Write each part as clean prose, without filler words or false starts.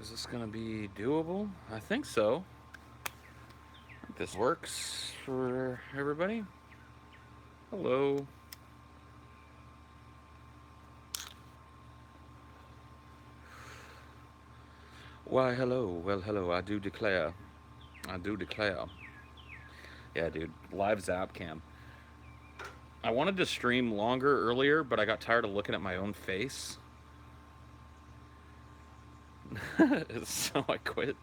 Is this gonna be doable? I think so. I think this works for everybody. Hello. Why, hello. Well, hello. I do declare. I do declare. Yeah, dude. Live zap cam. I wanted to stream longer earlier, but I got tired of looking at my own face. So I quit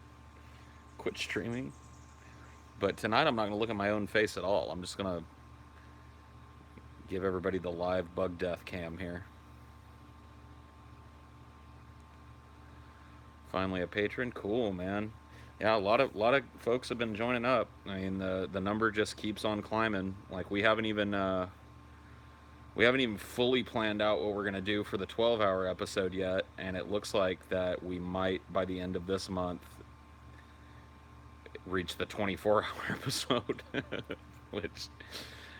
streaming. But tonight I'm not gonna look at my own face at all. I'm just gonna give everybody the live bug death cam here. Finally a patron, cool, man. Yeah, a lot of folks have been joining up. I mean, the number just keeps on climbing. Like we haven't even fully planned out what we're gonna do for the 12-hour episode yet, and it looks like that we might by the end of this month reach the 24-hour episode, which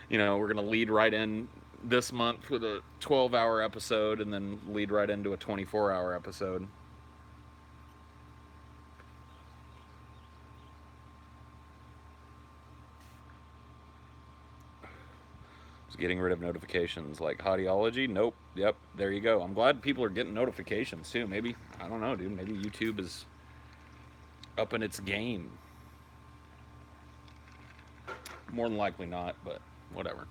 we're gonna lead right in this month with a 12-hour episode, and then lead right into a 24-hour episode. Getting rid of notifications like Highdeology. Nope. Yep. There you go. I'm glad people are getting notifications too. Maybe, I don't know, dude. Maybe YouTube is up in its game. More than likely not, but whatever.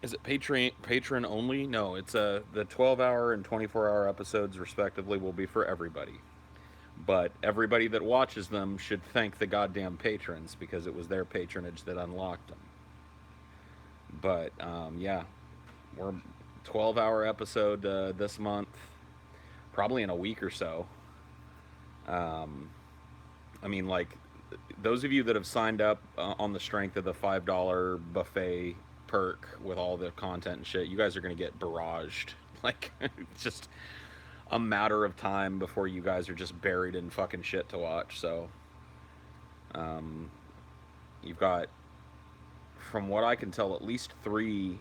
Is it patron only? No, it's the 12-hour and 24-hour episodes respectively will be for everybody. But everybody that watches them should thank the goddamn patrons because it was their patronage that unlocked them. But yeah, we're 12-hour episode this month, probably in a week or so. I mean, like, those of you that have signed up on the strength of the $5 buffet perk with all the content and shit, you guys are gonna get barraged. Like, it's just a matter of time before you guys are just buried in fucking shit to watch. So, you've got, from what I can tell, at least three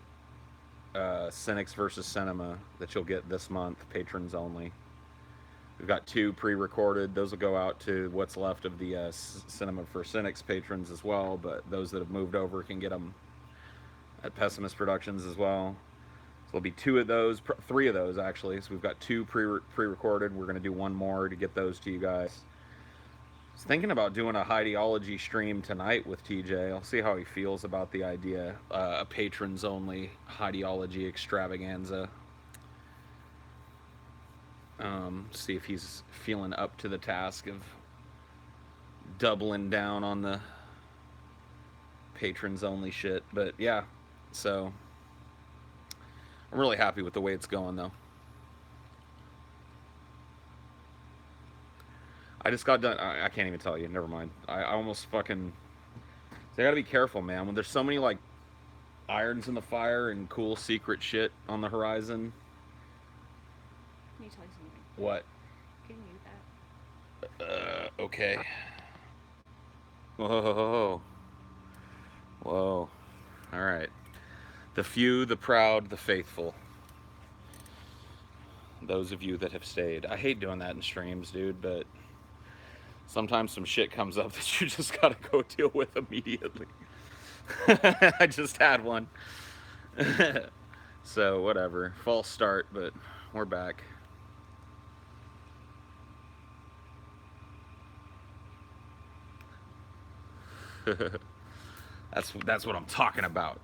Cynics versus Cinema that you'll get this month, patrons only. We've got two pre-recorded. Those will go out to what's left of the Cinema for Cynics patrons as well, but those that have moved over can get them at Pessimism Productions as well. So there'll be two of those, three of those actually. So we've got two pre-recorded. We're going to do one more to get those to you guys. I was thinking about doing a Highdeology stream tonight with TJ. I'll see how he feels about the idea. A patrons only Highdeology extravaganza. See if he's feeling up to the task of doubling down on the patrons only shit. But yeah, so I'm really happy with the way it's going though. I just got done. I can't even tell you. Never mind. I almost fucking. So I gotta be careful, man. When there's so many like irons in the fire and cool secret shit on the horizon. Can you tell me something? What? Can you mute that? Okay. Whoa. Whoa. All right. The few, the proud, the faithful. Those of you that have stayed. I hate doing that in streams, dude, but sometimes some shit comes up that you just gotta go deal with immediately. I just had one. So, whatever. False start, but we're back. That's what I'm talking about.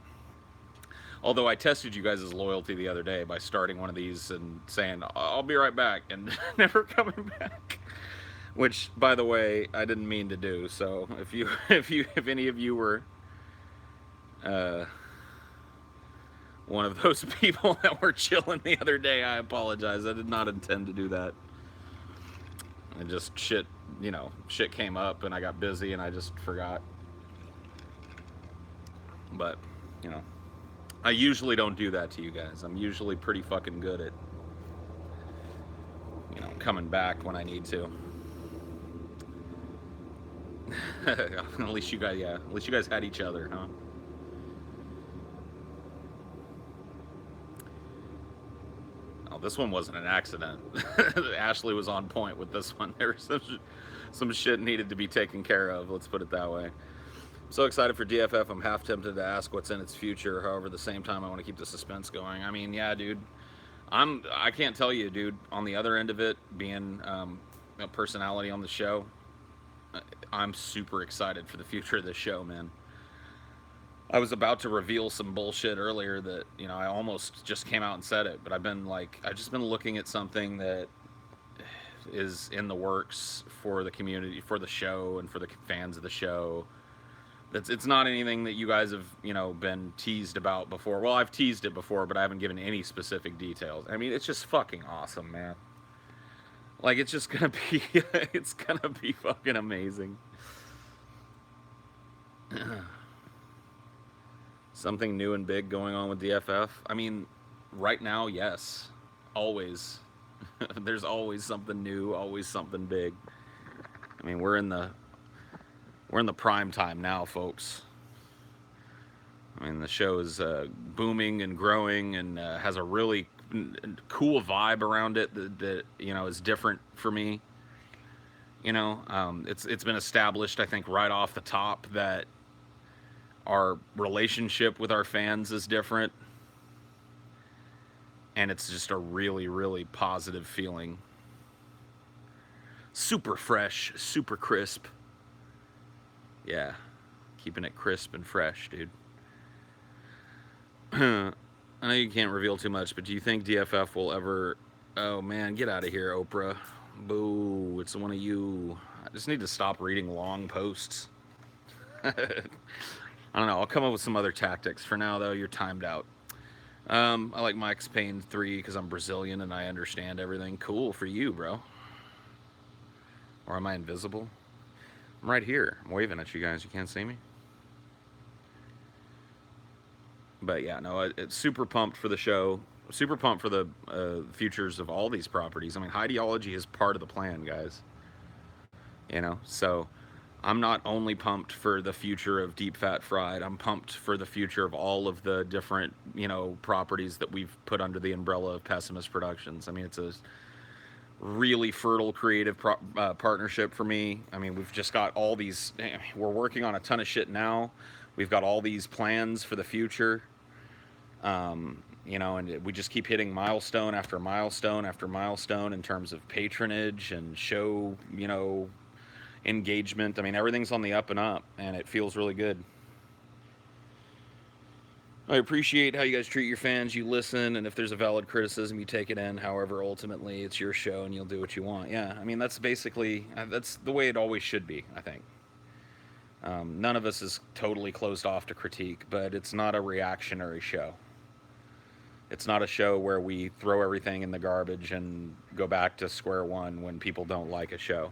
Although I tested you guys' loyalty the other day by starting one of these and saying, I'll be right back, and never coming back. Which, by the way, I didn't mean to do. So if any of you were one of those people that were chilling the other day, I apologize. I did not intend to do that. And just shit came up and I got busy and I just forgot. But, I usually don't do that to you guys. I'm usually pretty fucking good at, coming back when I need to. At least you guys had each other, huh? Well, this one wasn't an accident. Ashley was on point with this one. There was some shit needed to be taken care of. Let's put it that way. I'm so excited for DFF. I'm half tempted to ask what's in its future. However, at the same time, I want to keep the suspense going. I mean, yeah, dude. I can't tell you, dude. On the other end of it, being a personality on the show, I'm super excited for the future of this show, man. I was about to reveal some bullshit earlier that, you know, I almost just came out and said it, but I've just been looking at something that is in the works for the community, for the show, and for the fans of the show. It's not anything that you guys have, you know, been teased about before. Well, I've teased it before, but I haven't given any specific details. I mean, it's just fucking awesome, man. Like, it's just gonna be, it's gonna be fucking amazing. Something new and big going on with DFF. I mean, right now, yes, always. There's always something new, always something big. I mean, we're in the prime time now, folks. I mean, the show is booming and growing and has a really cool vibe around it that you know is different for me. You know, it's been established, I think, right off the top that our relationship with our fans is different, and it's just a really, really positive feeling. Super fresh, super crisp. Yeah, keeping it crisp and fresh, dude. I know you can't reveal too much, but do you think DFF will ever... Oh, man, get out of here, Oprah. Boo, it's one of you. I just need to stop reading long posts. I don't know, I'll come up with some other tactics. For now, though, you're timed out. I like Mike's Payne 3 because I'm Brazilian and I understand everything. Cool for you, bro. Or am I invisible? I'm right here. I'm waving at you guys. You can't see me? But yeah, no, it's super pumped for the show. Super pumped for the futures of all these properties. I mean, Highdeology is part of the plan, guys. You know, so I'm not only pumped for the future of Deep Fat Fried, I'm pumped for the future of all of the different, you know, properties that we've put under the umbrella of Pessimist Productions. I mean, it's a really fertile creative partnership for me. I mean, we've just got all these, we're working on a ton of shit now. We've got all these plans for the future. You know, and we just keep hitting milestone after milestone after milestone in terms of patronage and show, you know, engagement. I mean, everything's on the up and up, and it feels really good. I appreciate how you guys treat your fans. You listen, and if there's a valid criticism, you take it in. However, ultimately, it's your show, and you'll do what you want. Yeah, I mean, that's basically, that's the way it always should be, I think. None of us is totally closed off to critique, but it's not a reactionary show. It's not a show where we throw everything in the garbage and go back to square one when people don't like a show.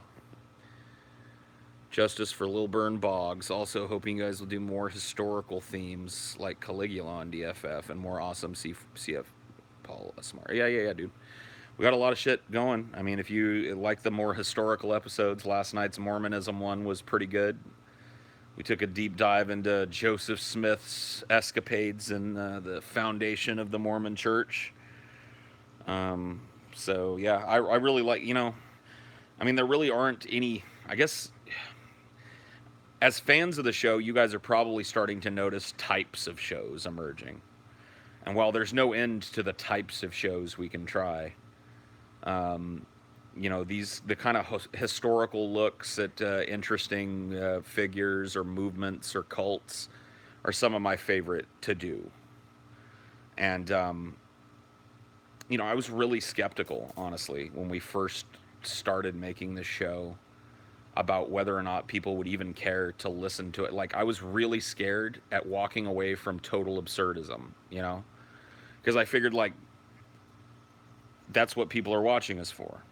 Justice for Lilburn Boggs. Also hoping you guys will do more historical themes like Caligula on DFF and more awesome CF Paul Smart. Yeah, dude. We got a lot of shit going. I mean, if you like the more historical episodes, last night's Mormonism one was pretty good. We took a deep dive into Joseph Smith's escapades and the foundation of the Mormon Church. So, yeah, I really like, you know, I mean, there really aren't any, I guess, as fans of the show, you guys are probably starting to notice types of shows emerging. And while there's no end to the types of shows we can try, you know, the kind of historical looks at interesting figures or movements or cults are some of my favorite to do. And, you know, I was really skeptical, honestly, when we first started making this show about whether or not people would even care to listen to it. Like, I was really scared at walking away from total absurdism, you know? Because I figured, like, that's what people are watching us for.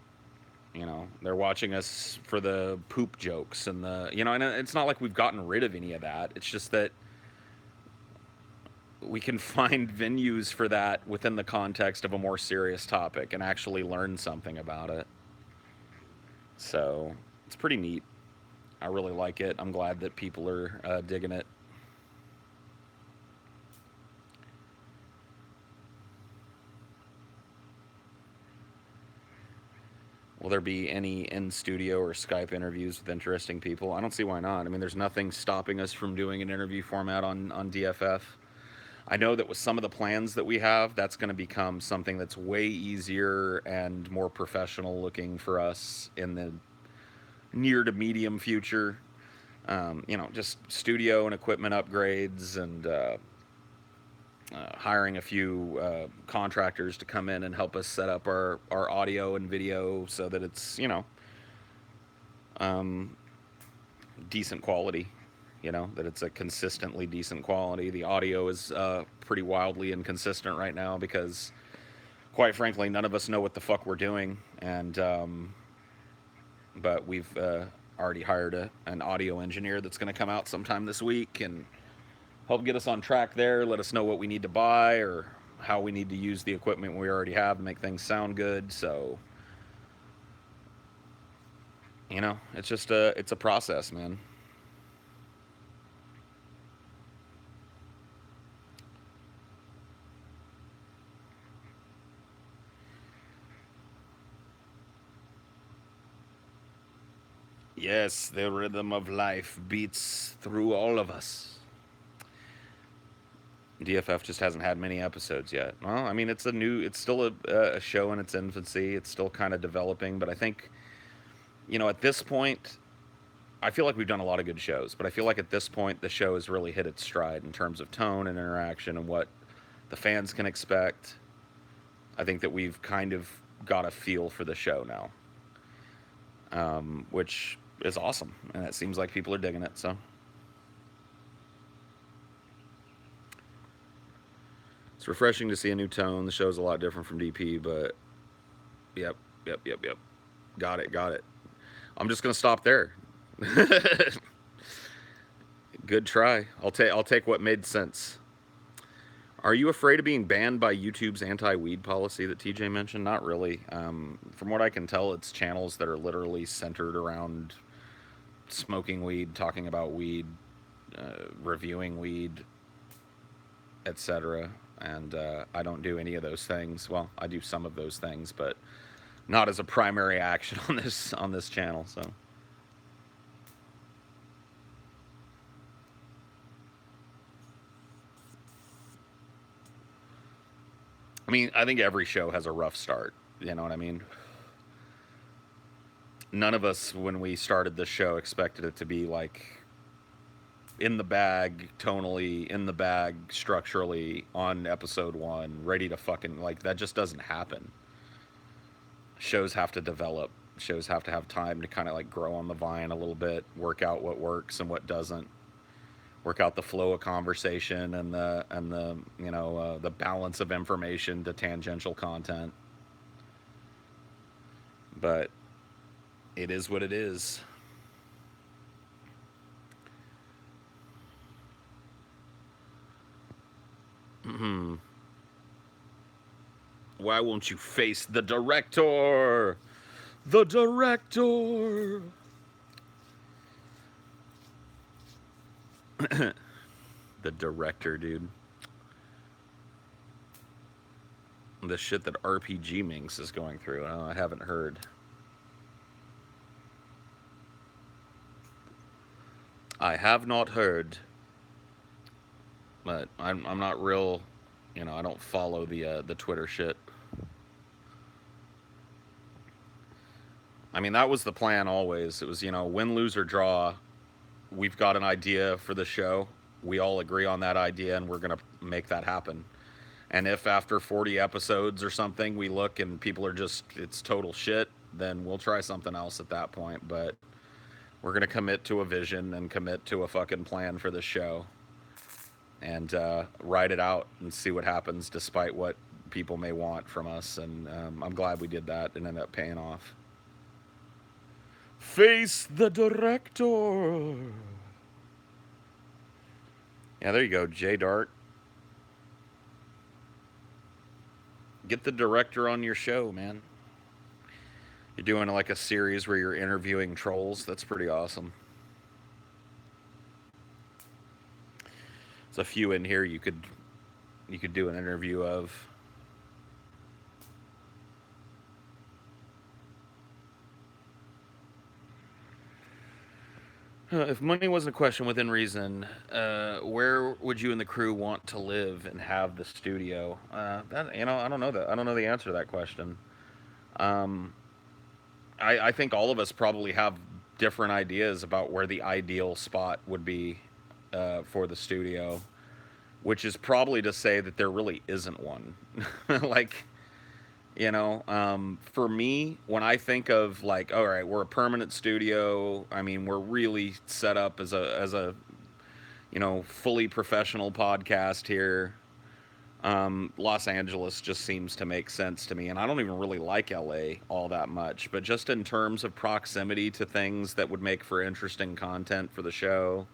You know, they're watching us for the poop jokes and the, you know, and it's not like we've gotten rid of any of that. It's just that we can find venues for that within the context of a more serious topic and actually learn something about it. So it's pretty neat. I really like it. I'm glad that people are digging it. Will there be any in-studio or Skype interviews with interesting people? I don't see why not. I mean, there's nothing stopping us from doing an interview format on DFF. I know that with some of the plans that we have, that's going to become something that's way easier and more professional looking for us in the near to medium future. Just studio and equipment upgrades and hiring a few contractors to come in and help us set up our audio and video so that it's, um, decent quality. That it's a consistently decent quality. The audio is pretty wildly inconsistent right now because, quite frankly, none of us know what the fuck we're doing. And, but we've already hired an audio engineer that's going to come out sometime this week and help get us on track there, let us know what we need to buy or how we need to use the equipment we already have to make things sound good. So, it's just it's a process, man. Yes, the rhythm of life beats through all of us. DFF just hasn't had many episodes yet. Well, I mean, it's still a show in its infancy. It's still kind of developing, but I think, at this point, I feel like we've done a lot of good shows, but I feel like at this point, the show has really hit its stride in terms of tone and interaction and what the fans can expect. I think that we've kind of got a feel for the show now, which is awesome, and it seems like people are digging it, so. It's refreshing to see a new tone. The show's a lot different from DP, but yep. Got it. I'm just gonna stop there. Good try. I'll take what made sense. Are you afraid of being banned by YouTube's anti-weed policy that TJ mentioned? Not really. From what I can tell, it's channels that are literally centered around smoking weed, talking about weed, reviewing weed, etc. And I don't do any of those things. Well, I do some of those things, but not as a primary action on this channel. So. I mean, I think every show has a rough start. You know what I mean? None of us, when we started this show, expected it to be like in the bag, tonally, in the bag, structurally, on episode 1, ready to fucking, like, that just doesn't happen. Shows have to develop. Shows have to have time to kind of like grow on the vine a little bit, work out what works and what doesn't, work out the flow of conversation and the balance of information to tangential content. But it is what it is. Why won't you face the director? The director. The director, dude. The shit that RPG Minx is going through. Oh, I haven't heard. I have not heard. But I'm not real, I don't follow the Twitter shit. I mean, that was the plan always. It was, win, lose, or draw. We've got an idea for the show. We all agree on that idea, and we're going to make that happen. And if after 40 episodes or something, we look and people are just, it's total shit, then we'll try something else at that point. But we're going to commit to a vision and commit to a fucking plan for the show. And ride it out and see what happens despite what people may want from us. And I'm glad we did that and ended up paying off. Face the director. Yeah, there you go, J Dart. Get the director on your show, man. You're doing like a series where you're interviewing trolls. That's pretty awesome. There's a few in here you could do an interview of. If money wasn't a question within reason, where would you and the crew want to live and have the studio? That I don't know that. I don't know the answer to that question. Um, I think all of us probably have different ideas about where the ideal spot would be for the studio, which is probably to say that there really isn't one. Like, for me, when I think of like, all right, we're a permanent studio. I mean, we're really set up as a fully professional podcast here. Los Angeles just seems to make sense to me, and I don't even really like LA all that much. But just in terms of proximity to things that would make for interesting content for the show,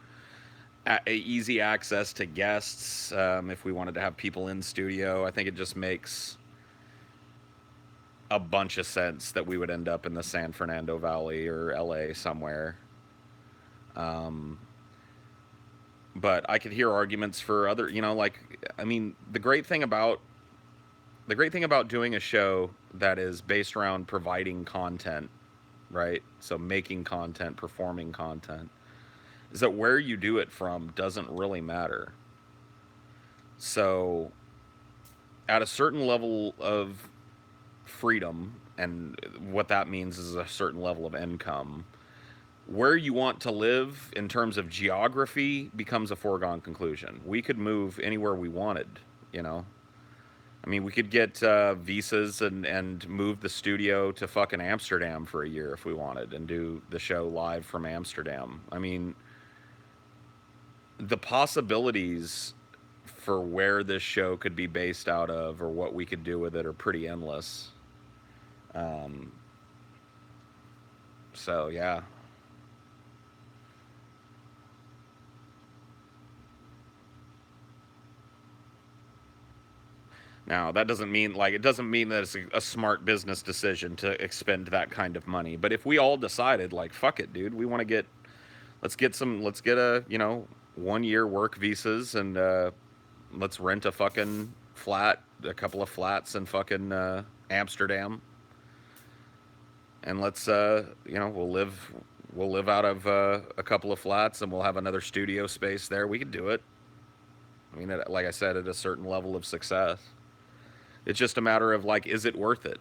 easy access to guests, if we wanted to have people in studio, I think it just makes a bunch of sense that we would end up in the San Fernando Valley or LA somewhere. Um, but I could hear arguments for other, I mean, the great thing about doing a show that is based around providing content, right? So making content, performing content, is that where you do it from doesn't really matter. So at a certain level of freedom, and what that means is a certain level of income, where you want to live in terms of geography becomes a foregone conclusion. We could move anywhere we wanted, you know. I mean, we could get visas and move the studio to fucking Amsterdam for a year if we wanted and do the show live from Amsterdam. I mean, the possibilities for where this show could be based out of or what we could do with it are pretty endless. Um, so, yeah. Now, that doesn't mean like it doesn't mean that it's a smart business decision to expend that kind of money. But if we all decided like fuck it, dude, we want to get let's get a, 1 year work visas and let's rent a fucking flat, a couple of flats in fucking Amsterdam, and let's we'll live out of a couple of flats and we'll have another studio space there. We could do it. I mean, like I said, at a certain level of success. It's just a matter of like, is it worth it?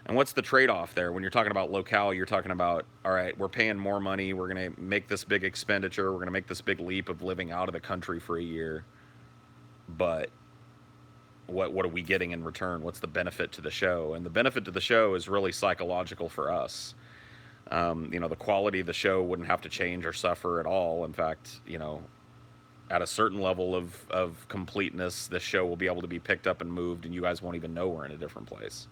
And what's the trade off there? When you're talking about locale, you're talking about, all right, we're paying more money. We're going to make this big expenditure. We're going to make this big leap of living out of the country for a year. But what are we getting in return? What's the benefit to the show? And the benefit to the show is really psychological for us. The quality of the show wouldn't have to change or suffer at all. In fact, at a certain level of completeness, this show will be able to be picked up and moved, and you guys won't even know we're in a different place.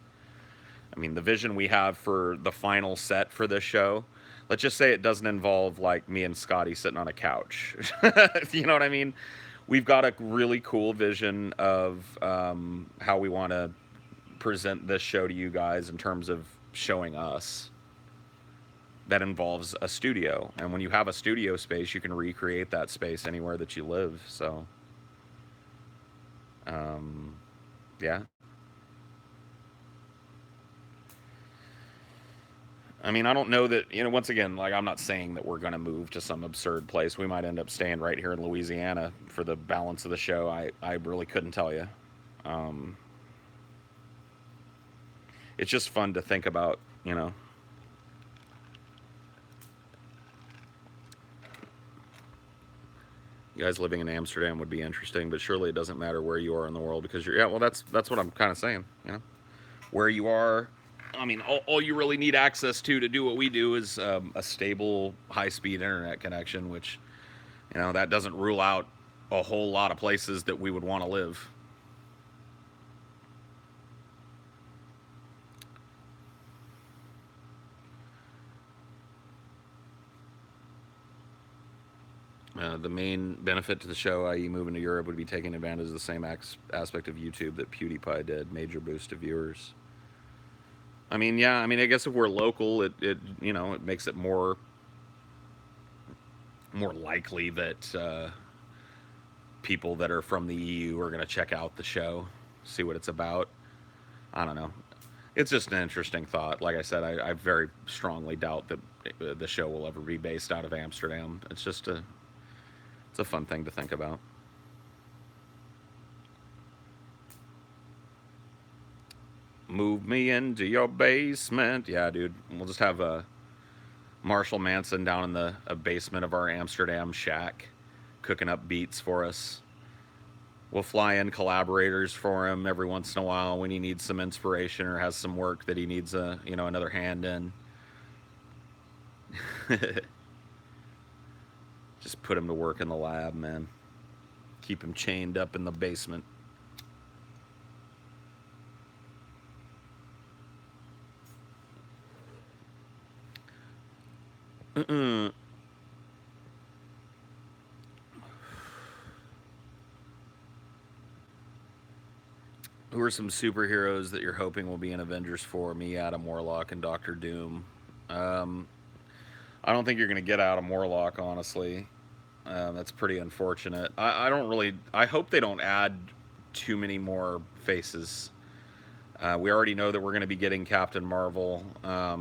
I mean, the vision we have for the final set for this show, let's just say it doesn't involve like me and Scotty sitting on a couch. You know what I mean? We've got a really cool vision of how we want to present this show to you guys in terms of showing us. That involves a studio, and when you have a studio space, you can recreate that space anywhere that you live. So, um, yeah. I mean, I don't know that, once again, like, I'm not saying that we're going to move to some absurd place. We might end up staying right here in Louisiana for the balance of the show. I really couldn't tell you. Um, it's just fun to think about, You guys living in Amsterdam would be interesting, but surely it doesn't matter where you are in the world because yeah, well, that's what I'm kind of saying, where you are. I mean, all you really need access to do what we do is a stable, high-speed internet connection, which, that doesn't rule out a whole lot of places that we would want to live. The main benefit to the show, i.e., moving to Europe, would be taking advantage of the same aspect of YouTube that PewDiePie did, major boost to viewers. I mean, yeah, I mean, I guess if we're local, it makes it more likely that people that are from the EU are going to check out the show, see what it's about. I don't know. It's just an interesting thought. Like I said, I very strongly doubt that the show will ever be based out of Amsterdam. It's just it's a fun thing to think about. Move me into your basement. Yeah, dude. We'll just have Marshall Manson down in the basement of our Amsterdam shack cooking up beats for us. We'll fly in collaborators for him every once in a while when he needs some inspiration or has some work that he needs another hand in. Just put him to work in the lab, man. Keep him chained up in the basement. Who are some superheroes that you're hoping will be in Avengers 4? Me, Adam Warlock, and Doctor Doom. I don't think you're going to get Adam Warlock, honestly. That's pretty unfortunate. I don't really. I hope they don't add too many more faces. We already know that we're going to be getting Captain Marvel. I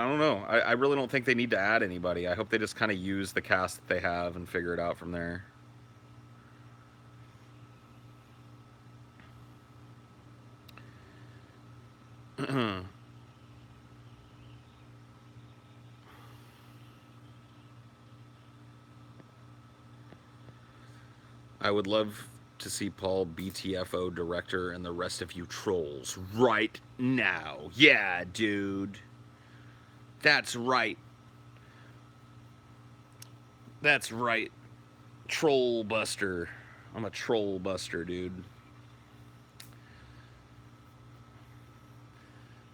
don't know. I really don't think they need to add anybody. I hope they just kind of use the cast that they have and figure it out from there. I would love to see Paul BTFO director and the rest of you trolls right now. Yeah, dude. That's right. That's right. Troll buster. I'm a troll buster, dude.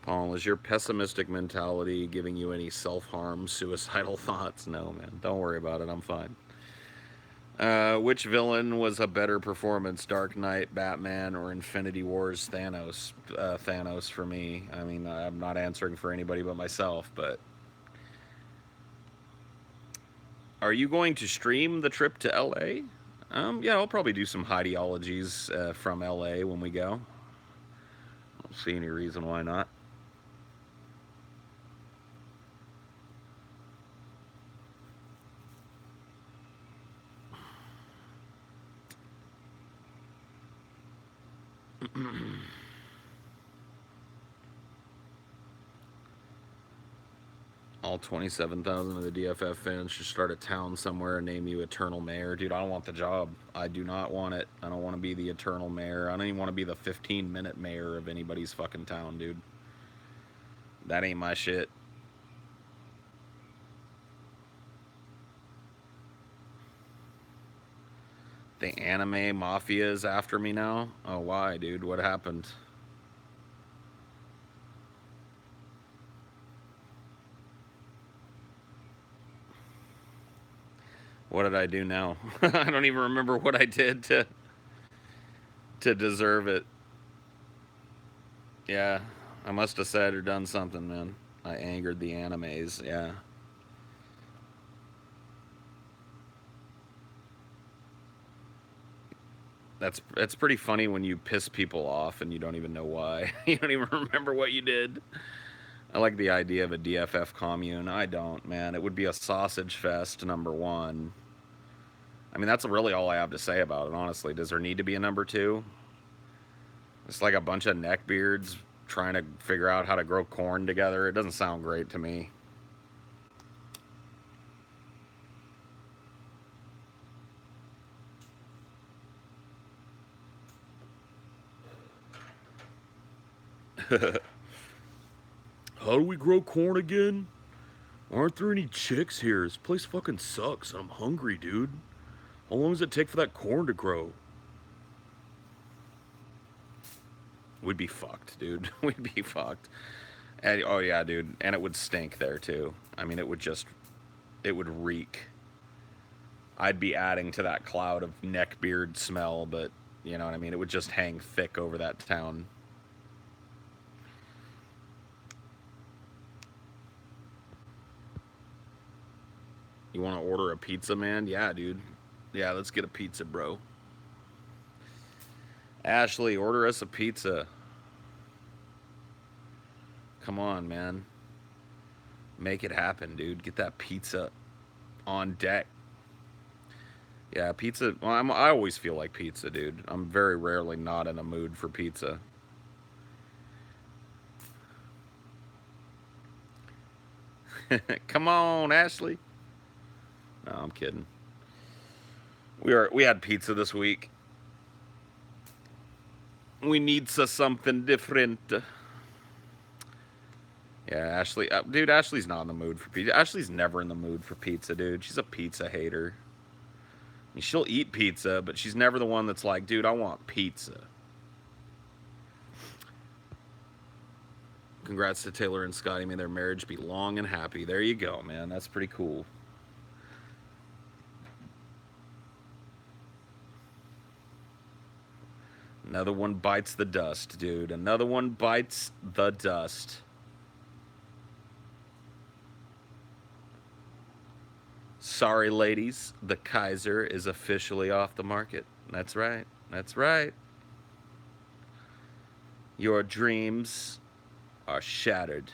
Paul, is your pessimistic mentality giving you any self-harm, suicidal thoughts? No, man. Don't worry about it. I'm fine. Which villain was a better performance, Dark Knight, Batman, or Infinity Wars Thanos? Thanos for me. I mean, I'm not answering for anybody but myself, but... Are you going to stream the trip to LA? Yeah, I'll probably do some Highdeologies from LA when we go. I don't see any reason why not. All 27,000 of the DFF fans should start a town somewhere and name you Eternal Mayor. Dude, I don't want the job. I do not want it. I don't want to be the Eternal Mayor. I don't even want to be the 15-minute mayor of anybody's fucking town, dude. That ain't my shit. The anime mafia is after me now? Oh, why, dude? What happened? What did I do now? I don't even remember what I did to deserve it. Yeah, I must have said or done something, man. I angered the animes, yeah. That's pretty funny when you piss people off and you don't even know why. You don't even remember what you did. I like the idea of a DFF commune. I don't, man. It would be a sausage fest, number one. I mean, that's really all I have to say about it, honestly. Does there need to be a number two? It's like a bunch of neckbeards trying to figure out how to grow corn together. It doesn't sound great to me. How do we grow corn again? Aren't there any chicks here? This place fucking sucks. I'm hungry, dude. How long does it take for that corn to grow? We'd be fucked, dude. We'd be fucked. And, oh yeah, dude. And it would stink there too. I mean, it would reek. I'd be adding to that cloud of neckbeard smell, but you know what I mean? It would just hang thick over that town. You want to order a pizza, man? Yeah, dude. Yeah, let's get a pizza, bro. Ashley, order us a pizza. Come on, man. Make it happen, dude. Get that pizza on deck. Yeah, pizza. Well, I always feel like pizza, dude. I'm very rarely not in a mood for pizza. Come on, Ashley. No, I'm kidding. We had pizza this week. We need something different. Yeah, Ashley. Dude, Ashley's not in the mood for pizza. Ashley's never in the mood for pizza, dude. She's a pizza hater. I mean, she'll eat pizza, but she's never the one that's like, dude, I want pizza. Congrats to Taylor and Scotty. May their marriage be long and happy. There you go, man. That's pretty cool. Another one bites the dust, dude. Another one bites the dust. Sorry, ladies. The Kaiser is officially off the market. That's right. That's right. Your dreams are shattered.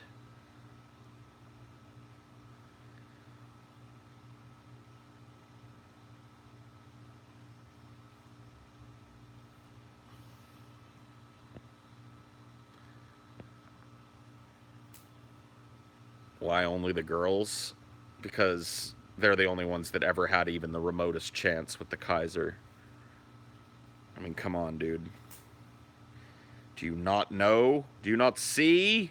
Why only the girls? Because they're the only ones that ever had even the remotest chance with the Kaiser. I mean, come on, dude. Do you not know? Do you not see?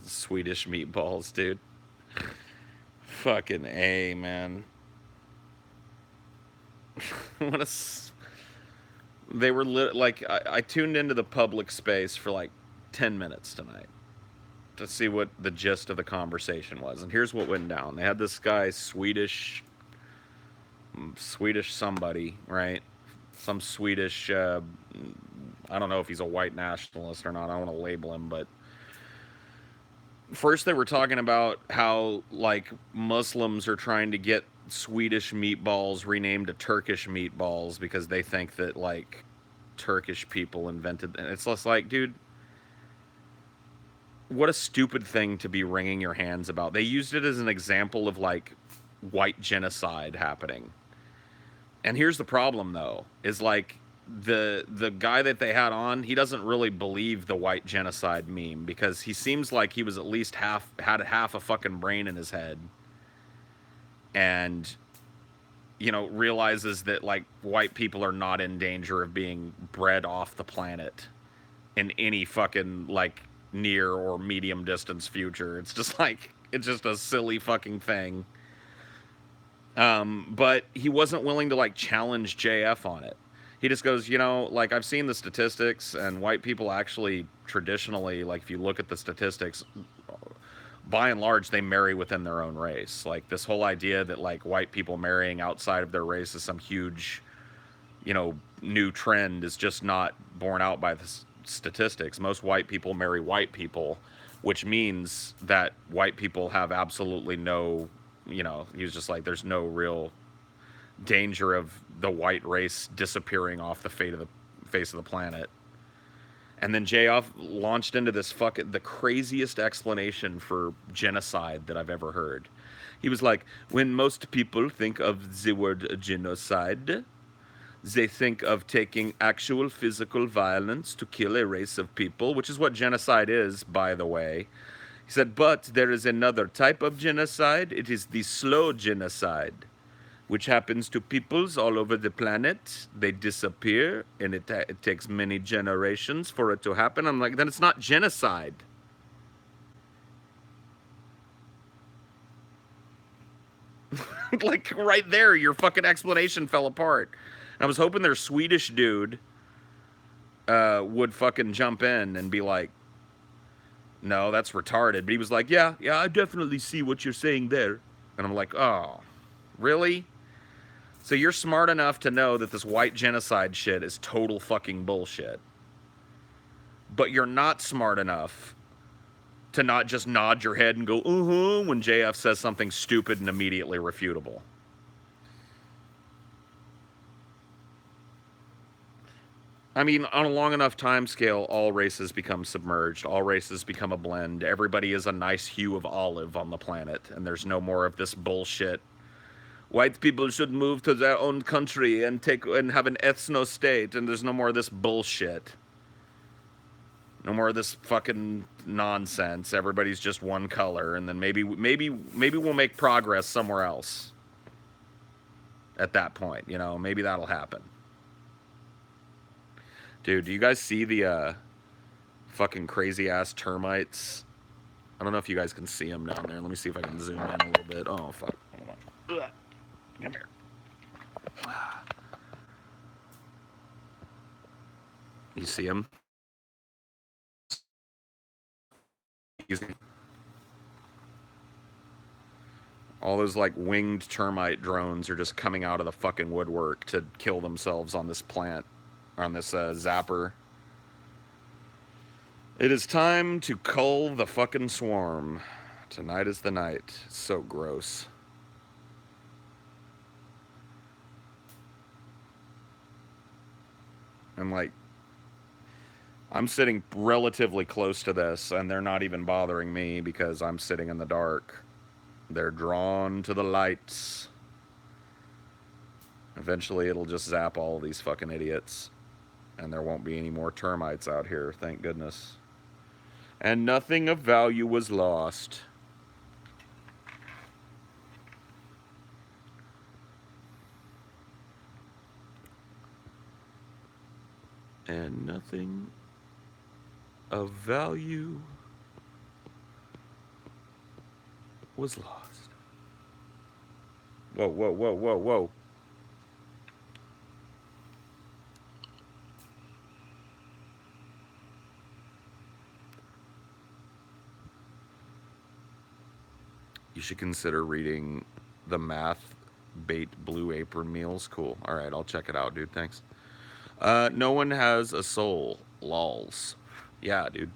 Swedish meatballs, dude. Fucking A, man. What a. They were like, I tuned into the public space for like 10 minutes tonight to see what the gist of the conversation was. And here's what went down. They had this guy, Swedish somebody, right? Some Swedish, I don't know if he's a white nationalist or not. I don't want to label him, but first they were talking about how like Muslims are trying to get Swedish meatballs renamed to Turkish meatballs because they think that like Turkish people invented, and it's less like, dude, what a stupid thing to be wringing your hands about. They used it as an example of like white genocide happening. And here's the problem though, is like the guy that they had on, he doesn't really believe the white genocide meme because he seems like he was at least had half a fucking brain in his head. And you know, realizes that like white people are not in danger of being bred off the planet in any fucking like near or medium distance future. It's just like, it's just a silly fucking thing. But he wasn't willing to like challenge JF on it. He just goes, you know, like I've seen the statistics, and white people actually traditionally, like if you look at the statistics, by and large, they marry within their own race. Like this whole idea that like white people marrying outside of their race is some huge, you know, new trend is just not borne out by the statistics. Most white people marry white people, which means that white people have absolutely no, you know, he was just like, there's no real danger of the white race disappearing off the face of the planet. And then JF launched into this the craziest explanation for genocide that I've ever heard. He was like, when most people think of the word genocide, they think of taking actual physical violence to kill a race of people, which is what genocide is, by the way. He said, but there is another type of genocide. It is the slow genocide, which happens to peoples all over the planet. They disappear, and it takes many generations for it to happen. I'm like, then it's not genocide. Like, right there, your fucking explanation fell apart. I was hoping their Swedish dude would fucking jump in and be like, no, that's retarded. But he was like, yeah, I definitely see what you're saying there. And I'm like, oh, really? So you're smart enough to know that this white genocide shit is total fucking bullshit. But you're not smart enough To not just nod your head and go, when JF says something stupid and immediately refutable. I mean, on a long enough time scale, all races become submerged. All races become a blend. Everybody is a nice hue of olive on the planet, and there's no more of this bullshit. White people should move to their own country and have an ethno-state, and there's no more of this bullshit. No more of this fucking nonsense. Everybody's just one color, and then maybe we'll make progress somewhere else. At that point, you know, maybe that'll happen. Dude, do you guys see the fucking crazy ass termites? I don't know if you guys can see them down there. Let me see if I can zoom in a little bit. Oh fuck! Hold on. Come here. You see them? All those like winged termite drones are just coming out of the fucking woodwork to kill themselves on this plant, on this zapper. It is time to cull the fucking swarm. Tonight is the night. It's so gross. And like, I'm sitting relatively close to this, and they're not even bothering me because I'm sitting in the dark. They're drawn to the lights. Eventually, it'll just zap all these fucking idiots. And there won't be any more termites out here, thank goodness. And nothing of value was lost. And nothing of value was lost. Whoa, whoa, whoa, whoa, whoa. You should consider reading The Math Bait Blue Apron Meals. Cool. All right, I'll check it out, dude. Thanks. No one has a soul. Lols. Yeah, dude.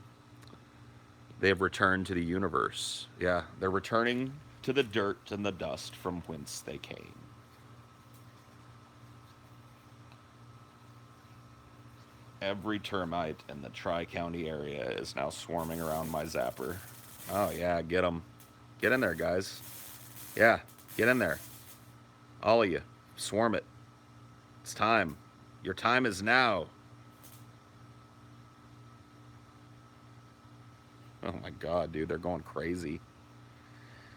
They have returned to the universe. Yeah, they're returning to the dirt and the dust from whence they came. Every termite in the Tri-County area is now swarming around my zapper. Oh, yeah, get them. Get in there, guys. Yeah, get in there. All of you. Swarm it. It's time. Your time is now. Oh my god, dude, they're going crazy.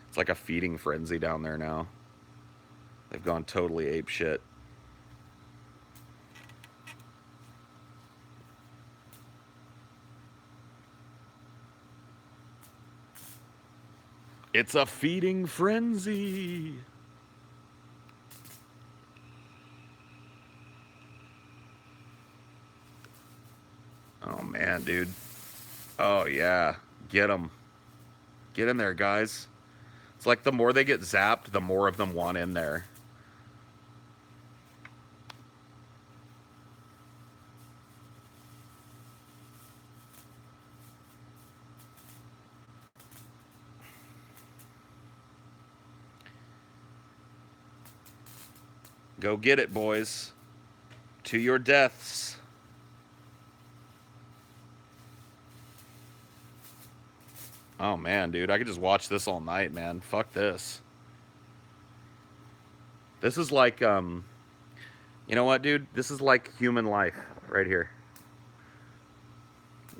It's like a feeding frenzy down there now. They've gone totally ape shit. It's a feeding frenzy. Oh man, dude. Oh yeah, get them. Get in there, guys. It's like the more they get zapped, the more of them want in there. Go get it, boys. To your deaths. Oh man, dude, I could just watch this all night, man. Fuck this. This is like, you know what, dude? This is like human life right here.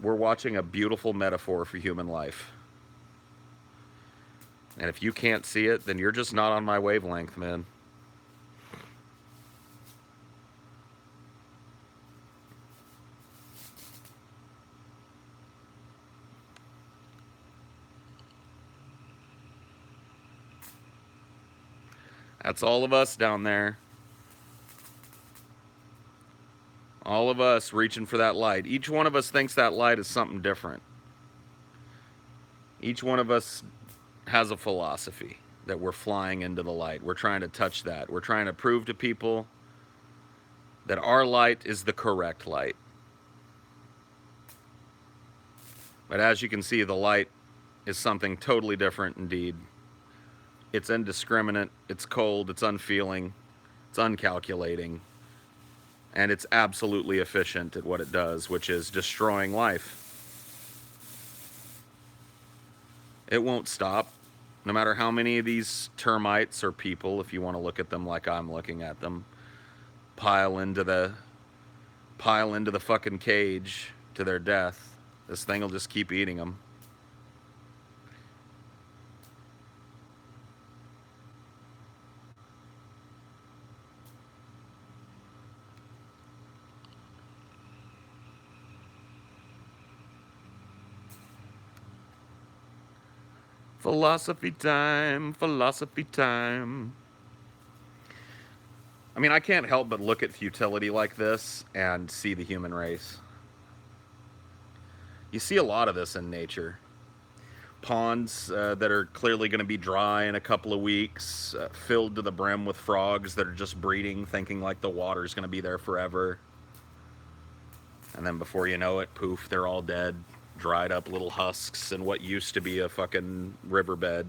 We're watching a beautiful metaphor for human life. And if you can't see it, then you're just not on my wavelength, man. That's all of us down there. All of us reaching for that light. Each one of us thinks that light is something different. Each one of us has a philosophy that we're flying into the light. We're trying to touch that. We're trying to prove to people that our light is the correct light. But as you can see, the light is something totally different indeed. It's indiscriminate, it's cold, it's unfeeling, it's uncalculating, and it's absolutely efficient at what it does, which is destroying life. It won't stop. No matter how many of these termites or people, if you want to look at them like I'm looking at them, pile into the fucking cage to their death, this thing will just keep eating them. Philosophy time, philosophy time. I mean, I can't help but look at futility like this and see the human race. You see a lot of this in nature. Ponds that are clearly going to be dry in a couple of weeks, filled to the brim with frogs that are just breeding, thinking like the water's going to be there forever. And then before you know it, poof, they're all dead, dried up little husks in what used to be a fucking riverbed.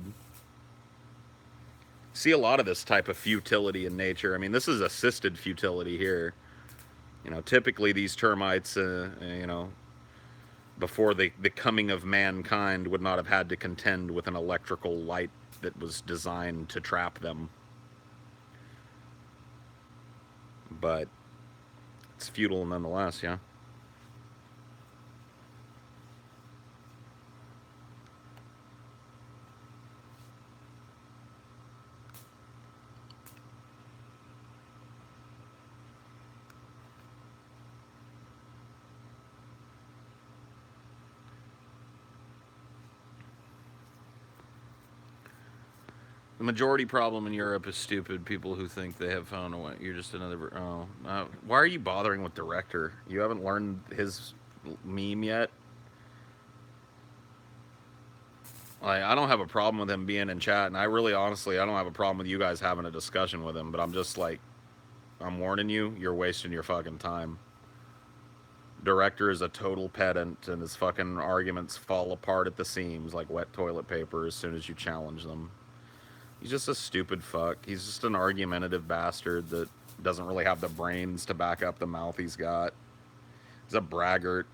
See a lot of this type of futility in nature. I mean, this is assisted futility here. You know, typically these termites, before the coming of mankind, would not have had to contend with an electrical light that was designed to trap them. But it's futile nonetheless, yeah. The majority problem in Europe is stupid people who think they have found a way. You're just another. Why are you bothering with director? You haven't learned his meme yet. Like, I don't have a problem with him being in chat, and I really, honestly, I don't have a problem with you guys having a discussion with him. But I'm just like, I'm warning you, you're wasting your fucking time. Director is a total pedant, and his fucking arguments fall apart at the seams like wet toilet paper as soon as you challenge them. He's just a stupid fuck. He's just an argumentative bastard that doesn't really have the brains to back up the mouth he's got. He's a braggart.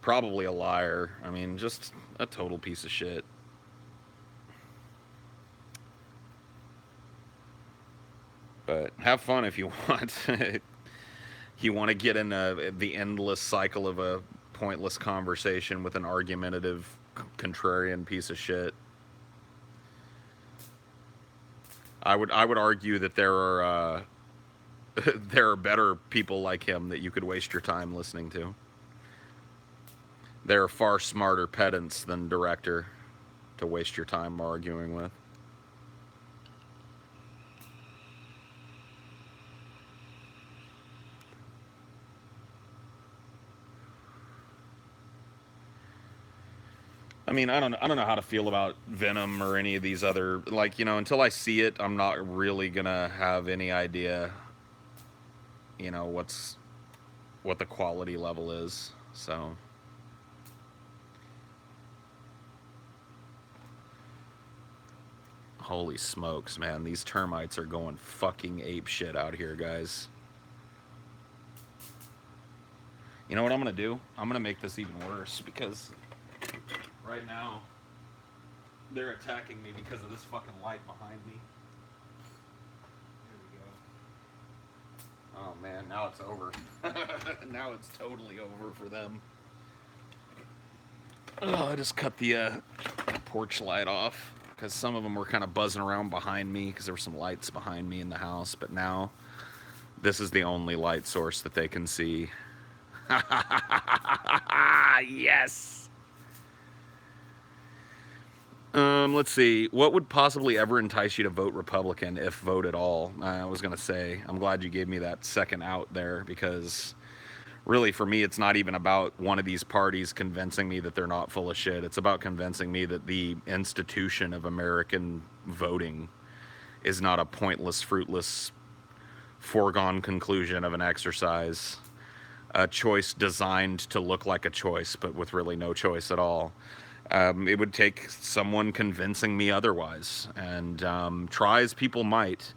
Probably a liar. I mean, just a total piece of shit. But have fun if you want. You want to get in the endless cycle of a pointless conversation with an argumentative, contrarian piece of shit. I would argue that there are there are better people like him that you could waste your time listening to. There are far smarter pedants than director to waste your time arguing with. I mean, I don't know how to feel about Venom or any of these other, like, until I see it, I'm not really gonna have any idea, what the quality level is. So holy smokes, man, these termites are going fucking ape shit out here, guys. You know what I'm gonna do? I'm gonna make this even worse because right now, they're attacking me because of this fucking light behind me. Here we go. Oh man, now it's over. Now it's totally over for them. Oh, I just cut the porch light off because some of them were kind of buzzing around behind me because there were some lights behind me in the house. But now, this is the only light source that they can see. Yes! Let's see. What would possibly ever entice you to vote Republican, if vote at all? I was going to say, I'm glad you gave me that second out there, because really, for me, it's not even about one of these parties convincing me that they're not full of shit. It's about convincing me that the institution of American voting is not a pointless, fruitless, foregone conclusion of an exercise. A choice designed to look like a choice, but with really no choice at all. It would take someone convincing me otherwise, and try as people might.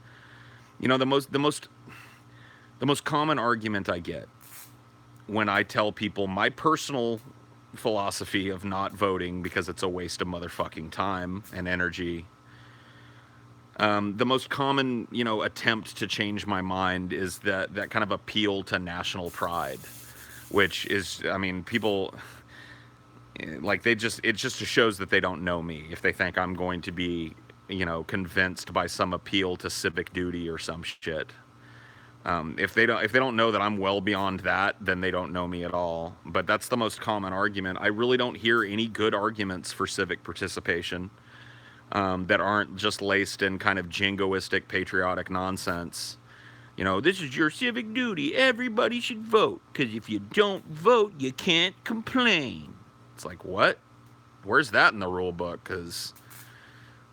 You know, the most common argument I get when I tell people my personal philosophy of not voting because it's a waste of motherfucking time and energy. The most common, you know, attempt to change my mind is that kind of appeal to national pride, which is, I mean, people like it just shows that they don't know me if they think I'm going to be, you know, convinced by some appeal to civic duty or some shit. If they don't know that I'm well beyond that, then they don't know me at all. But that's the most common argument. I really don't hear any good arguments for civic participation that aren't just laced in kind of jingoistic patriotic nonsense. You know, this is your civic duty. Everybody should vote because if you don't vote, you can't complain. It's like, what? Where's that in the rule book? Because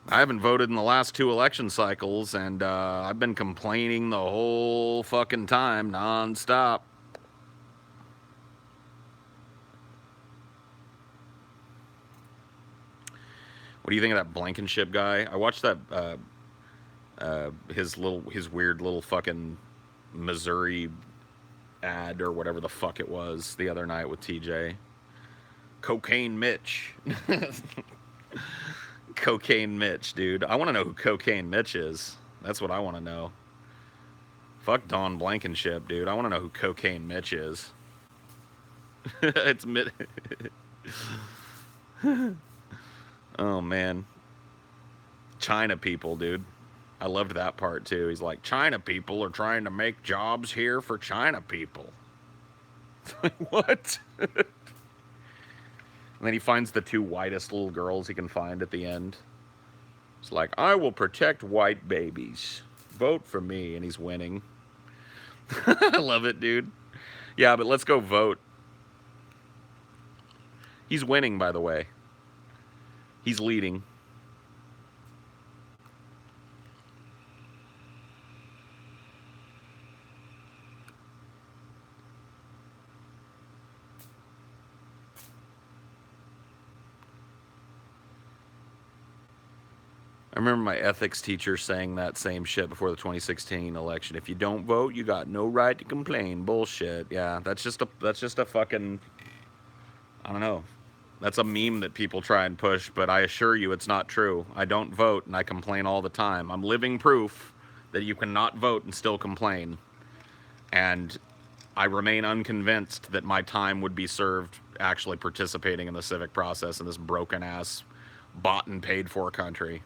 I haven't voted in the last 2 election cycles, and I've been complaining the whole fucking time, nonstop. What do you think of that Blankenship guy? I watched that his weird little fucking Missouri ad or whatever the fuck it was the other night with TJ. Cocaine Mitch. Cocaine Mitch, dude. I want to know who Cocaine Mitch is. That's what I want to know. Fuck Don Blankenship, dude. I want to know who Cocaine Mitch is. It's Mitch. Oh, man. China people, dude. I loved that part, too. He's like, China people are trying to make jobs here for China people. What? And then he finds the 2 whitest little girls he can find at the end. It's like, I will protect white babies. Vote for me. And he's winning. I love it, dude. Yeah, but let's go vote. He's winning, by the way. He's leading. I remember my ethics teacher saying that same shit before the 2016 election. If you don't vote, you got no right to complain. Bullshit. Yeah, that's just a fucking, I don't know. That's a meme that people try and push, but I assure you it's not true. I don't vote and I complain all the time. I'm living proof that you cannot vote and still complain. And I remain unconvinced that my time would be served actually participating in the civic process in this broken ass, bought and paid for country.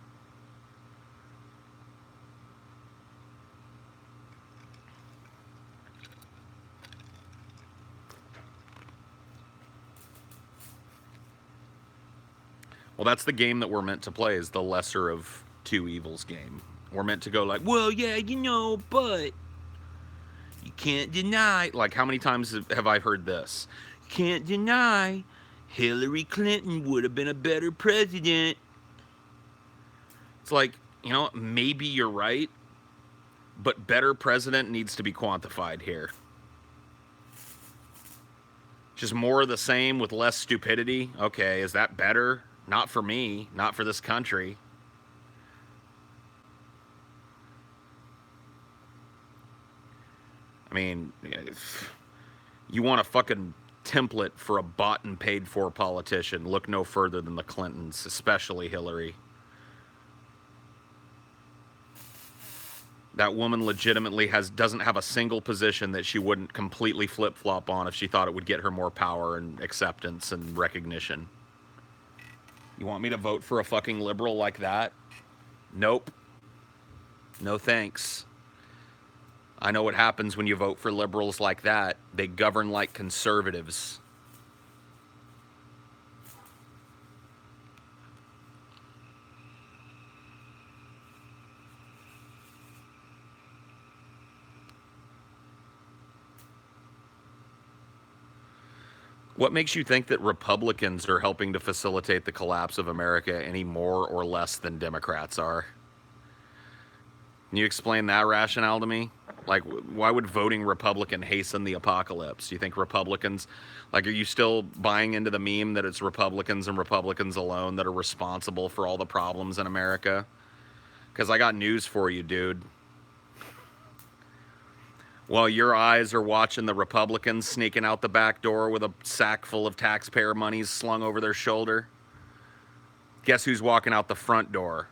Well, that's the game that we're meant to play, is the lesser of 2 evils game. We're meant to go like, well, yeah, you know, but you can't deny. Like, how many times have I heard this? You can't deny Hillary Clinton would have been a better president. It's like, you know, maybe you're right, but better president needs to be quantified here. Just more of the same with less stupidity. Okay, is that better? Not for me, not for this country. I mean, you want a fucking template for a bought and paid for politician, look no further than the Clintons, especially Hillary. That woman legitimately doesn't have a single position that she wouldn't completely flip-flop on if she thought it would get her more power and acceptance and recognition. You want me to vote for a fucking liberal like that? Nope. No thanks. I know what happens when you vote for liberals like that. They govern like conservatives. What makes you think that Republicans are helping to facilitate the collapse of America any more or less than Democrats are? Can you explain that rationale to me? Like, why would voting Republican hasten the apocalypse? Do you think Republicans, like, are you still buying into the meme that it's Republicans and Republicans alone that are responsible for all the problems in America? Because I got news for you, dude. While your eyes are watching the Republicans sneaking out the back door with a sack full of taxpayer monies slung over their shoulder, guess who's walking out the front door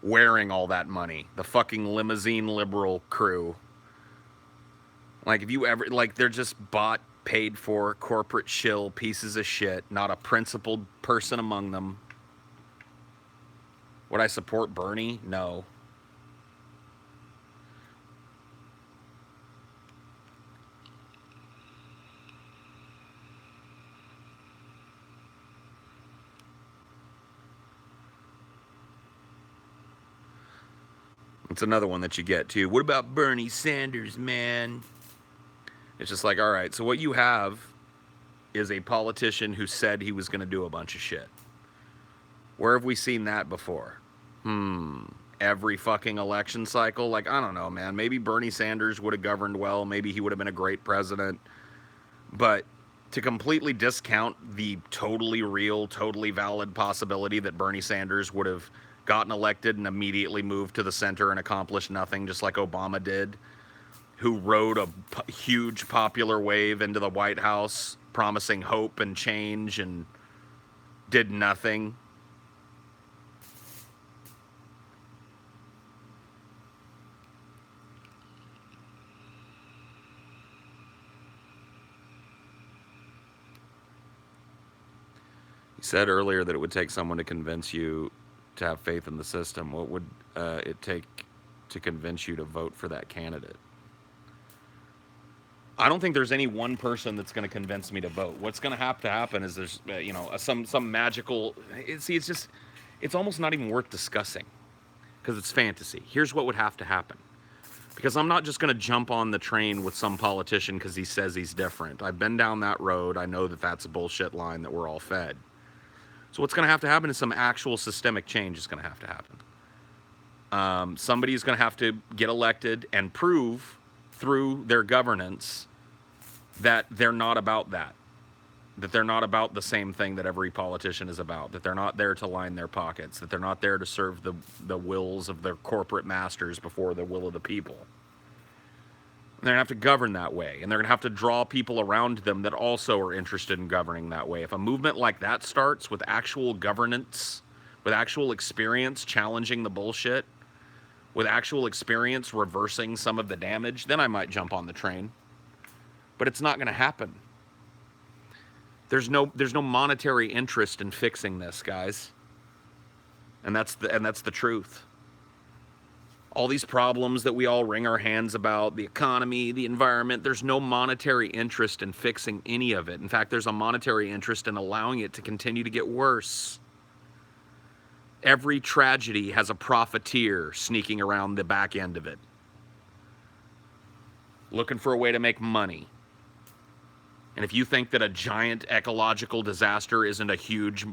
wearing all that money? The fucking limousine liberal crew. Like, if you ever, like, they're just bought, paid for, corporate shill pieces of shit, not a principled person among them. Would I support Bernie? No. It's another one that you get too. What about Bernie Sanders, man? It's just like, all right, so what you have is a politician who said he was going to do a bunch of shit. Where have we seen that before? Every fucking election cycle? Like, I don't know, man. Maybe Bernie Sanders would have governed well. Maybe he would have been a great president. But to completely discount the totally real, totally valid possibility that Bernie Sanders would have gotten elected and immediately moved to the center and accomplished nothing, just like Obama did, who rode a huge popular wave into the White House, promising hope and change, and did nothing. You said earlier that it would take someone to convince you to have faith in the system. What would it take to convince you to vote for that candidate? I don't think there's any one person that's going to convince me to vote. What's going to have to happen is there's, some magical. It's almost not even worth discussing because it's fantasy. Here's what would have to happen. Because I'm not just going to jump on the train with some politician because he says he's different. I've been down that road. I know that that's a bullshit line that we're all fed. So what's going to have to happen is some actual systemic change is going to have to happen. Somebody's going to have to get elected and prove through their governance that they're not about that they're not about the same thing that every politician is about, that they're not there to line their pockets, that they're not there to serve the wills of their corporate masters before the will of the people. And they're going to have to govern that way, and they're going to have to draw people around them that also are interested in governing that way. If a movement like that starts with actual governance, with actual experience challenging the bullshit, with actual experience reversing some of the damage, then I might jump on the train. But it's not going to happen. There's no monetary interest in fixing this, guys. And that's the truth. All these problems that we all wring our hands about, the economy, the environment, there's no monetary interest in fixing any of it. In fact, there's a monetary interest in allowing it to continue to get worse. Every tragedy has a profiteer sneaking around the back end of it, looking for a way to make money. And if you think that a giant ecological disaster isn't a huge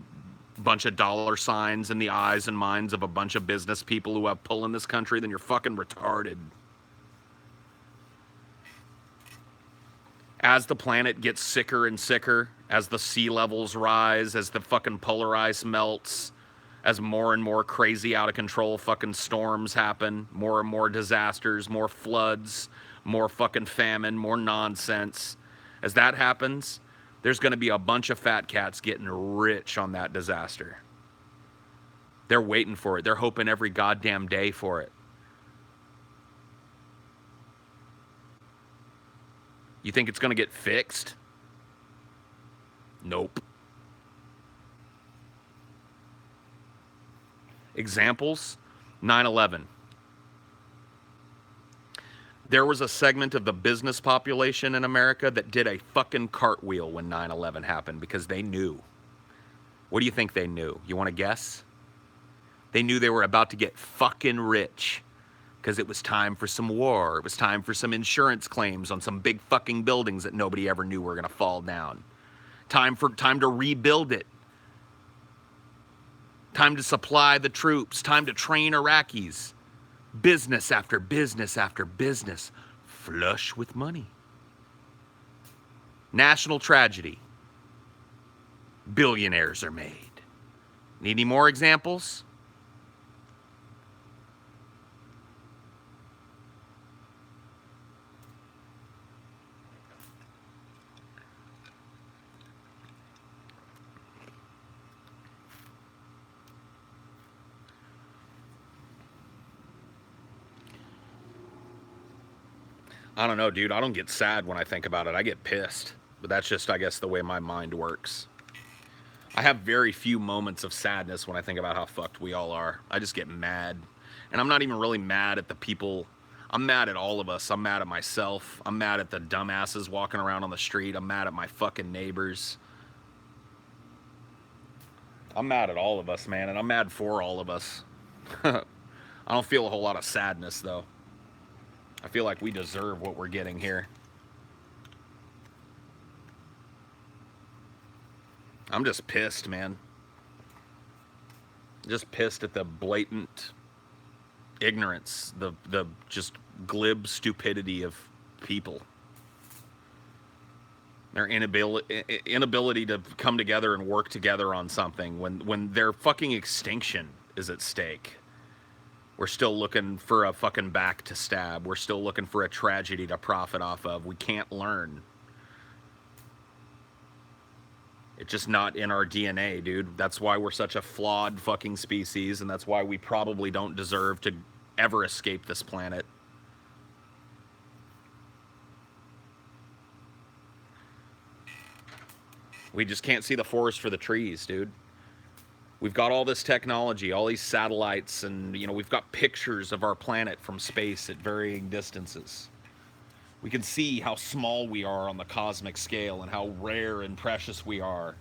bunch of dollar signs in the eyes and minds of a bunch of business people who have pull in this country, then you're fucking retarded. As the planet gets sicker and sicker, as the sea levels rise, as the fucking polar ice melts, as more and more crazy out of control fucking storms happen, more and more disasters, more floods, more fucking famine, more nonsense. As that happens, there's going to be a bunch of fat cats getting rich on that disaster. They're waiting for it. They're hoping every goddamn day for it. You think it's going to get fixed? Nope. Examples? 9/11. There was a segment of the business population in America that did a fucking cartwheel when 9/11 happened because they knew. What do you think they knew? You want to guess? They knew they were about to get fucking rich because it was time for some war. It was time for some insurance claims on some big fucking buildings that nobody ever knew were going to fall down. Time to rebuild it. Time to supply the troops. Time to train Iraqis. Business after business after business, flush with money. National tragedy. Billionaires are made. Need any more examples? I don't know, dude. I don't get sad when I think about it. I get pissed. But that's just, I guess, the way my mind works. I have very few moments of sadness when I think about how fucked we all are. I just get mad. And I'm not even really mad at the people. I'm mad at all of us. I'm mad at myself. I'm mad at the dumbasses walking around on the street. I'm mad at my fucking neighbors. I'm mad at all of us, man. And I'm mad for all of us. I don't feel a whole lot of sadness, though. I feel like we deserve what we're getting here. I'm just pissed, man. Just pissed at the blatant ignorance, the just glib stupidity of people. Their inability to come together and work together on something when their fucking extinction is at stake. We're still looking for a fucking back to stab. We're still looking for a tragedy to profit off of. We can't learn. It's just not in our DNA, dude. That's why we're such a flawed fucking species, and that's why we probably don't deserve to ever escape this planet. We just can't see the forest for the trees, dude. We've got all this technology, all these satellites, and, you know, we've got pictures of our planet from space at varying distances. We can see how small we are on the cosmic scale and how rare and precious we are.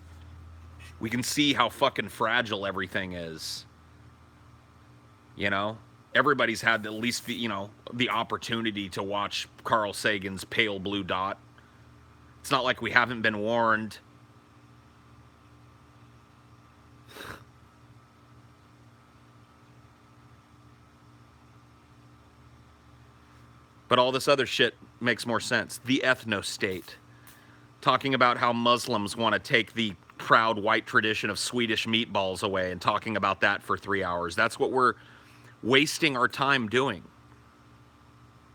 We can see how fucking fragile everything is. You know? Everybody's had at least the opportunity to watch Carl Sagan's Pale Blue Dot. It's not like we haven't been warned. But all this other shit makes more sense. The ethno-state. Talking about how Muslims want to take the proud white tradition of Swedish meatballs away and talking about that for 3 hours. That's what we're wasting our time doing.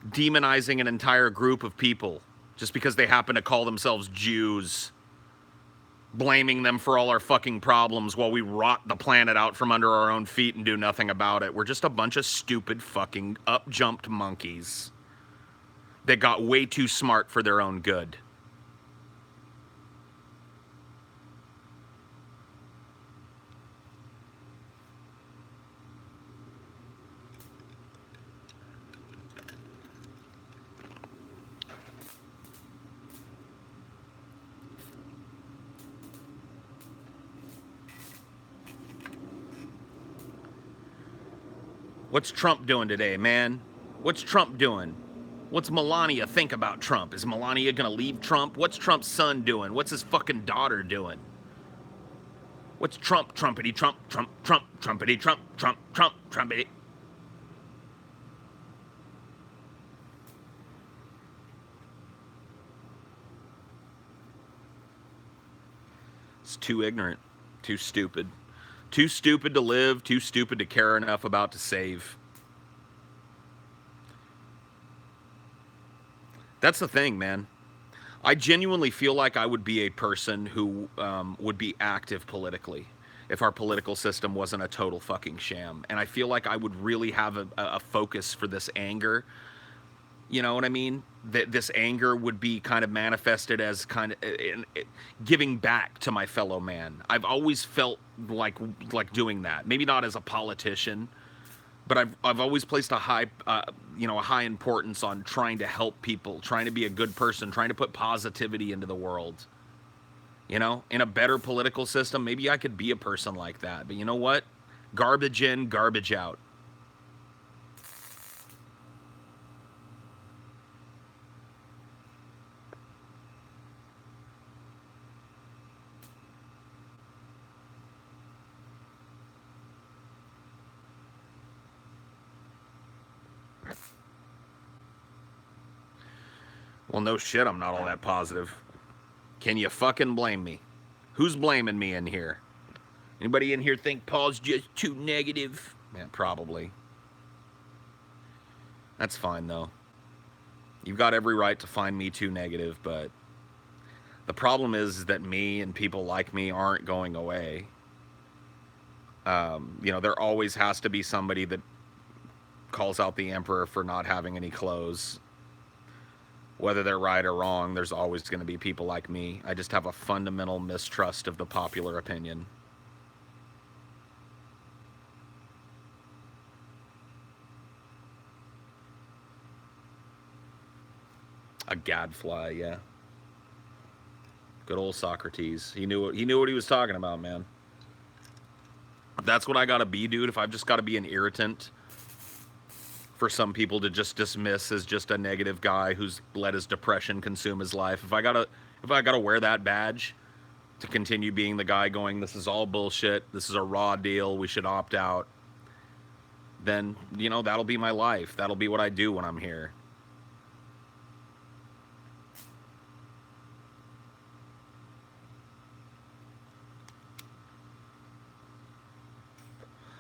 Demonizing an entire group of people just because they happen to call themselves Jews. Blaming them for all our fucking problems while we rot the planet out from under our own feet and do nothing about it. We're just a bunch of stupid fucking up-jumped monkeys that got way too smart for their own good. What's Trump doing today, man? What's Trump doing? What's Melania think about Trump? Is Melania gonna leave Trump? What's Trump's son doing? What's his fucking daughter doing? What's Trump, Trumpity, Trump, Trump, Trump, Trumpity, Trump, Trump, Trump, Trumpity? It's too ignorant, too stupid. Too stupid to live, too stupid to care enough about to save. That's the thing, man. I genuinely feel like I would be a person who would be active politically if our political system wasn't a total fucking sham. And I feel like I would really have a focus for this anger. You know what I mean? That this anger would be kind of manifested as kind of giving back to my fellow man. I've always felt like doing that. Maybe not as a politician, but I've always placed a high importance on trying to help people, trying to be a good person, trying to put positivity into the world. You know, in a better political system, maybe I could be a person like that. But you know what? Garbage in, garbage out. Well, no shit, I'm not all that positive. Can you fucking blame me? Who's blaming me in here? Anybody in here think Paul's just too negative? Yeah, probably. That's fine, though. You've got every right to find me too negative, but the problem is that me and people like me aren't going away. There always has to be somebody that calls out the emperor for not having any clothes. Whether they're right or wrong, there's always going to be people like me. I just have a fundamental mistrust of the popular opinion. A gadfly, yeah. Good old Socrates. He knew what he was talking about, man. That's what I gotta be, dude. If I've just gotta be an irritant for some people to just dismiss as just a negative guy who's let his depression consume his life. If I gotta wear that badge to continue being the guy going, this is all bullshit, this is a raw deal, we should opt out, then, that'll be my life. That'll be what I do when I'm here.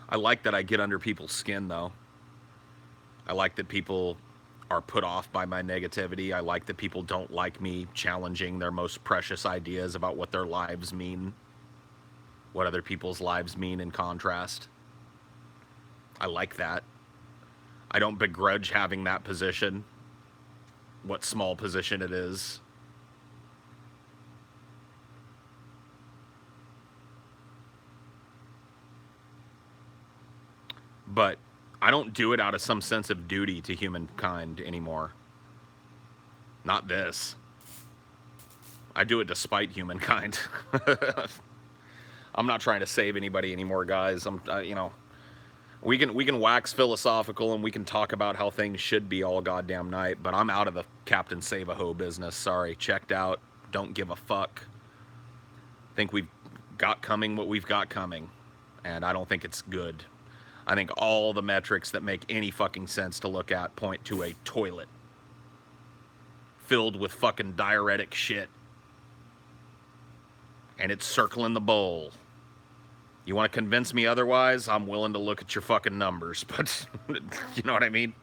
I like that I get under people's skin, though. I like that people are put off by my negativity. I like that people don't like me challenging their most precious ideas about what their lives mean, what other people's lives mean in contrast. I like that. I don't begrudge having that position, what small position it is. But I don't do it out of some sense of duty to humankind anymore. Not this. I do it despite humankind. I'm not trying to save anybody anymore, guys. We can wax philosophical and we can talk about how things should be all goddamn night, but I'm out of the Captain Save-A-Ho business. Sorry, checked out. Don't give a fuck. Think we've got coming what we've got coming, and I don't think it's good. I think all the metrics that make any fucking sense to look at point to a toilet filled with fucking diuretic shit, and it's circling the bowl. You want to convince me otherwise? I'm willing to look at your fucking numbers, but you know what I mean?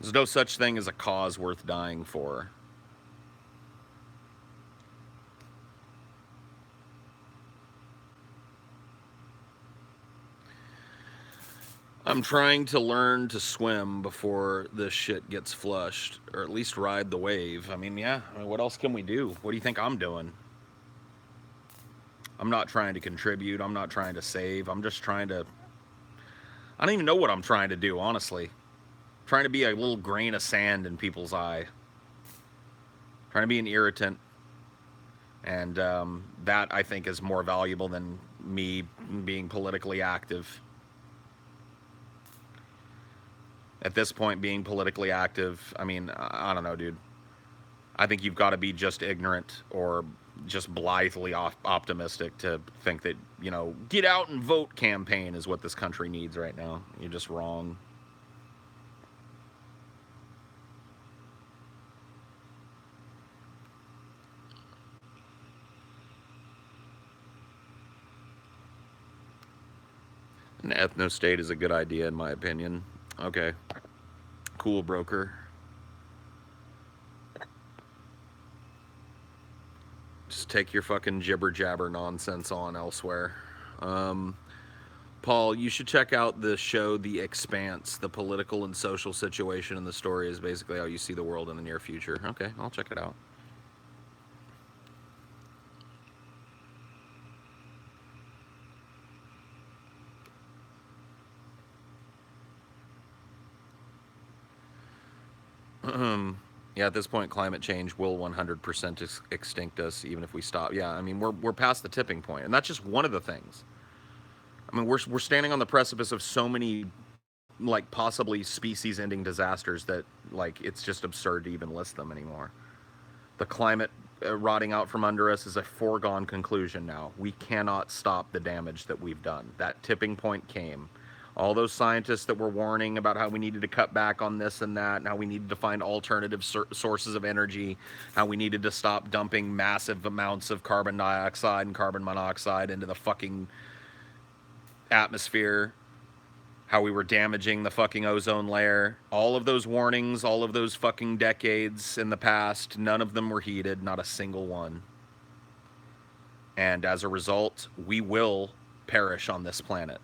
There's no such thing as a cause worth dying for. I'm trying to learn to swim before this shit gets flushed, or at least ride the wave. What else can we do? What do you think I'm doing? I'm not trying to contribute. I'm not trying to save. I'm just trying to... I don't even know what I'm trying to do, honestly. I'm trying to be a little grain of sand in people's eye. I'm trying to be an irritant. And that, I think, is more valuable than me being politically active. At this point, being politically active, I don't know, dude. I think you've got to be just ignorant or just blithely optimistic to think that, get out and vote campaign is what this country needs right now. You're just wrong. An ethno-state is a good idea, in my opinion. Okay. Cool, broker. Just take your fucking jibber-jabber nonsense on elsewhere. Paul, you should check out the show The Expanse. The political and social situation in the story is basically how you see the world in the near future. Okay, I'll check it out. Yeah, at this point, climate change will 100% extinct us, even if we stop. Yeah, we're past the tipping point, and that's just one of the things. We're standing on the precipice of so many, possibly species-ending disasters that, it's just absurd to even list them anymore. The climate rotting out from under us is a foregone conclusion now. We cannot stop the damage that we've done. That tipping point came. All those scientists that were warning about how we needed to cut back on this and that, and how we needed to find alternative sources of energy, how we needed to stop dumping massive amounts of carbon dioxide and carbon monoxide into the fucking atmosphere, how we were damaging the fucking ozone layer. All of those warnings, all of those fucking decades in the past, none of them were heeded, not a single one. And as a result, we will perish on this planet.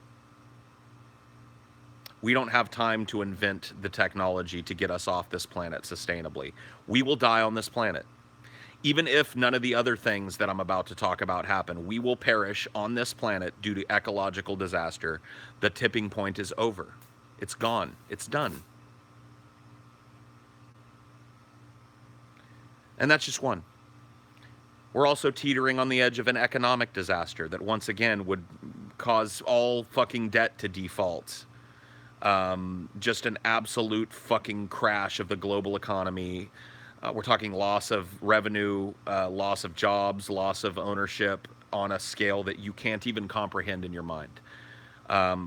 We don't have time to invent the technology to get us off this planet sustainably. We will die on this planet. Even if none of the other things that I'm about to talk about happen, we will perish on this planet due to ecological disaster. The tipping point is over. It's gone. It's done. And that's just one. We're also teetering on the edge of an economic disaster that once again would cause all fucking debt to default. Just an absolute fucking crash of the global economy. We're talking loss of revenue, loss of jobs, loss of ownership on a scale that you can't even comprehend in your mind.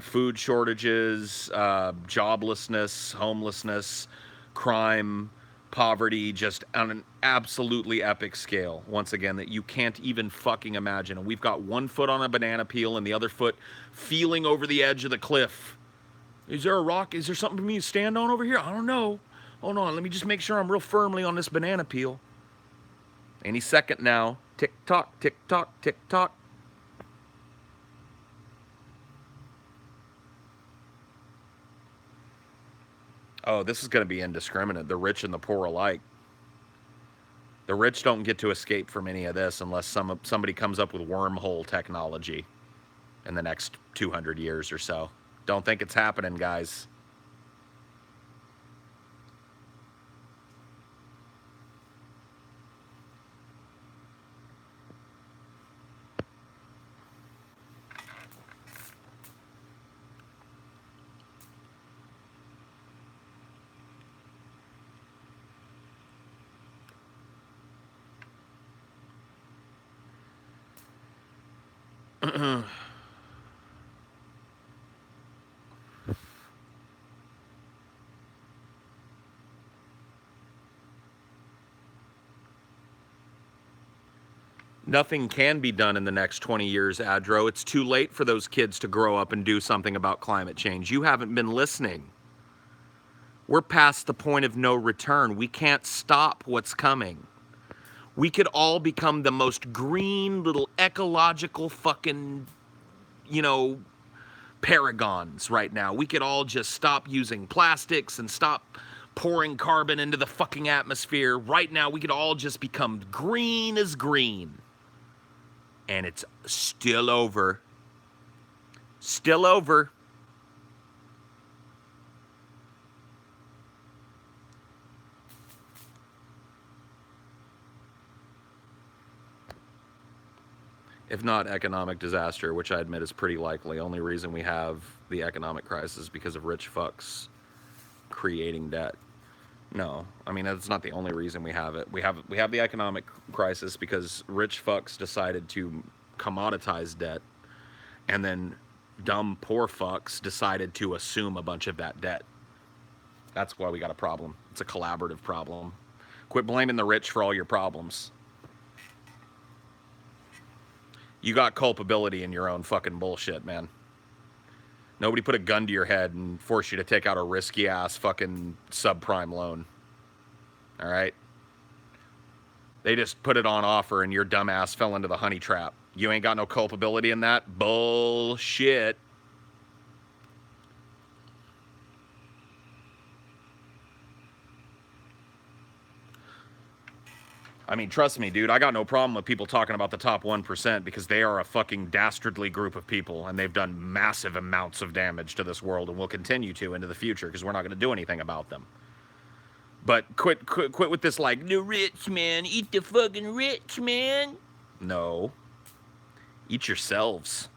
Food shortages, joblessness, homelessness, crime, poverty, just on an absolutely epic scale, once again, that you can't even fucking imagine. And we've got one foot on a banana peel and the other foot feeling over the edge of the cliff. Is there a rock? Is there something for me to stand on over here? I don't know. Hold on, let me just make sure I'm real firmly on this banana peel. Any second now. Tick tock, tick tock, tick tock. Oh, this is going to be indiscriminate. The rich and the poor alike. The rich don't get to escape from any of this unless somebody comes up with wormhole technology in the next 200 years or so. Don't think it's happening, guys. Nothing can be done in the next 20 years, Adro. It's too late for those kids to grow up and do something about climate change. You haven't been listening. We're past the point of no return. We can't stop what's coming. We could all become the most green little ecological fucking, paragons right now. We could all just stop using plastics and stop pouring carbon into the fucking atmosphere. Right now, we could all just become green as green. And it's still over. Still over. If not economic disaster, which I admit is pretty likely. Only reason we have the economic crisis is because of rich fucks creating debt. No, I mean that's not the only reason we have it. We have the economic crisis because rich fucks decided to commoditize debt, and then dumb poor fucks decided to assume a bunch of that debt. That's why we got a problem. It's a collaborative problem. Quit blaming the rich for all your problems. You got culpability in your own fucking bullshit, man. Nobody put a gun to your head and forced you to take out a risky ass fucking subprime loan. All right? They just put it on offer and your dumb ass fell into the honey trap. You ain't got no culpability in that? Bullshit. I mean, trust me, dude, I got no problem with people talking about the top 1% because they are a fucking dastardly group of people and they've done massive amounts of damage to this world and will continue to into the future because we're not going to do anything about them. But quit with this like, the rich, man, eat the fucking rich, man. No. Eat yourselves.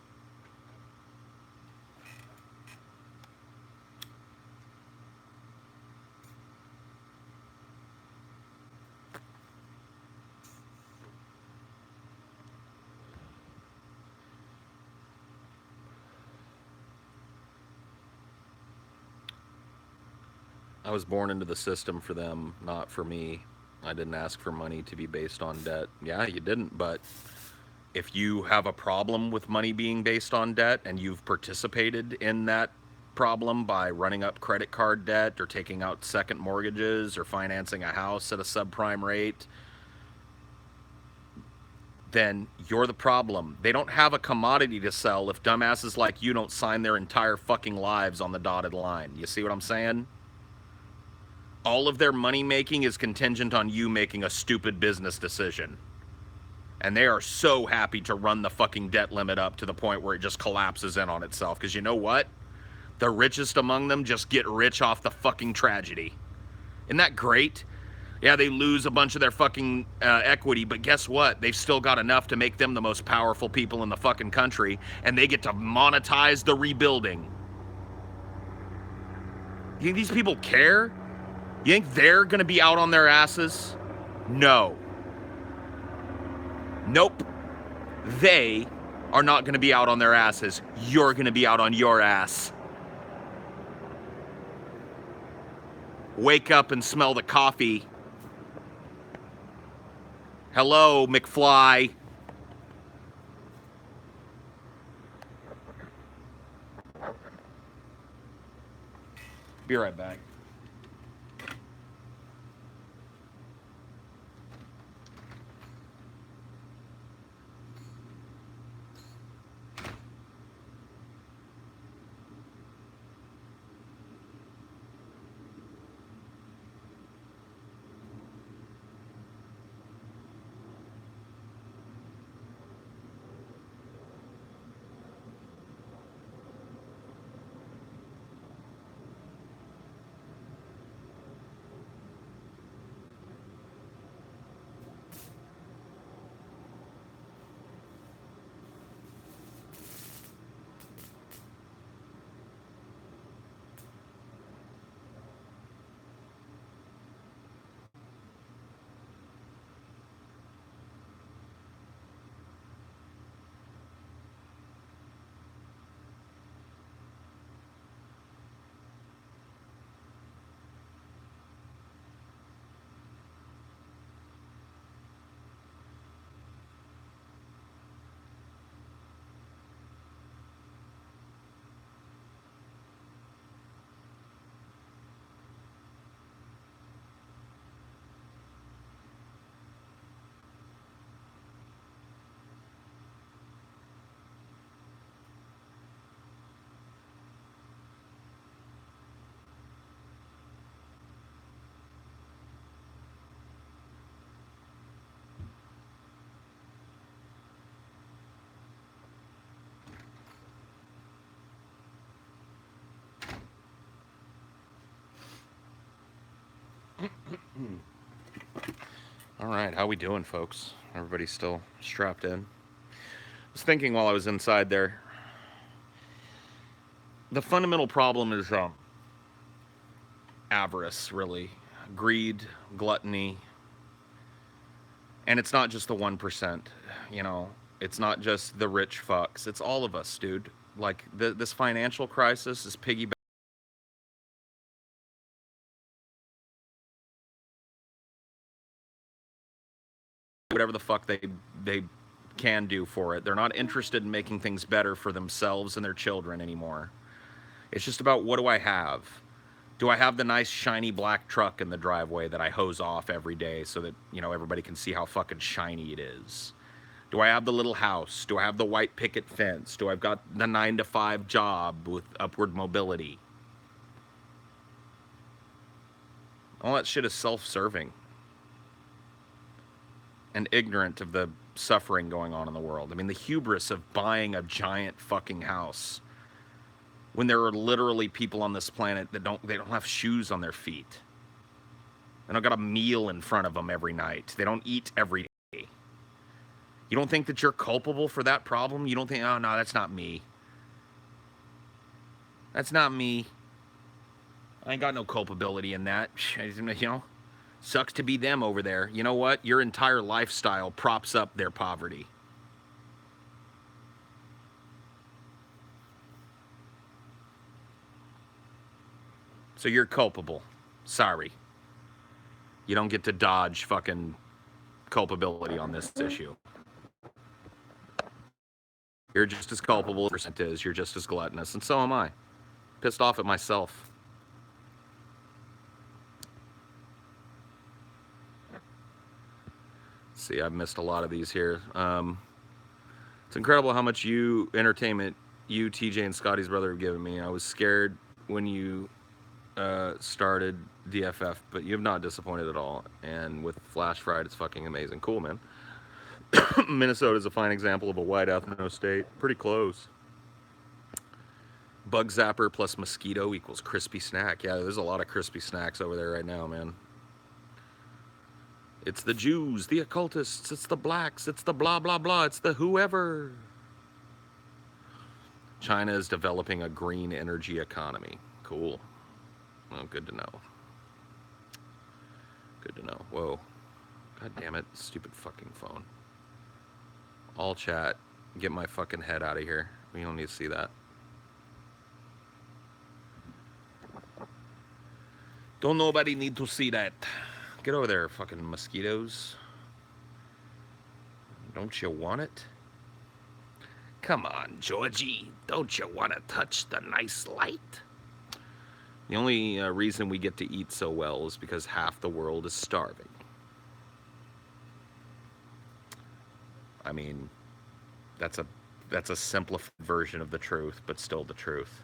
I was born into the system for them, not for me. I didn't ask for money to be based on debt. Yeah, you didn't, but if you have a problem with money being based on debt and you've participated in that problem by running up credit card debt or taking out second mortgages or financing a house at a subprime rate, then you're the problem. They don't have a commodity to sell if dumbasses like you don't sign their entire fucking lives on the dotted line. You see what I'm saying? All of their money making is contingent on you making a stupid business decision. And they are so happy to run the fucking debt limit up to the point where it just collapses in on itself. Because you know what? The richest among them just get rich off the fucking tragedy. Isn't that great? Yeah, they lose a bunch of their fucking equity, but guess what? They've still got enough to make them the most powerful people in the fucking country, and they get to monetize the rebuilding. You think these people care? You think they're gonna be out on their asses? No. Nope. They are not gonna be out on their asses. You're gonna be out on your ass. Wake up and smell the coffee. Hello, McFly. Be right back. All right, how we doing, folks? Everybody still strapped in? I was thinking while I was inside there, the fundamental problem is avarice, really. Greed, gluttony. And it's not just the 1%, you know. It's not just the rich fucks. It's all of us, dude. Like, this financial crisis is piggyback. Whatever the fuck they can do for it. They're not interested in making things better for themselves and their children anymore. It's just about, what do I have? Do I have the nice shiny black truck in the driveway that I hose off every day so that, you know, everybody can see how fucking shiny it is? Do I have the little house? Do I have the white picket fence? Do I've got the 9-to-5 job with upward mobility? All that shit is self-serving and ignorant of the suffering going on in the world. I mean, the hubris of buying a giant fucking house when there are literally people on this planet that don't have shoes on their feet. They don't got a meal in front of them every night. They don't eat every day. You don't think that you're culpable for that problem? You don't think, oh no, that's not me. That's not me. I ain't got no culpability in that. You know, sucks to be them over there. You know what? Your entire lifestyle props up their poverty. So you're culpable. Sorry. You don't get to dodge fucking culpability on this issue. You're just as culpable as percent is. You're just as gluttonous, and so am I. Pissed off at myself. See, I've missed a lot of these here. It's incredible how much entertainment you, TJ, and Scotty's brother have given me. I was scared when you started DFF, but you have not disappointed at all. And with Flash Fried, it's fucking amazing. Cool, man. Minnesota is a fine example of a white ethno state. Pretty close. Bug zapper plus mosquito equals crispy snack. Yeah, there's a lot of crispy snacks over there right now, man. It's the Jews, the occultists, it's the blacks, it's the blah, blah, blah, it's the whoever. China is developing a green energy economy. Cool. Oh, good to know. Good to know. Whoa. God damn it, stupid fucking phone. All chat. Get my fucking head out of here. We don't need to see that. Don't nobody need to see that. Get over there, fucking mosquitoes. Don't you want it? Come on, Georgie. Don't you want to touch the nice light? The only reason we get to eat so well is because half the world is starving. I mean, that's a simplified version of the truth, but still the truth.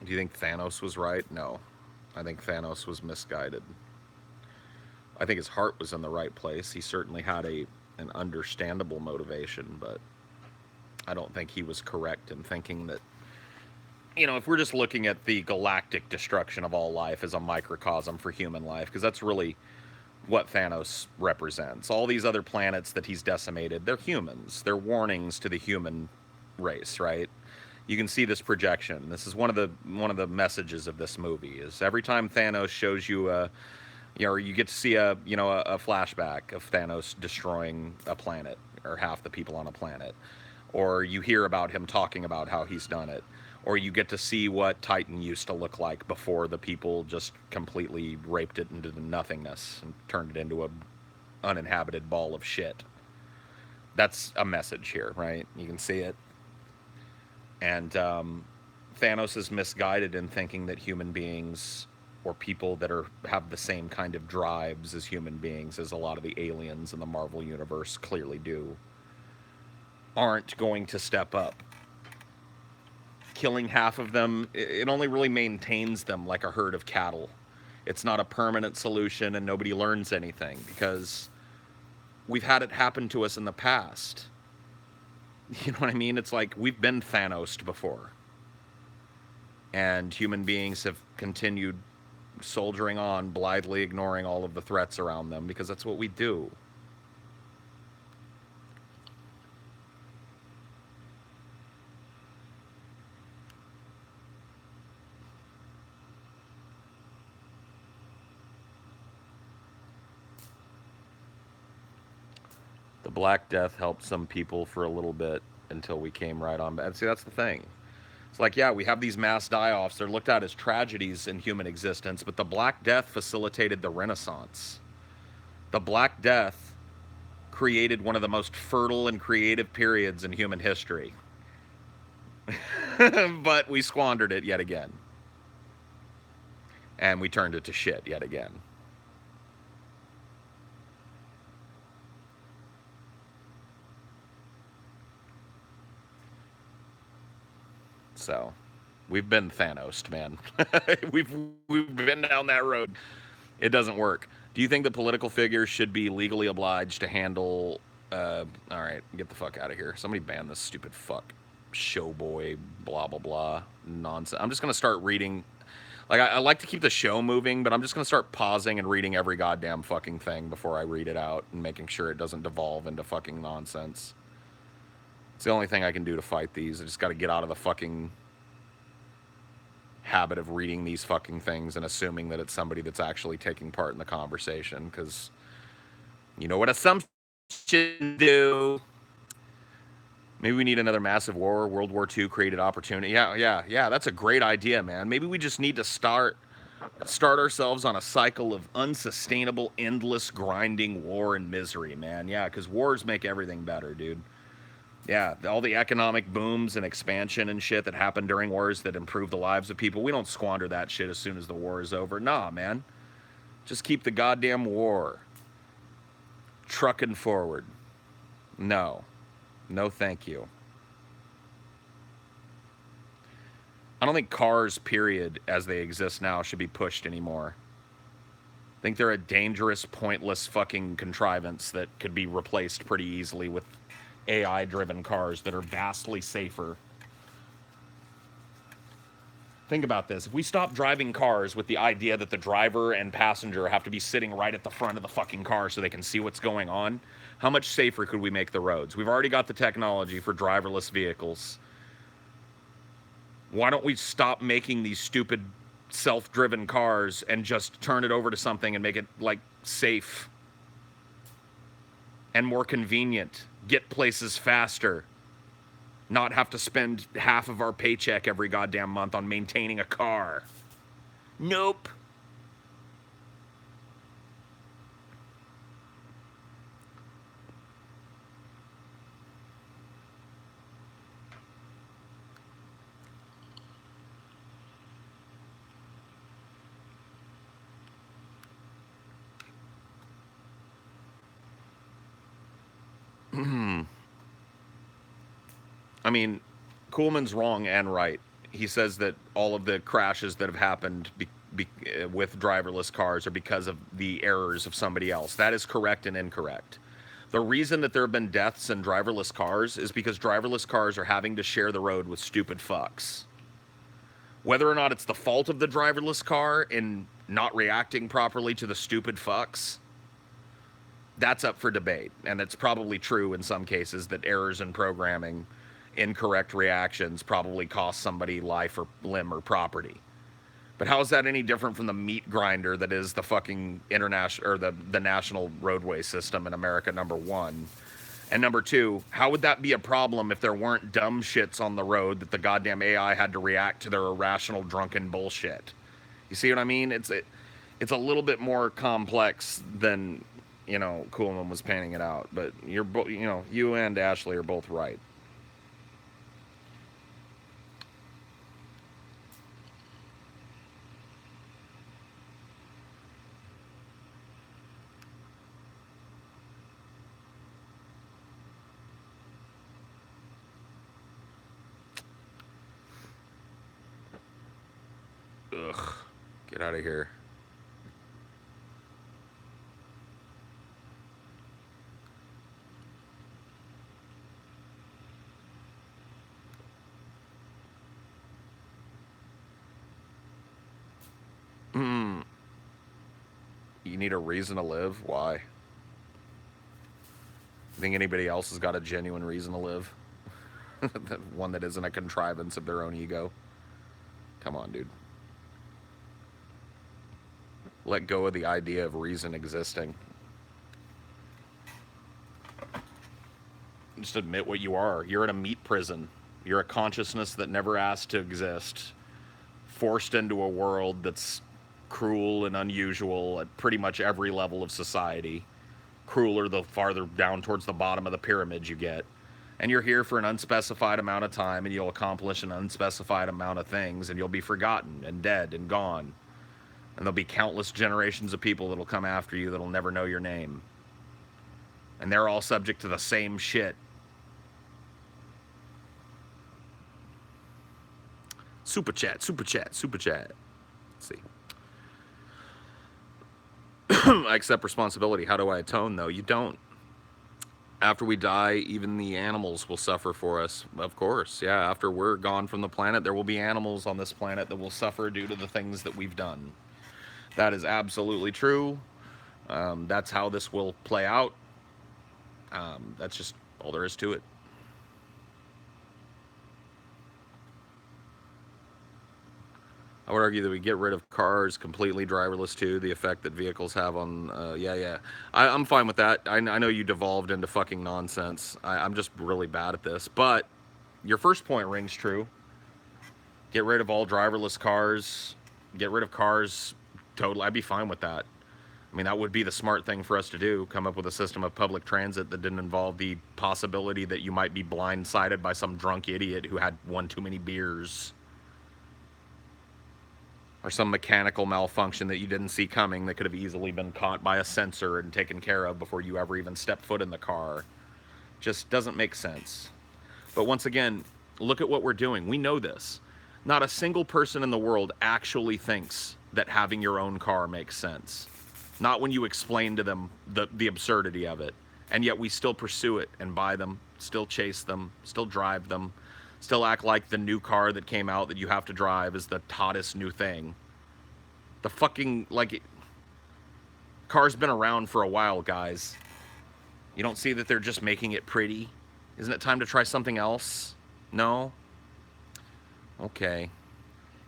Do you think Thanos was right? No. I think Thanos was misguided. I think his heart was in the right place. He certainly had an understandable motivation, but I don't think he was correct in thinking that, if we're just looking at the galactic destruction of all life as a microcosm for human life, because that's really what Thanos represents. All these other planets that he's decimated, they're humans. They're warnings to the human race, right? You can see this projection. This is one of the messages of this movie. Is every time Thanos shows you you get to see a flashback of Thanos destroying a planet or half the people on a planet, or you hear about him talking about how he's done it, or you get to see what Titan used to look like before the people just completely raped it into nothingness and turned it into a uninhabited ball of shit. That's a message here, right? You can see it. And Thanos is misguided in thinking that human beings, or people that have the same kind of drives as human beings as a lot of the aliens in the Marvel Universe clearly do, aren't going to step up. Killing half of them, it only really maintains them like a herd of cattle. It's not a permanent solution, and nobody learns anything, because we've had it happen to us in the past. You know what I mean? It's like we've been Thanos'd before. And human beings have continued soldiering on, blithely ignoring all of the threats around them, because that's what we do. The Black Death helped some people for a little bit until we came right on. And see, that's the thing. It's like, yeah, we have these mass die-offs. They're looked at as tragedies in human existence, but the Black Death facilitated the Renaissance. The Black Death created one of the most fertile and creative periods in human history. But we squandered it yet again. And we turned it to shit yet again. So, we've been Thanos'd, man. we've been down that road. It doesn't work. Do you think the political figures should be legally obliged to handle... all right, get the fuck out of here. Somebody ban this stupid fuck. Showboy, blah, blah, blah. Nonsense. I'm just going to start reading... Like, I like to keep the show moving, but I'm just going to start pausing and reading every goddamn fucking thing before I read it out and making sure it doesn't devolve into fucking nonsense. It's the only thing I can do to fight these. I just got to get out of the fucking habit of reading these fucking things and assuming that it's somebody that's actually taking part in the conversation, because you know what assumptions do. Maybe we need another massive war. World War II created opportunity. Yeah. That's a great idea, man. Maybe we just need to start ourselves on a cycle of unsustainable, endless, grinding war and misery, man. Yeah, because wars make everything better, dude. Yeah, all the economic booms and expansion and shit that happen during wars that improve the lives of people, we don't squander that shit as soon as the war is over. Nah, man. Just keep the goddamn war trucking forward. No. No, thank you. I don't think cars, period, as they exist now, should be pushed anymore. I think they're a dangerous, pointless fucking contrivance that could be replaced pretty easily with AI driven cars that are vastly safer. Think about this. If we stop driving cars with the idea that the driver and passenger have to be sitting right at the front of the fucking car so they can see what's going on, how much safer could we make the roads? We've already got the technology for driverless vehicles. Why don't we stop making these stupid self-driven cars and just turn it over to something and make it, like, safe and more convenient, get places faster, not have to spend half of our paycheck every goddamn month on maintaining a car? Nope. I mean, Kuhlman's wrong and right. He says that all of the crashes that have happened with driverless cars are because of the errors of somebody else. That is correct and incorrect. The reason that there have been deaths in driverless cars is because driverless cars are having to share the road with stupid fucks. Whether or not it's the fault of the driverless car in not reacting properly to the stupid fucks, that's up for debate. And it's probably true in some cases that errors in programming, incorrect reactions probably cost somebody life or limb or property. But how is that any different from the meat grinder that is the fucking international or the national roadway system in America, number one? And number two, how would that be a problem if there weren't dumb shits on the road that the goddamn AI had to react to their irrational drunken bullshit? You see what I mean? It's a little bit more complex than, Kuhlman was painting it out. But you and Ashley are both right. Ugh. Get out of here. You need a reason to live? Why? You think anybody else has got a genuine reason to live? One that isn't a contrivance of their own ego? Come on, dude. Let go of the idea of reason existing. Just admit what you are. You're in a meat prison. You're a consciousness that never asked to exist, forced into a world that's cruel and unusual at pretty much every level of society. Crueler the farther down towards the bottom of the pyramid you get. And you're here for an unspecified amount of time, and you'll accomplish an unspecified amount of things, and you'll be forgotten and dead and gone. And there'll be countless generations of people that'll come after you that'll never know your name. And they're all subject to the same shit. Super chat, super chat, super chat. Let's see. I accept responsibility. How do I atone, though? You don't. After we die, even the animals will suffer for us. Of course, yeah. After we're gone from the planet, there will be animals on this planet that will suffer due to the things that we've done. That is absolutely true. That's how this will play out. That's just all there is to it. I would argue that we get rid of cars completely driverless too. The effect that vehicles have on, yeah. I'm fine with that. I know you devolved into fucking nonsense. I'm just really bad at this. But your first point rings true. Get rid of all driverless cars. Get rid of cars. Totally, I'd be fine with that. I mean, that would be the smart thing for us to do. Come up with a system of public transit that didn't involve the possibility that you might be blindsided by some drunk idiot who had one too many beers, or some mechanical malfunction that you didn't see coming that could have easily been caught by a sensor and taken care of before you ever even stepped foot in the car. Just doesn't make sense. But once again, look at what we're doing. We know this. Not a single person in the world actually thinks that having your own car makes sense. Not when you explain to them the absurdity of it. And yet we still pursue it and buy them, still chase them, still drive them, still act like the new car that came out that you have to drive is the hottest new thing. The fucking, like, car's been around for a while, guys. You don't see that they're just making it pretty? Isn't it time to try something else? No? Okay.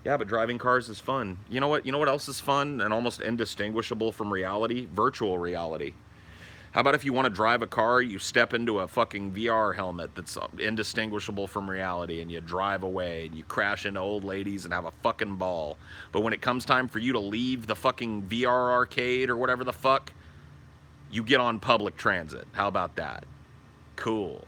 Yeah, but driving cars is fun. You know what? You know what else is fun and almost indistinguishable from reality? Virtual reality. How about if you want to drive a car, you step into a fucking VR helmet that's indistinguishable from reality and you drive away and you crash into old ladies and have a fucking ball. But when it comes time for you to leave the fucking VR arcade or whatever the fuck, you get on public transit. How about that? Cool.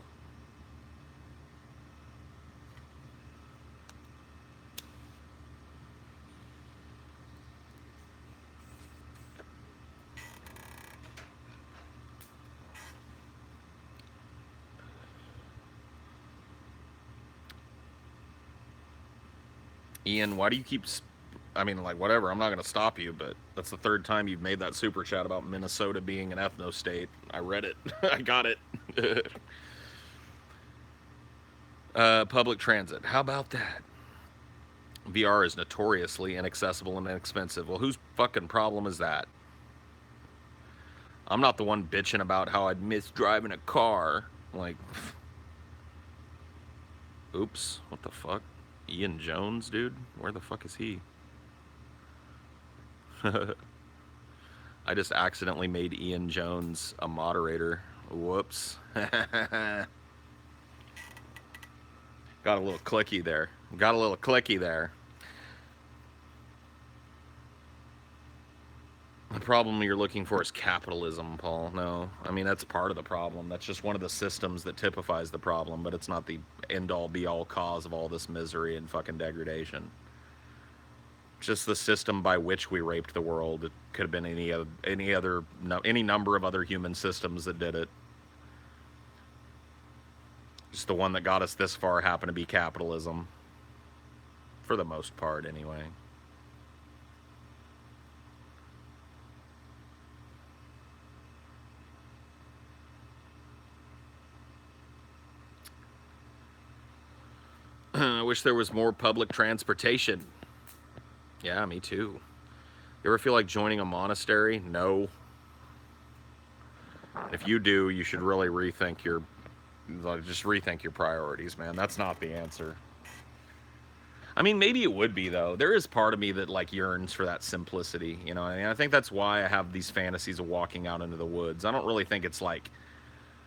Ian, why do you keep... I mean, like, whatever, I'm not going to stop you, but that's the third time you've made that super chat about Minnesota being an ethno state. I read it. I got it. Public transit. How about that? VR is notoriously inaccessible and inexpensive. Well, whose fucking problem is that? I'm not the one bitching about how I'd miss driving a car. Like, oops, what the fuck? Ian Jones, dude? Where the fuck is he? I just accidentally made Ian Jones a moderator. Whoops. Got a little clicky there. Got a little clicky there. The problem you're looking for is capitalism, Paul. No, I mean, that's part of the problem. That's just one of the systems that typifies the problem, but it's not the end-all, be-all cause of all this misery and fucking degradation. Just the system by which we raped the world. It could have been any number of other human systems that did it. Just the one that got us this far happened to be capitalism. For the most part, anyway. I wish there was more public transportation. Yeah, me too. You ever feel like joining a monastery? No. If you do, you should really rethink your priorities, man. That's not the answer. I mean, maybe it would be, though. There is part of me that, like, yearns for that simplicity, you know? And I think that's why I have these fantasies of walking out into the woods. I don't really think it's, like,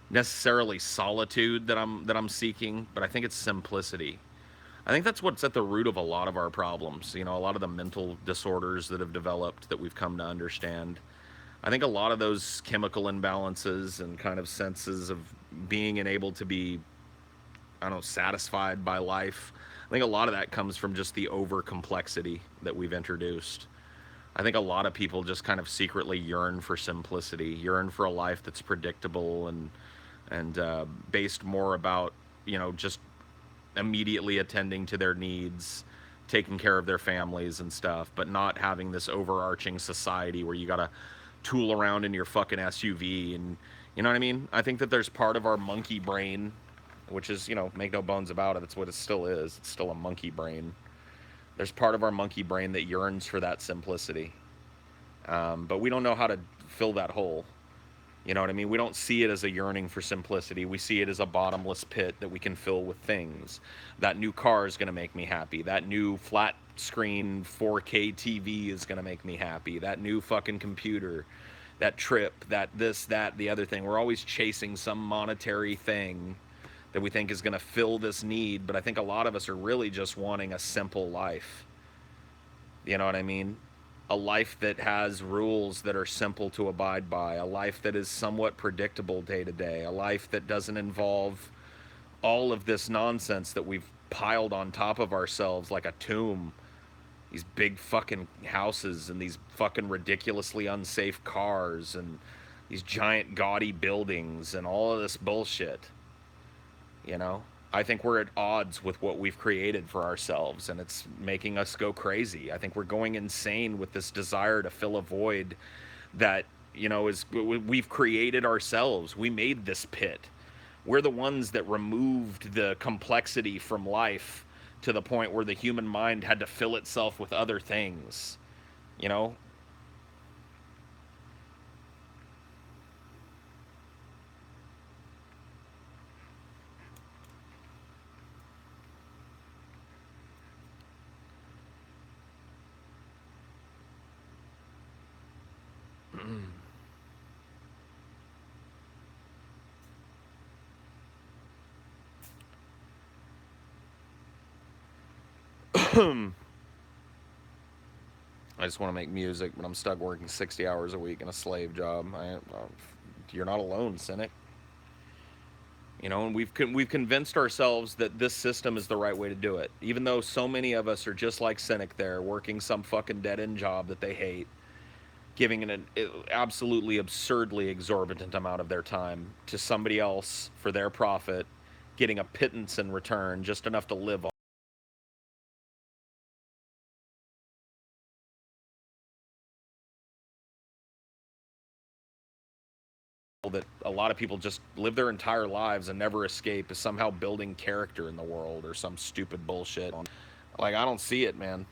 necessarily solitude that I'm seeking, but I think it's simplicity. I think that's what's at the root of a lot of our problems, you know, a lot of the mental disorders that have developed that we've come to understand. I think a lot of those chemical imbalances and kind of senses of being unable to be, I don't know, satisfied by life, I think a lot of that comes from just the over complexity that we've introduced. I think a lot of people just kind of secretly yearn for simplicity, yearn for a life that's predictable and based more about, you know, just immediately attending to their needs, taking care of their families and stuff, but not having this overarching society where you gotta tool around in your fucking SUV and, you know what I mean? I think that there's part of our monkey brain, which is, you know, make no bones about it, it's what it still is. It's still a monkey brain. There's part of our monkey brain that yearns for that simplicity. But we don't know how to fill that hole. You know what I mean? We don't see it as a yearning for simplicity. We see it as a bottomless pit that we can fill with things. That new car is going to make me happy. That new flat screen 4K TV is going to make me happy. That new fucking computer, that trip, that this, that, the other thing. We're always chasing some monetary thing that we think is going to fill this need, but I think a lot of us are really just wanting a simple life. You know what I mean? A life that has rules that are simple to abide by, a life that is somewhat predictable day to day, a life that doesn't involve all of this nonsense that we've piled on top of ourselves like a tomb. These big fucking houses and these fucking ridiculously unsafe cars and these giant gaudy buildings and all of this bullshit. You know? I think we're at odds with what we've created for ourselves, and it's making us go crazy. I think we're going insane with this desire to fill a void that, you know, is we've created ourselves. We made this pit. We're the ones that removed the complexity from life to the point where the human mind had to fill itself with other things. You know? I just want to make music, but I'm stuck working 60 hours a week in a slave job. You're not alone, cynic. You know, and we've convinced ourselves that this system is the right way to do it, even though so many of us are just like cynic there, working some fucking dead end job that they hate, giving an absolutely absurdly exorbitant amount of their time to somebody else for their profit, getting a pittance in return, just enough to live on. That a lot of people just live their entire lives and never escape is somehow building character in the world or some stupid bullshit. Like, I don't see it, man.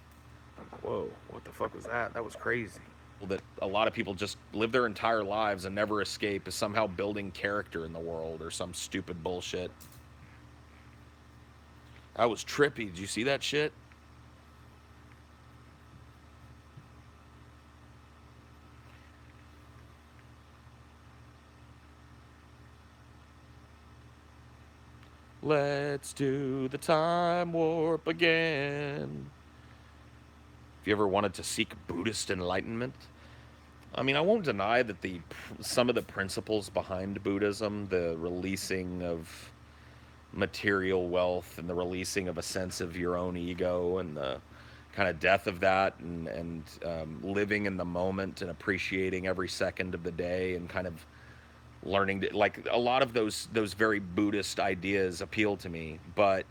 Whoa, what the fuck was that? That was crazy. That a lot of people just live their entire lives and never escape is somehow building character in the world or some stupid bullshit. That was trippy. Did you see that shit? Let's do the time warp again. If you ever wanted to seek Buddhist enlightenment, I mean, I won't deny that some of the principles behind Buddhism, the releasing of material wealth and the releasing of a sense of your own ego and the kind of death of that and living in the moment and appreciating every second of the day and kind of learning to, like, a lot of those very Buddhist ideas appeal to me, but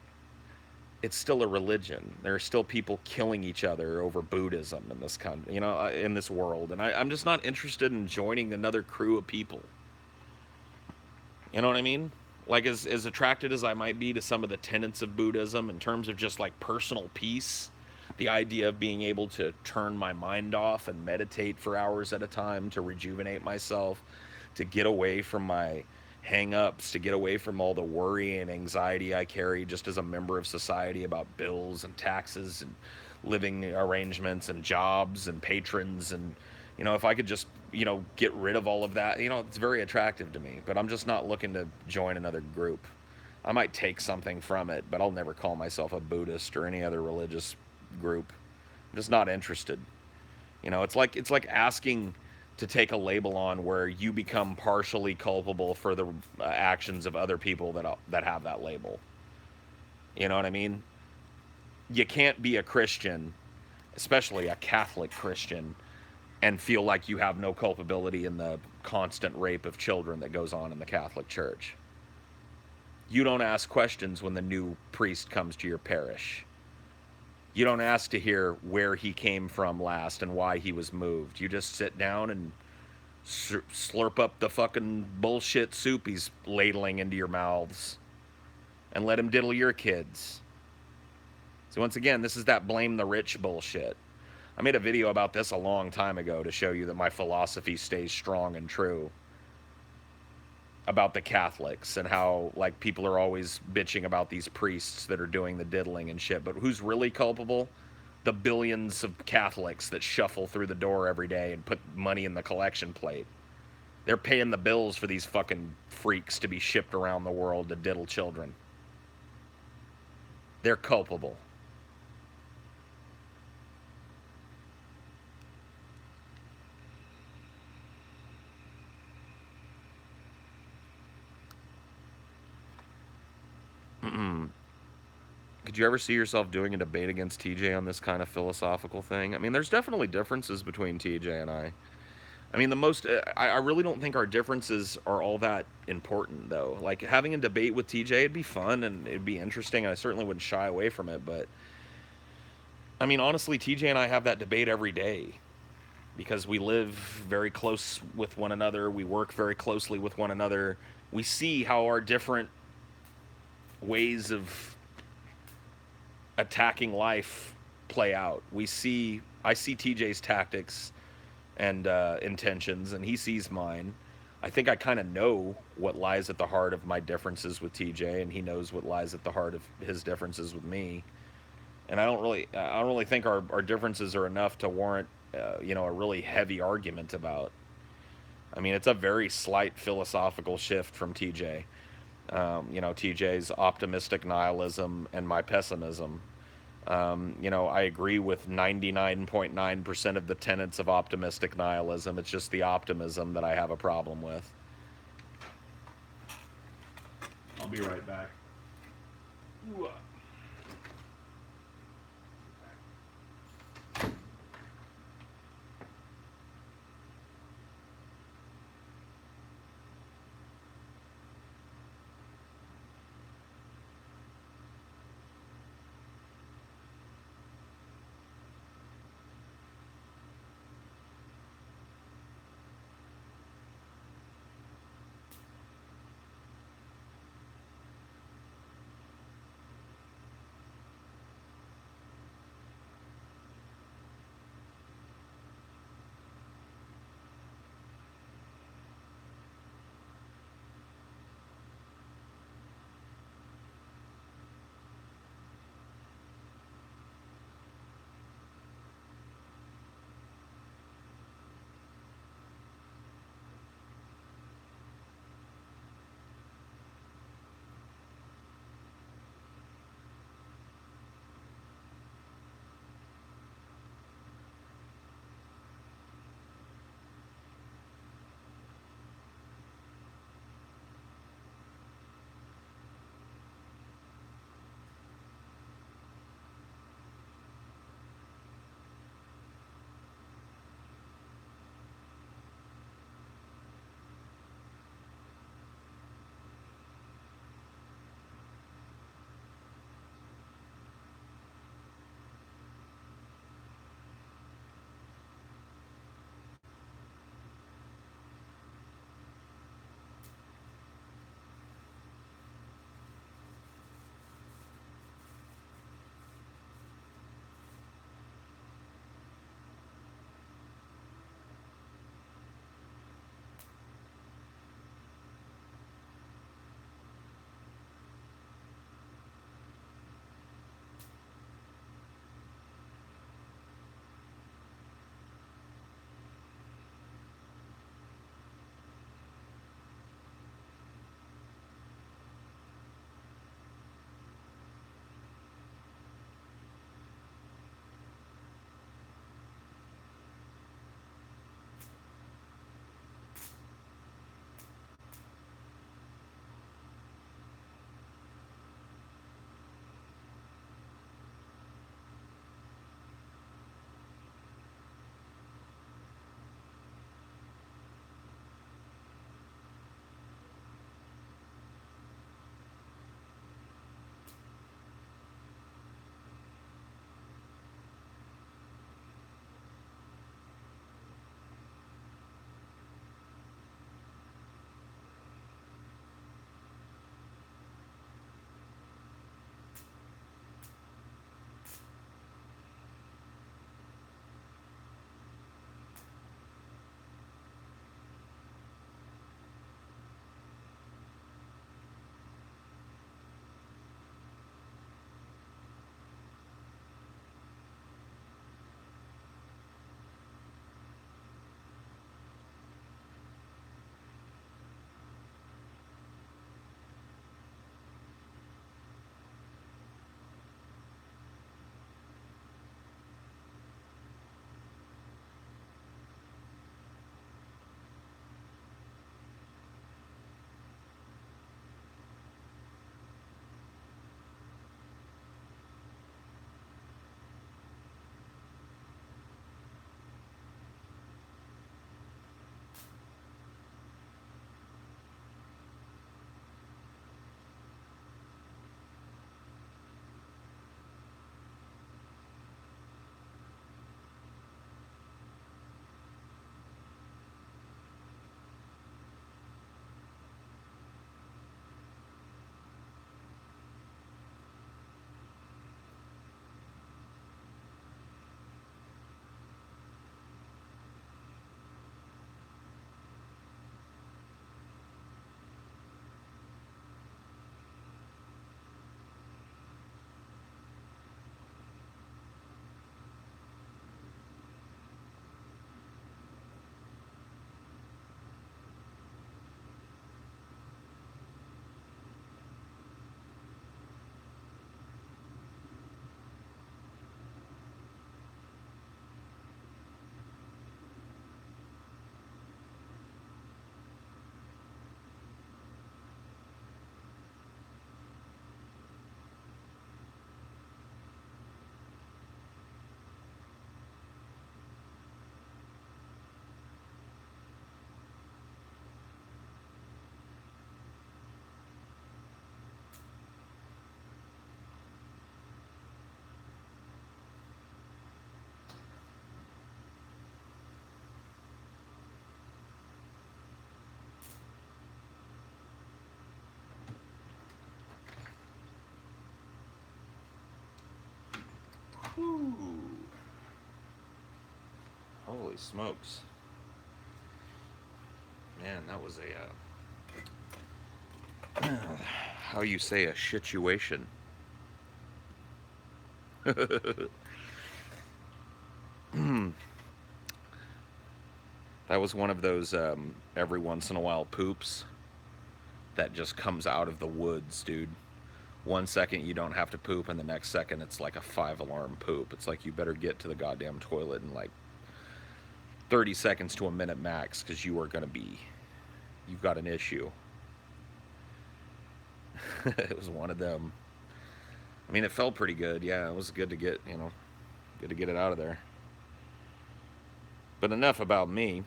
it's still a religion. There are still people killing each other over Buddhism in this country, you know, in this world, and I'm just not interested in joining another crew of people. You know what I mean? Like, as attracted as I might be to some of the tenets of Buddhism in terms of just like personal peace, the idea of being able to turn my mind off and meditate for hours at a time to rejuvenate myself, to get away from my hang-ups, to get away from all the worry and anxiety I carry just as a member of society about bills and taxes and living arrangements and jobs and patrons. And, you know, if I could just, you know, get rid of all of that, you know, it's very attractive to me, but I'm just not looking to join another group. I might take something from it, but I'll never call myself a Buddhist or any other religious group. I'm just not interested. You know, it's like asking to take a label on where you become partially culpable for the actions of other people that have that label. You know what I mean? You can't be a Christian, especially a Catholic Christian, and feel like you have no culpability in the constant rape of children that goes on in the Catholic Church. You don't ask questions when the new priest comes to your parish. You don't ask to hear where he came from last and why he was moved. You just sit down and slurp up the fucking bullshit soup he's ladling into your mouths and let him diddle your kids. So once again, this is that blame the rich bullshit. I made a video about this a long time ago to show you that my philosophy stays strong and true about the Catholics and how, like, people are always bitching about these priests that are doing the diddling and shit. But who's really culpable? the billions of Catholics that shuffle through the door every day and put money in the collection plate. They're paying the bills for these fucking freaks to be shipped around the world to diddle children. They're culpable. Could you ever see yourself doing a debate against TJ on this kind of philosophical thing? I mean, there's definitely differences between TJ and I. I mean, I really don't think our differences are all that important, though. Like, having a debate with TJ, it'd be fun and it'd be interesting. I certainly wouldn't shy away from it. But, I mean, honestly, TJ and I have that debate every day because we live very close with one another. We work very closely with one another. We see how our different ways of attacking life play out. I see TJ's tactics and intentions, and he sees mine. I think I kind of know what lies at the heart of my differences with TJ, and he knows what lies at the heart of his differences with me. And I don't really think our differences are enough to warrant, a really heavy argument about. I mean, it's a very slight philosophical shift from TJ. TJ's optimistic nihilism and my pessimism. I agree with 99.9% of the tenets of optimistic nihilism. It's just the optimism that I have a problem with. I'll be right back. Ooh. Whew. Holy smokes. Man, that was how you say a situation. That was one of those every once in a while poops that just comes out of the woods, dude. 1 second you don't have to poop, and the next second it's like a 5 alarm poop. It's like you better get to the goddamn toilet in like 30 seconds to a minute max, because you've got an issue. It was one of them. I mean, it felt pretty good. Yeah, it was good to get, good to get it out of there. But enough about me.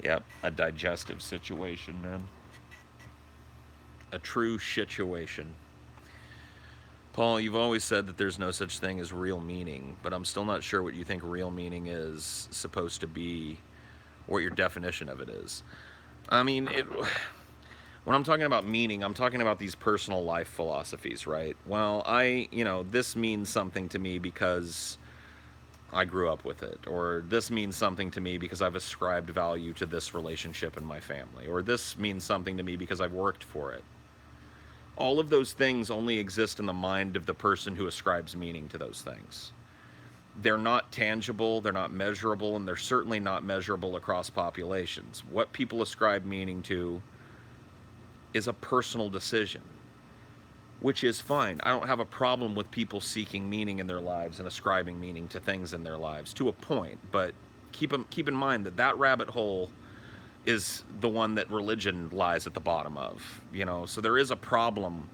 Yep, a digestive situation, man. A true situation. Paul, you've always said that there's no such thing as real meaning, but I'm still not sure what you think real meaning is supposed to be, what your definition of it is. I mean, when I'm talking about meaning, I'm talking about these personal life philosophies, right? Well, this means something to me because I grew up with it, or this means something to me because I've ascribed value to this relationship in my family, or this means something to me because I've worked for it. All of those things only exist in the mind of the person who ascribes meaning to those things. They're not tangible, they're not measurable, and they're certainly not measurable across populations. What people ascribe meaning to is a personal decision, which is fine. I don't have a problem with people seeking meaning in their lives and ascribing meaning to things in their lives to a point, but keep in mind that that rabbit hole is the one that religion lies at the bottom of, so there is a problem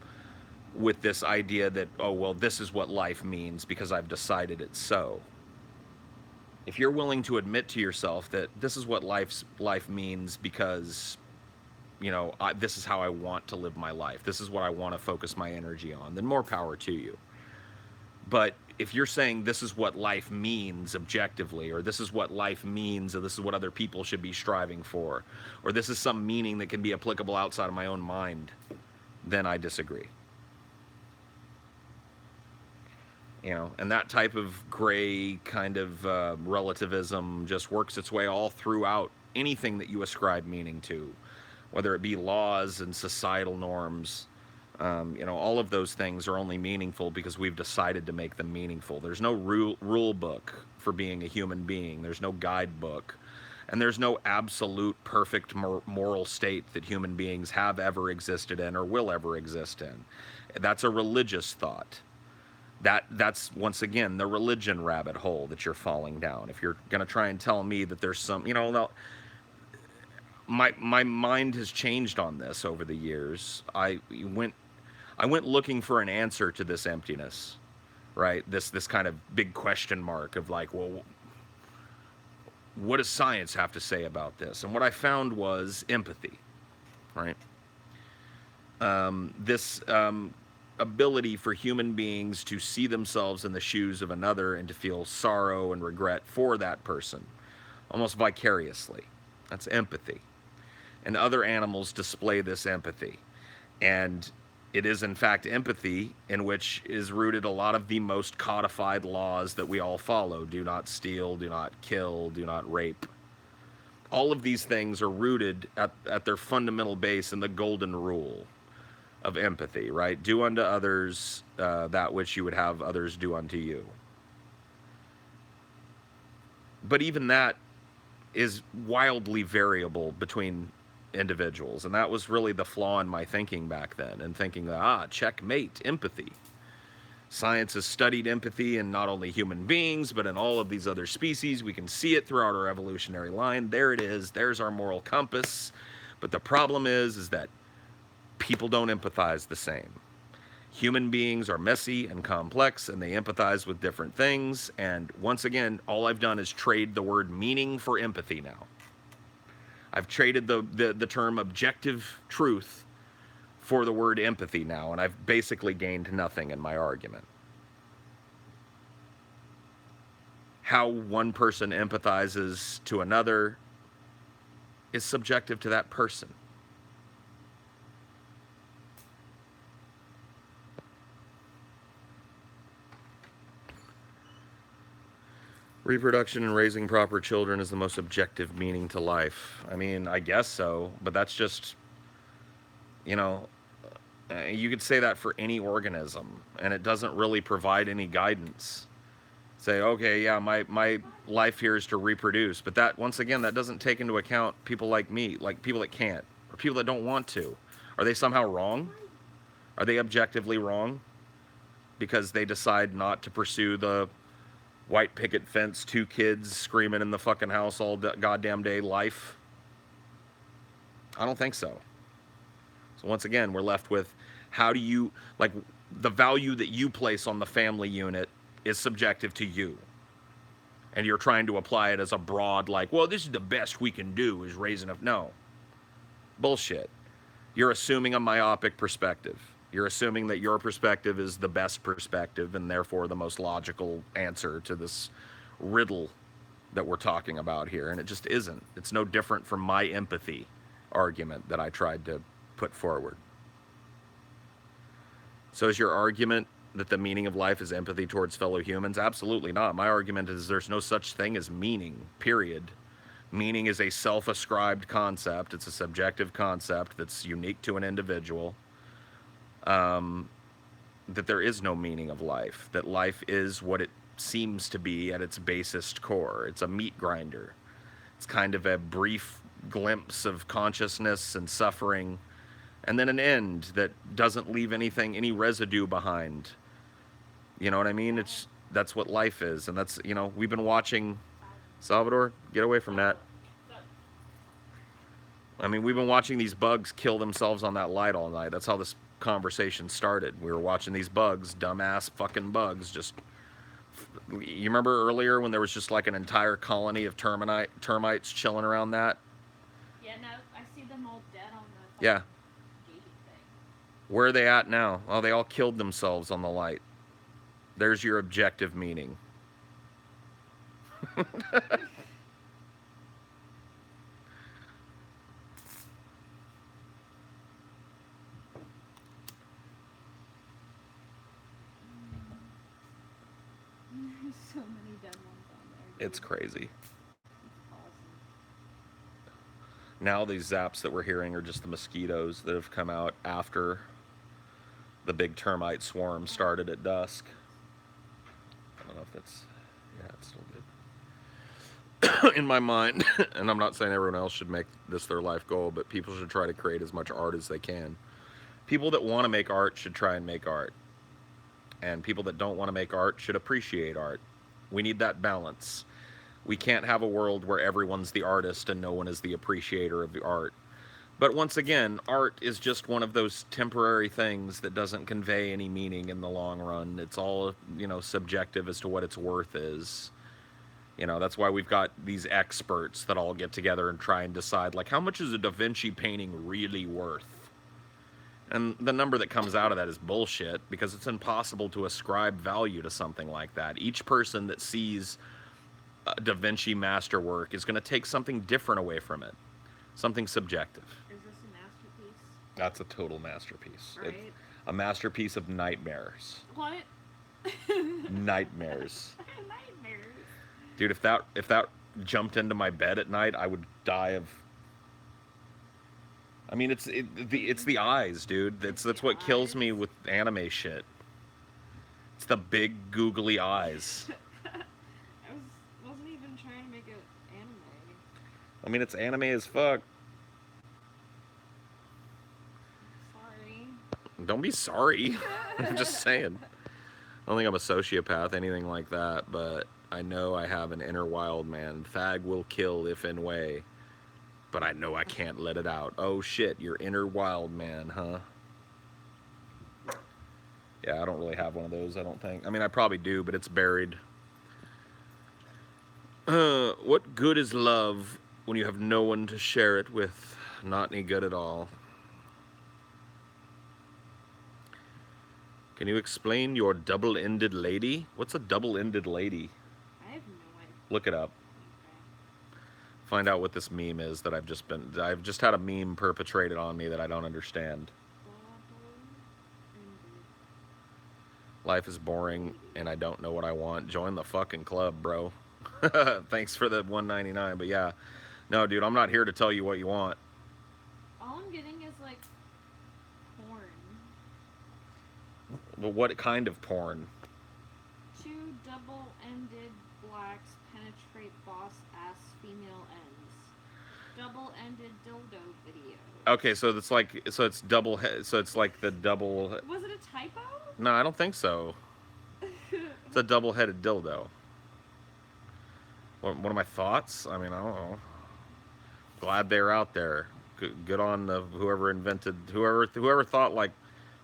with this idea that, oh, well, this is what life means because I've decided it's so. If you're willing to admit to yourself that this is what life means because this is how I want to live my life, this is what I want to focus my energy on, then more power to you. But if you're saying this is what life means objectively, or this is what life means, or this is what other people should be striving for, or this is some meaning that can be applicable outside of my own mind, then I disagree. And that type of gray kind of relativism just works its way all throughout anything that you ascribe meaning to, whether it be laws and societal norms. All of those things are only meaningful because we've decided to make them meaningful. There's no rule book for being a human being. There's no guidebook. And there's no absolute perfect moral state that human beings have ever existed in or will ever exist in. That's a religious thought. That's once again the religion rabbit hole that you're falling down. If you're going to try and tell me that there's some, my mind has changed on this over the years. I went looking for an answer to this emptiness, right? This kind of big question mark of like, well, what does science have to say about this? And what I found was empathy, right? This ability for human beings to see themselves in the shoes of another and to feel sorrow and regret for that person, almost vicariously. That's empathy. And other animals display this empathy. And it is, in fact, empathy in which is rooted a lot of the most codified laws that we all follow. Do not steal, do not kill, do not rape. All of these things are rooted at their fundamental base in the golden rule of empathy, right? Do unto others that which you would have others do unto you. But even that is wildly variable between individuals, and that was really the flaw in my thinking back then, and thinking that, checkmate, empathy. Science has studied empathy in not only human beings, but in all of these other species. We can see it throughout our evolutionary line. There it is. There's our moral compass. But the problem is that people don't empathize the same. Human beings are messy and complex, and they empathize with different things. And once again, all I've done is trade the word meaning for empathy now. I've traded the term objective truth for the word empathy now, and I've basically gained nothing in my argument. How one person empathizes to another is subjective to that person. Reproduction and raising proper children is the most objective meaning to life. I mean, I guess so, but that's just, you know, you could say that for any organism, and it doesn't really provide any guidance. Say, okay, yeah, my life here is to reproduce, but that, once again, that doesn't take into account people like me, like people that can't, or people that don't want to. Are they somehow wrong? Are they objectively wrong because they decide not to pursue the white picket fence, 2 kids screaming in the fucking house all goddamn day life? I don't think so. So once again, we're left with, how do you, like, the value that you place on the family unit is subjective to you. And you're trying to apply it as a broad, like, well, this is the best we can do is raising a, no. Bullshit. You're assuming a myopic perspective. You're assuming that your perspective is the best perspective and therefore the most logical answer to this riddle that we're talking about here. And it just isn't. It's no different from my empathy argument that I tried to put forward. So is your argument that the meaning of life is empathy towards fellow humans? Absolutely not. My argument is there's no such thing as meaning, period. Meaning is a self-ascribed concept. It's a subjective concept that's unique to an individual. That there is no meaning of life. That life is what it seems to be at its basest core. It's a meat grinder. It's kind of a brief glimpse of consciousness and suffering, and then an end that doesn't leave anything, any residue behind. You know what I mean? That's what life is, and that's, you know, we've been watching. Salvador, get away from that. I mean, we've been watching these bugs kill themselves on that light all night. That's how this conversation started. We were watching these bugs, dumbass fucking bugs, just. You remember earlier when there was just like an entire colony of termites chilling around that? Yeah, no, I see them all dead on the Yeah. gated thing. Where are they at now? Oh, they all killed themselves on the light. There's your objective meaning. There's so many dead ones on there. It's crazy. It's awesome. Now these zaps that we're hearing are just the mosquitoes that have come out after the big termite swarm started at dusk. I don't know if that's, yeah, it's still good. In my mind, and I'm not saying everyone else should make this their life goal, but people should try to create as much art as they can. People that want to make art should try and make art. And people that don't want to make art should appreciate art. We need that balance. We can't have a world where everyone's the artist and no one is the appreciator of the art. But once again, art is just one of those temporary things that doesn't convey any meaning in the long run. It's all, you know, subjective as to what its worth is. You know, that's why we've got these experts that all get together and try and decide, like, how much is a Da Vinci painting really worth? And the number that comes out of that is bullshit, because it's impossible to ascribe value to something like that. Each person that sees a Da Vinci masterwork is going to take something different away from it, something subjective. Is this a masterpiece? That's a total masterpiece. Right. A masterpiece of nightmares. What? Nightmares. Nightmares. Dude, if that jumped into my bed at night, I would die of. I mean, it's the eyes, dude. That's what kills me with anime shit. It's the big googly eyes. Wasn't even trying to make it anime. I mean, it's anime as fuck. Sorry. Don't be sorry. I'm just saying. I don't think I'm a sociopath, anything like that, but I know I have an inner wild man. Thag will kill if in way, but I know I can't let it out. Oh shit, your inner wild man, huh? Yeah, I don't really have one of those, I don't think. I mean, I probably do, but it's buried. What good is love when you have no one to share it with? Not any good at all. Can you explain your double-ended lady? What's a double-ended lady? I have no idea. Look it up. Okay. Find out what this meme is that I've just had a meme perpetrated on me that I don't understand. Life is boring and I don't know what I want. Join the fucking club, bro. Thanks for the 199, but yeah. No, dude, I'm not here to tell you what you want. All I'm getting is like porn. Well, what kind of porn? Two double-ended blacks penetrate boss-ass female ends. Double-ended dildo videos. Okay, so it's like so it's double so it's like the double. Was it a typo? No, I don't think so. It's a double-headed dildo. What are my thoughts? I mean, I don't know. Glad they're out there. Good on the whoever invented whoever thought like,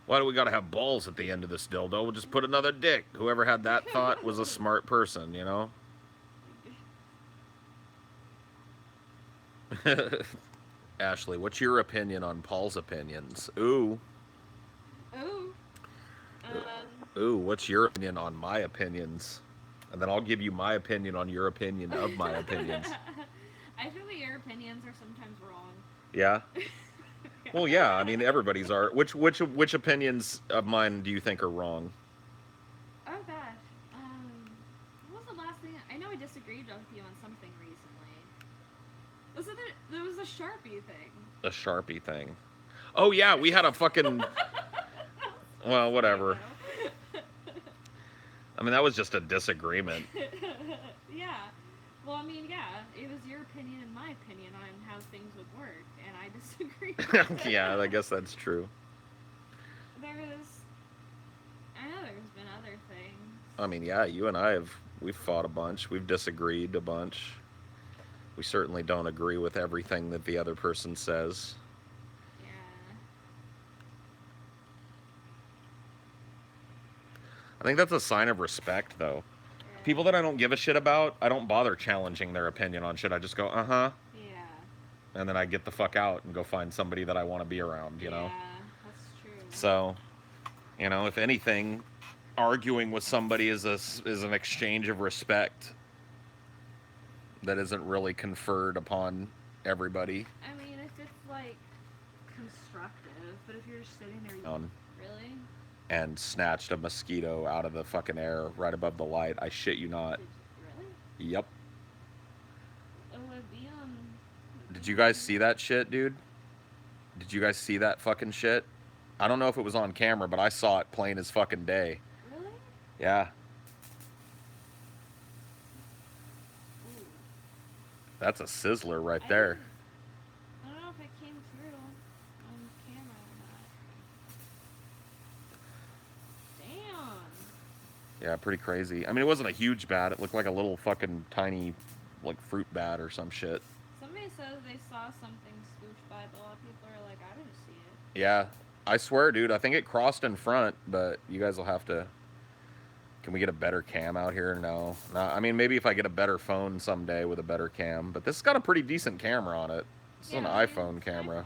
why do we gotta have balls at the end of this dildo? We'll just put another dick. Whoever had that thought was a smart person, you know. Ashley, what's your opinion on Paul's opinions? Ooh, Ooh. ooh, what's your opinion on my opinions? And then I'll give you my opinion on your opinion of my opinions. I feel like your opinions are sometimes wrong. Yeah. Well, yeah. I mean, everybody's are. Which opinions of mine do you think are wrong? Oh gosh. What was the last thing? I know I disagreed with you on something recently. Was it there was a Sharpie thing? A Sharpie thing. Oh yeah, we had a fucking. Well, whatever. I mean, that was just a disagreement. Yeah. Well, I mean, yeah, it was your opinion and my opinion on how things would work, and I disagreed. Yeah, I guess that's true. I know there's been other things. I mean, yeah, you and I we've fought a bunch. We've disagreed a bunch. We certainly don't agree with everything that the other person says. Yeah. I think that's a sign of respect, though. Yeah. People that I don't give a shit about, I don't bother challenging their opinion on shit. I just go, uh-huh. Yeah. And then I get the fuck out and go find somebody that I want to be around, you know? Yeah, that's true. So, if anything, arguing with somebody is an exchange of respect that isn't really conferred upon everybody. I mean, if it's like constructive, but if you're just sitting there, really? And snatched a mosquito out of the fucking air right above the light. I shit you not. Really? Yep. It would be on. Did you guys see that shit, dude? Did you guys see that fucking shit? I don't know if it was on camera, but I saw it plain as fucking day. Really? Yeah. Ooh. That's a sizzler right there. I don't know if it came through on camera or not. Damn. Yeah, pretty crazy. I mean, it wasn't a huge bat. It looked like a little fucking tiny, like, fruit bat or some shit. Somebody says they saw something swoosh by, but a lot of people are like, I didn't see it. Yeah. I swear, dude, I think it crossed in front, but you guys will have to... Can we get a better cam out here? No. I mean, maybe if I get a better phone someday with a better cam. But this has got a pretty decent camera on it. It's an iPhone camera.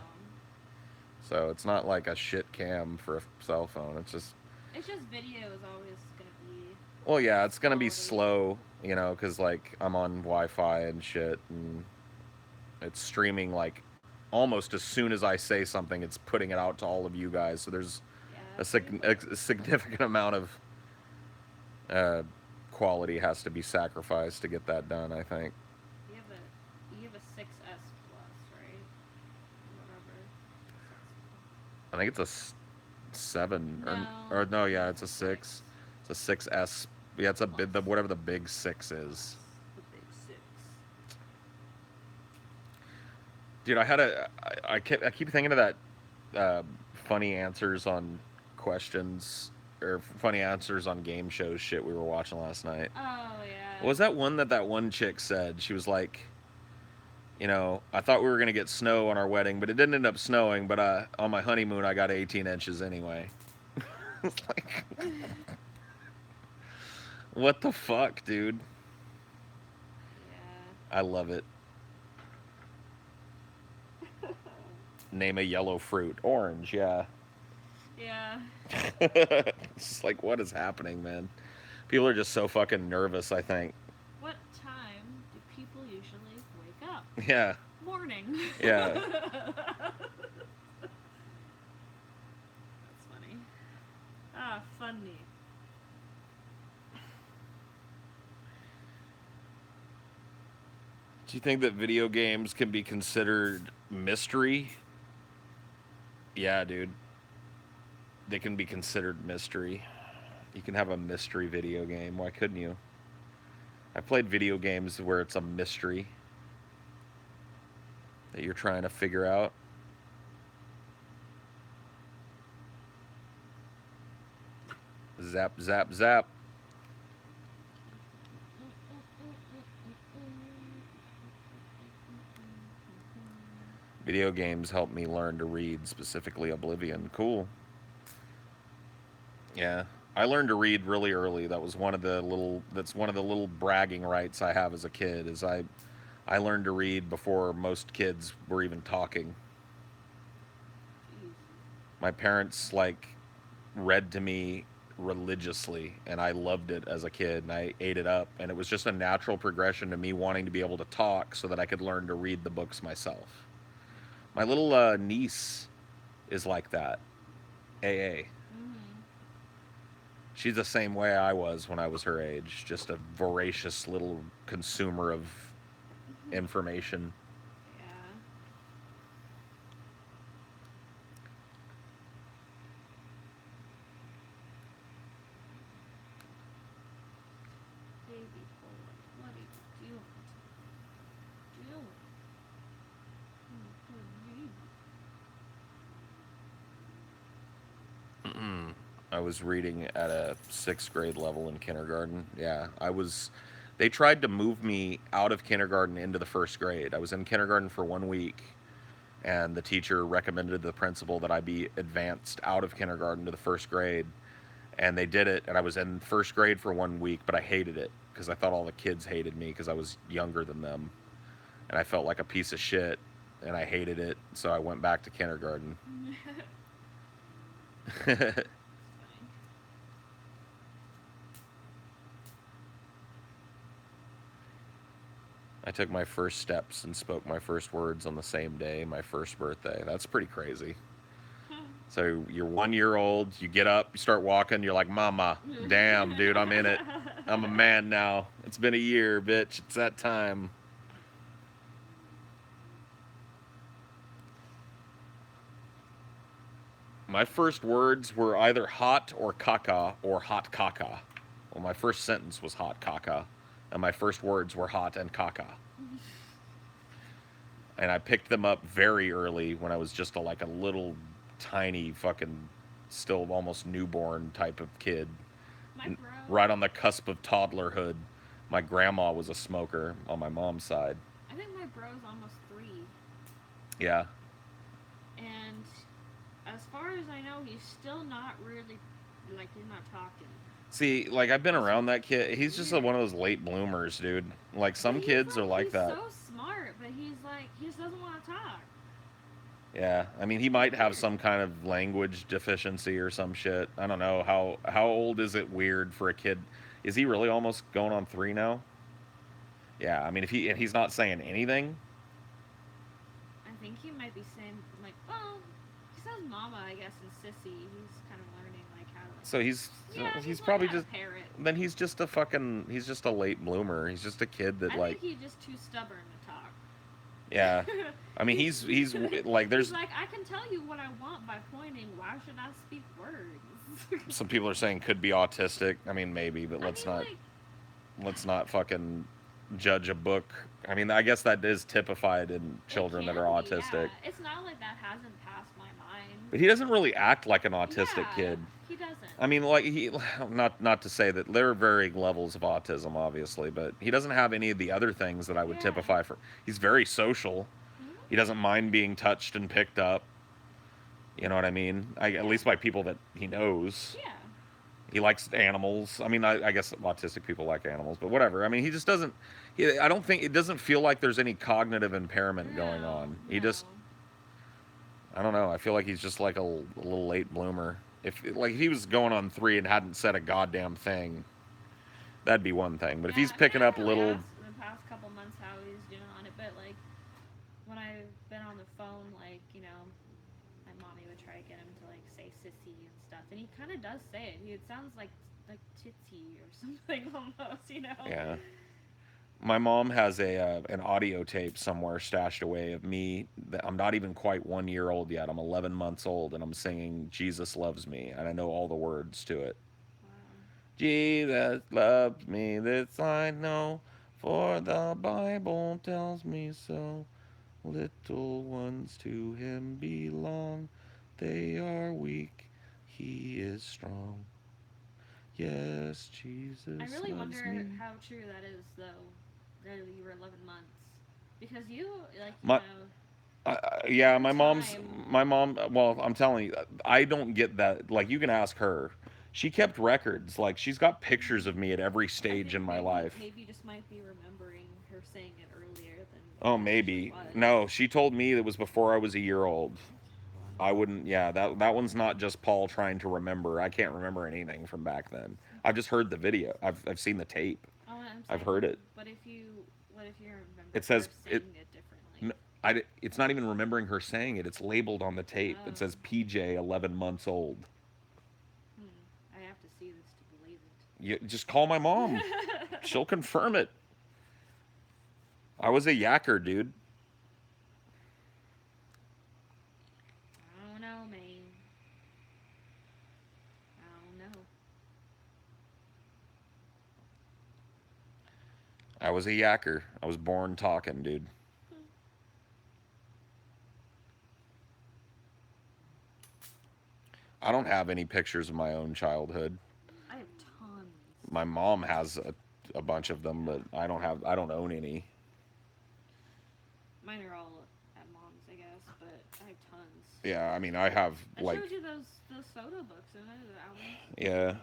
So it's not like a shit cam for a cell phone. It's just video is always going to be... Well, yeah, it's going to be slow, because, like, I'm on Wi-Fi and shit. And it's streaming, like, almost as soon as I say something, it's putting it out to all of you guys. So there's a significant amount of quality has to be sacrificed to get that done, I think. You have a 6S Plus, right? Whatever. I think it's a 7 No. or no, yeah, it's a 6. It's a 6S. Yeah, it's whatever the big 6 is. The big 6. Dude, I keep thinking of that funny answers on questions or funny answers on game shows shit we were watching last night. Oh, yeah. What was that one that one chick said? She was like, I thought we were going to get snow on our wedding, but it didn't end up snowing, but on my honeymoon I got 18 inches anyway. It's like, what the fuck, dude? Yeah. I love it. Name a yellow fruit. Orange, yeah. Yeah. It's like, what is happening, man? People are just so fucking nervous, I think. What time do people usually wake up? Yeah. Morning. Yeah. That's funny. Funny. Do you think that video games can be considered mystery? Yeah, dude. They can be considered mystery. You can have a mystery video game. Why couldn't you? I played video games where it's a mystery that you're trying to figure out. Zap, zap, zap. Video games help me learn to read, specifically Oblivion. Cool. Yeah. I learned to read really early. That's one of the little bragging rights I have as a kid is I learned to read before most kids were even talking. Jeez. My parents like read to me religiously and I loved it as a kid and I ate it up and it was just a natural progression to me wanting to be able to talk so that I could learn to read the books myself. My little niece is like that. AA. Mm-hmm. She's the same way I was when I was her age, just a voracious little consumer of information. Yeah. Baby boy, what are you doing? Doing? Baby. I was reading at a sixth grade level in kindergarten. Yeah, I was. They tried to move me out of kindergarten into the first grade. I was in kindergarten for 1 week, and the teacher recommended to the principal that I be advanced out of kindergarten to the first grade. And they did it, and I was in first grade for 1 week, but I hated it because I thought all the kids hated me because I was younger than them, and I felt like a piece of shit, and I hated it, so I went back to kindergarten. It's funny. I took my first steps and spoke my first words on the same day, my first birthday. That's pretty crazy. So you're 1 year old, you get up, you start walking, you're like, Mama, damn, dude, I'm in it. I'm a man now. It's been a year, bitch. It's that time. My first words were either hot or caca or hot caca. Well, my first sentence was hot caca, and my first words were hot and caca. And I picked them up very early when I was just like a little tiny fucking still almost newborn type of kid, My bro. right on the cusp of toddlerhood. My grandma was a smoker on my mom's side. I think my bro's almost 3, Yeah. and as far as I know, he's still not really like he's not talking. See, like I've been around that kid. He's just one of those late bloomers, dude. Like But some kids are like he's that. so smart, but he's like he just doesn't want to talk. Yeah, I mean, he might have some kind of language deficiency or some shit. I don't know how old is it weird for a kid? Is he really almost going on 3 now? Yeah, I mean, if he's not saying anything, I think he might be saying like, well, he says "mama," I guess, and "sissy." He's kind of learning like how to like. so Yeah, he's learning probably how to just parrot. then he's just a late bloomer. He's just a kid that I like think he's just too stubborn to talk. yeah. I mean, he's like He's there's like, I can tell you what I want by pointing. Why should I speak words? some people are saying could be autistic. I mean, maybe, but I mean, like, let's not fucking judge a book. I mean, I guess that is typified in it children that can are be, autistic. yeah. It's not like that hasn't passed my mind. But he doesn't really act like an autistic Yeah, kid. he doesn't. I mean, like he not to say that there are varying levels of autism, obviously, but he doesn't have any of the other things that I would Yeah. typify for. He's very social. Mhm. He doesn't mind being touched and picked up. You know what I mean? At Yeah. least by people that he knows. Yeah. He likes animals. I mean, I guess autistic people like animals, but whatever. I mean, he just doesn't. I don't think it doesn't feel like there's any cognitive impairment going No. on. He No. just, I don't know. I feel like he's just like a little late bloomer. If he was going on 3 and hadn't said a goddamn thing, that'd be one thing. But if Yeah. he's I mean, picking I up really little, asked in the past couple months how he's doing on it, but like when I've been on the phone, like my mommy would try to get him to like say "sissy" and stuff, and he kind of does say it. It sounds like "titsy" or something almost. yeah. My mom has a an audio tape somewhere stashed away of me. I'm not even quite 1 year old yet. I'm 11 months old, and I'm singing "Jesus Loves Me," and I know all the words to it. Wow. Jesus loves me, this I know, for the Bible tells me so. Little ones to him belong. They are weak, he is strong. Yes, I Jesus really loves wonder me. how true that is, though, that you were 11 months. Because you, like, My yeah, over time. my mom. Well, I'm telling you, I don't get that. Like, you can ask her. She kept records. Like, she's got pictures of me at every I stage think in my maybe life. maybe you just might be remembering her saying it earlier than Oh, it actually maybe. was. No, she told me it was before I was a year old. I Wow. wouldn't. Yeah, that one's not just Paul trying to remember. I can't remember anything from back then. I've just heard the video. I've seen the tape. Oh, I'm I've saying, heard it. what if you remember It her says it. saying it differently? It's not even remembering her saying it. It's labeled on the tape. It Oh, says PJ 11 months old. I have to see this to believe You just call my mom. it. She'll confirm it. I was a yacker, dude. I don't know, man. I don't know. I was a yacker. I was born talking, dude. I don't have any pictures of my own childhood. I have tons. My mom has a bunch of them, but I don't have. I don't own any. Mine are all at mom's, I guess, but I have tons. Yeah, I mean, I have I like, showed you those photo books and those albums. yeah.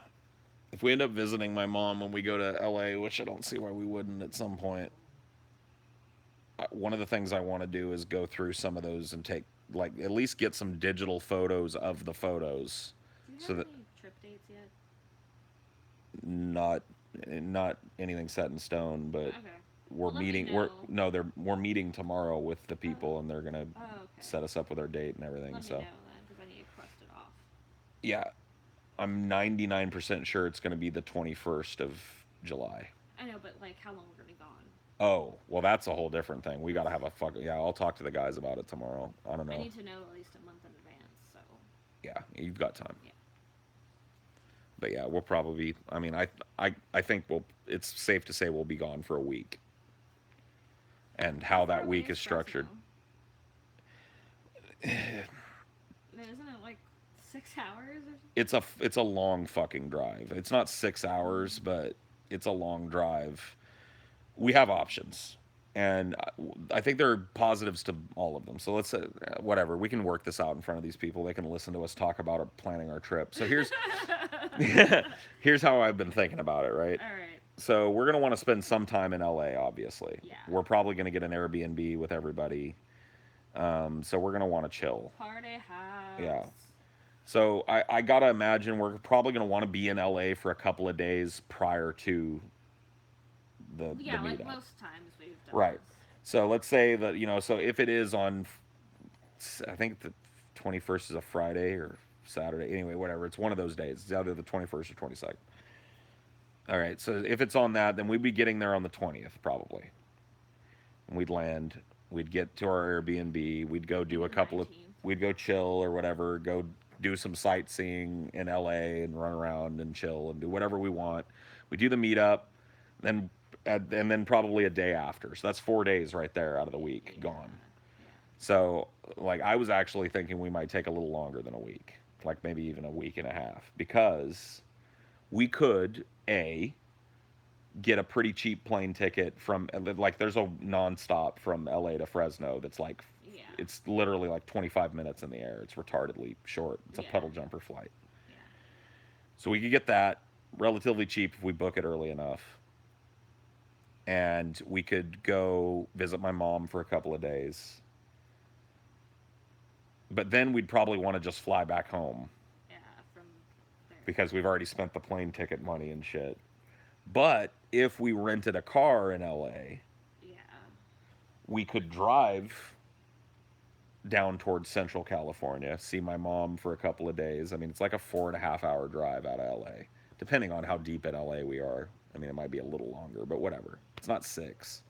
If we end up visiting my mom when we go to LA, which I don't see why we wouldn't at some point, one of the things I want to do is go through some of those and take, like, at least get some digital photos of the photos, Do you so have that any trip dates yet? not not anything set in stone, but Okay. we're Well, let me meeting. We're know. no, they're we're meeting tomorrow with the Oh. people, and they're gonna Oh, okay. set us up with our date and everything. Let me So know then, because I need to cross it off. yeah, I'm 99% sure it's gonna be the 21st of July. I know, but like, how long we're gonna be gone? Oh, well, that's a whole different thing. We gotta have a fuck. Yeah, I'll talk to the guys about it tomorrow. I don't I know. need to know at least a month in advance. So Yeah, you've got time. yeah. But yeah, we'll probably. I mean, I think we'll. It's safe to say we'll be gone for a week. And How how far that away week is is structured. Fresno? Isn't it like 6 hours or something? It's a long fucking drive. It's not 6 hours, Mm. but it's a long drive. We have options, and I think there are positives to all of them. So let's say, whatever, we can work this out in front of these people. They can listen to us talk about planning our trip. So here's here's how I've been thinking about it. Right. All right. So we're gonna want to spend some time in LA. Obviously, Yeah. we're probably gonna get an Airbnb with everybody. So we're gonna want to chill. Party Yeah. house. So I gotta imagine we're probably gonna want to be in LA for a couple of days prior to the Yeah, like meetup. most times we've done Right. this. So let's say that, so if it is on, I think the 21st is a Friday or Saturday. Anyway, whatever. It's one of those days. It's either the 21st or 22nd. All right. So if it's on that, then we'd be getting there on the 20th probably. And we'd land. We'd get to our Airbnb. We'd go do Maybe a the couple of. 19th. We'd go chill or whatever. Go do some sightseeing in LA and run around and chill and do whatever we want. We do the meetup, then and then probably a day after. So that's 4 days right there out of the week Yeah. gone. Yeah. So, like, I was actually thinking we might take a little longer than a week, like maybe even a week and a half, because we could get a pretty cheap plane ticket from, like, there's a nonstop from LA to Fresno that's like, Yeah. it's literally like 25 minutes in the air. It's retardedly short. It's a Yeah. puddle jumper flight. Yeah. So we could get that relatively cheap if we book it early enough. And we could go visit my mom for a couple of days. But then we'd probably want to just fly back home Yeah. From there. because we've already spent the plane ticket money and shit. But if we rented a car in LA, Yeah. we could drive down towards Central California, see my mom for a couple of days. I mean, it's like a 4.5 hour drive out of LA, depending on how deep in LA we are. I mean, it might be a little longer, but whatever. It's not 6,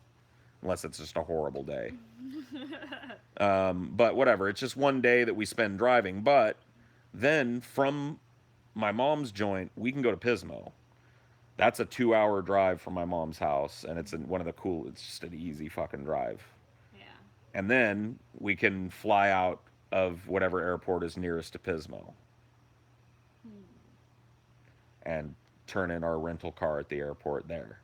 unless it's just a horrible day. Yeah. But whatever. It's just one day that we spend driving. But then from my mom's joint, we can go to Pismo. That's a 2-hour drive from my mom's house, and it's in one of the cool. It's just an easy fucking drive. Yeah. And then we can fly out of whatever airport is nearest to Pismo Hmm. and turn in our rental car at the airport there.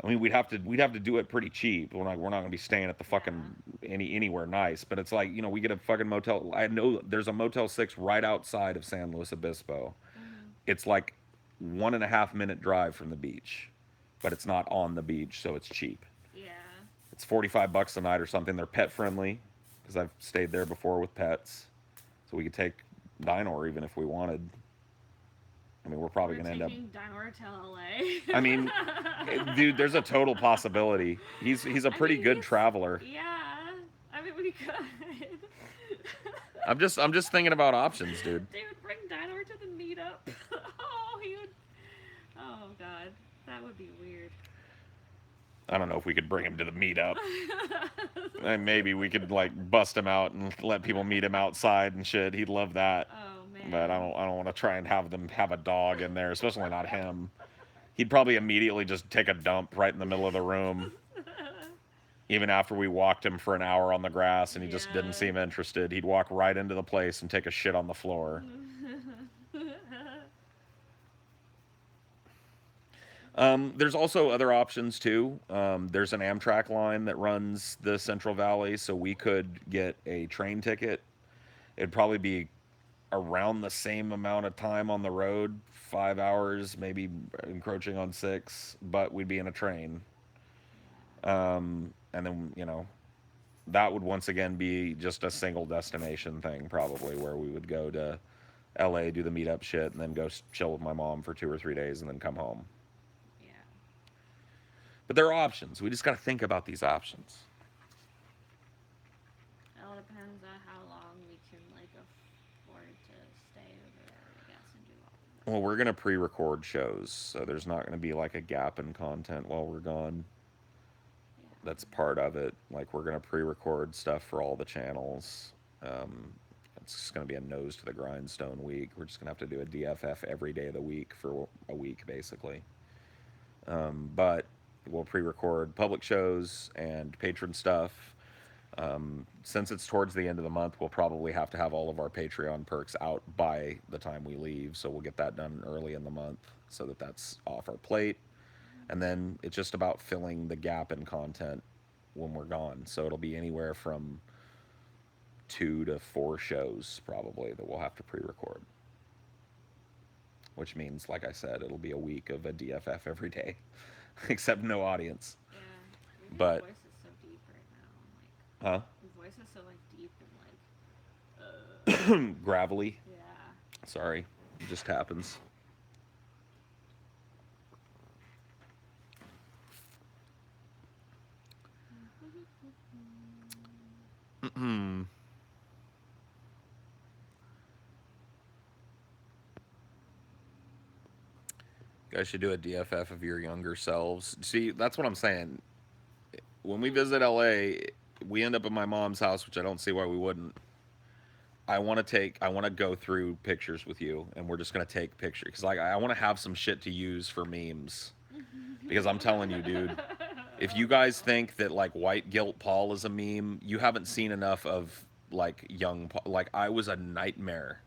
I mean, we'd have to do it pretty cheap. We're not gonna be staying at the fucking Yeah. anywhere nice. But it's like, we get a fucking motel. I know there's a Motel 6 right outside of San Luis Obispo. Mhm. It's like 1.5 minute drive from the beach, but it's not on the beach, so it's cheap. Yeah. It's $45 a night or something. They're pet friendly because I've stayed there before with pets, so we could take Dinor even if we wanted. I mean, we're probably We're gonna end up. taking Dinor to LA. I mean, dude, there's a total possibility. He's a I pretty mean, good traveler. yeah. I mean, we could. I'm just thinking about options, dude. Dude, bring Dinor to the meetup. Oh, he would. Oh God, that would be weird. I don't know if we could bring him to the meetup. And maybe we could like bust him out and let people meet him outside and shit. He'd love that. Oh man. But I don't want to try and have them have a dog in there, especially not him. He'd probably immediately just take a dump right in the middle of the room, even after we walked him for an hour on the grass and he just didn't Yeah. seem interested. He'd walk right into the place and take a shit on the floor. There's also other options too. There's an Amtrak line that runs the Central Valley, so we could get a train ticket. It'd probably be around the same amount of time on the road, 5 hours, maybe encroaching on 6, but we'd be in a train. And then, that would once again be just a single destination thing, probably, where we would go to LA, do the meetup shit, and then go chill with my mom for 2 or 3 days and then come home. Yeah. But there are options. We just got to think about these options. It all depends on how long we can like afford to stay over there, I guess, and do all of Well, we're going to pre record shows, so there's not going to be like a gap in content while we're gone. that. That's part of it. Like, we're going to pre record stuff for all the channels. Um, it's just going to be a nose to the grindstone week. We're just going to have to do a DFF every day of the week for a week, basically. But we'll pre record public shows and patron stuff. Since it's towards the end of the month, we'll probably have to have all of our Patreon perks out by the time we leave. So we'll get that done early in the month so that that's off our plate. And then it's just about filling the gap in content when we're gone. So it'll be anywhere from 2 to 4 shows probably that we'll have to pre record. Which means, like I said, it'll be a week of a DFF every day, except no audience. Yeah. Your But, voice is so deep right now. huh? Your voice is so like deep and like. Gravelly. Yeah. Sorry. It just happens. You guys should do a DFF of your younger selves. See, that's what I'm saying. When we visit LA, we end up at my mom's house, which I don't see why we wouldn't. I want to go through pictures with you, and we're just gonna take pictures because like I want to have some shit to use for memes. Because I'm telling you, dude, if you guys think that like white guilt Paul is a meme, you haven't seen enough of like young Paul. Like, I was a nightmare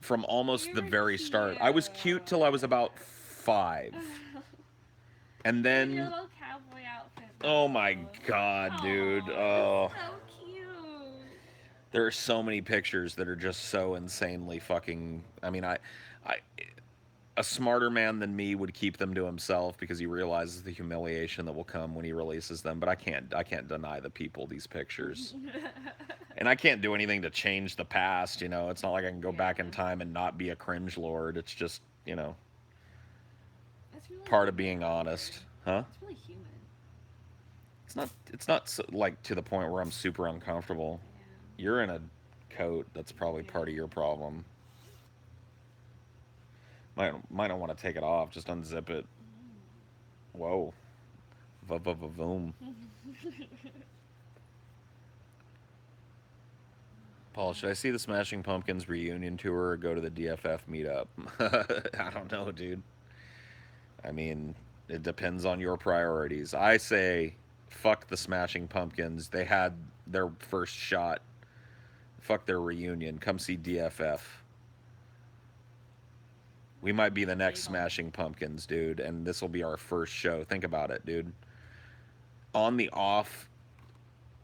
from almost You the were very start. I was cute till I was about 5. And Your then, little cowboy outfit. oh my Though. god, dude. Aw, Oh, it's so cute. there are so many pictures that are just so insanely fucking. I mean, I a smarter man than me would keep them to himself because he realizes the humiliation that will come when he releases them. But I can't deny the people these pictures, and I can't do anything to change the past. It's not like I can go back in Yeah. time and not be a cringe lord. It's just It's really part of human being out honest, there. huh? It's really human. It's not so, like to the point where I'm super uncomfortable. Yeah. You're in a coat. That's probably part of Yeah. your problem. Might not want to take it off. Just unzip it. Whoa. Voom. Paul, should I see the Smashing Pumpkins reunion tour or go to the DFF meetup? I don't know, dude. I mean, it depends on your priorities. I say, fuck the Smashing Pumpkins. They had their first shot. Fuck their reunion. Come see DFF. We might be the next Bagel. Smashing Pumpkins, dude, and this will be our first show. Think about it, dude. On the off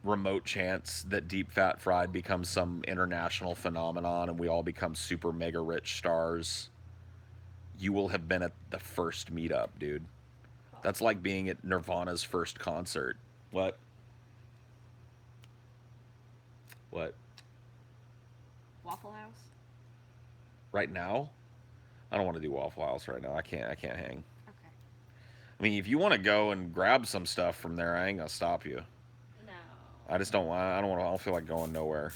remote chance that Deep Fat Fried becomes some international phenomenon and we all become super mega rich stars, you will have been at the first meetup, dude. That's like being at Nirvana's first concert. What? What? Waffle House. Right now? I don't want to do Waffle House right now. I can't. I can't hang. Okay. I mean, if you want to go and grab some stuff from there, I ain't gonna stop you. No. I just don't want. I don't want. I don't feel like going nowhere.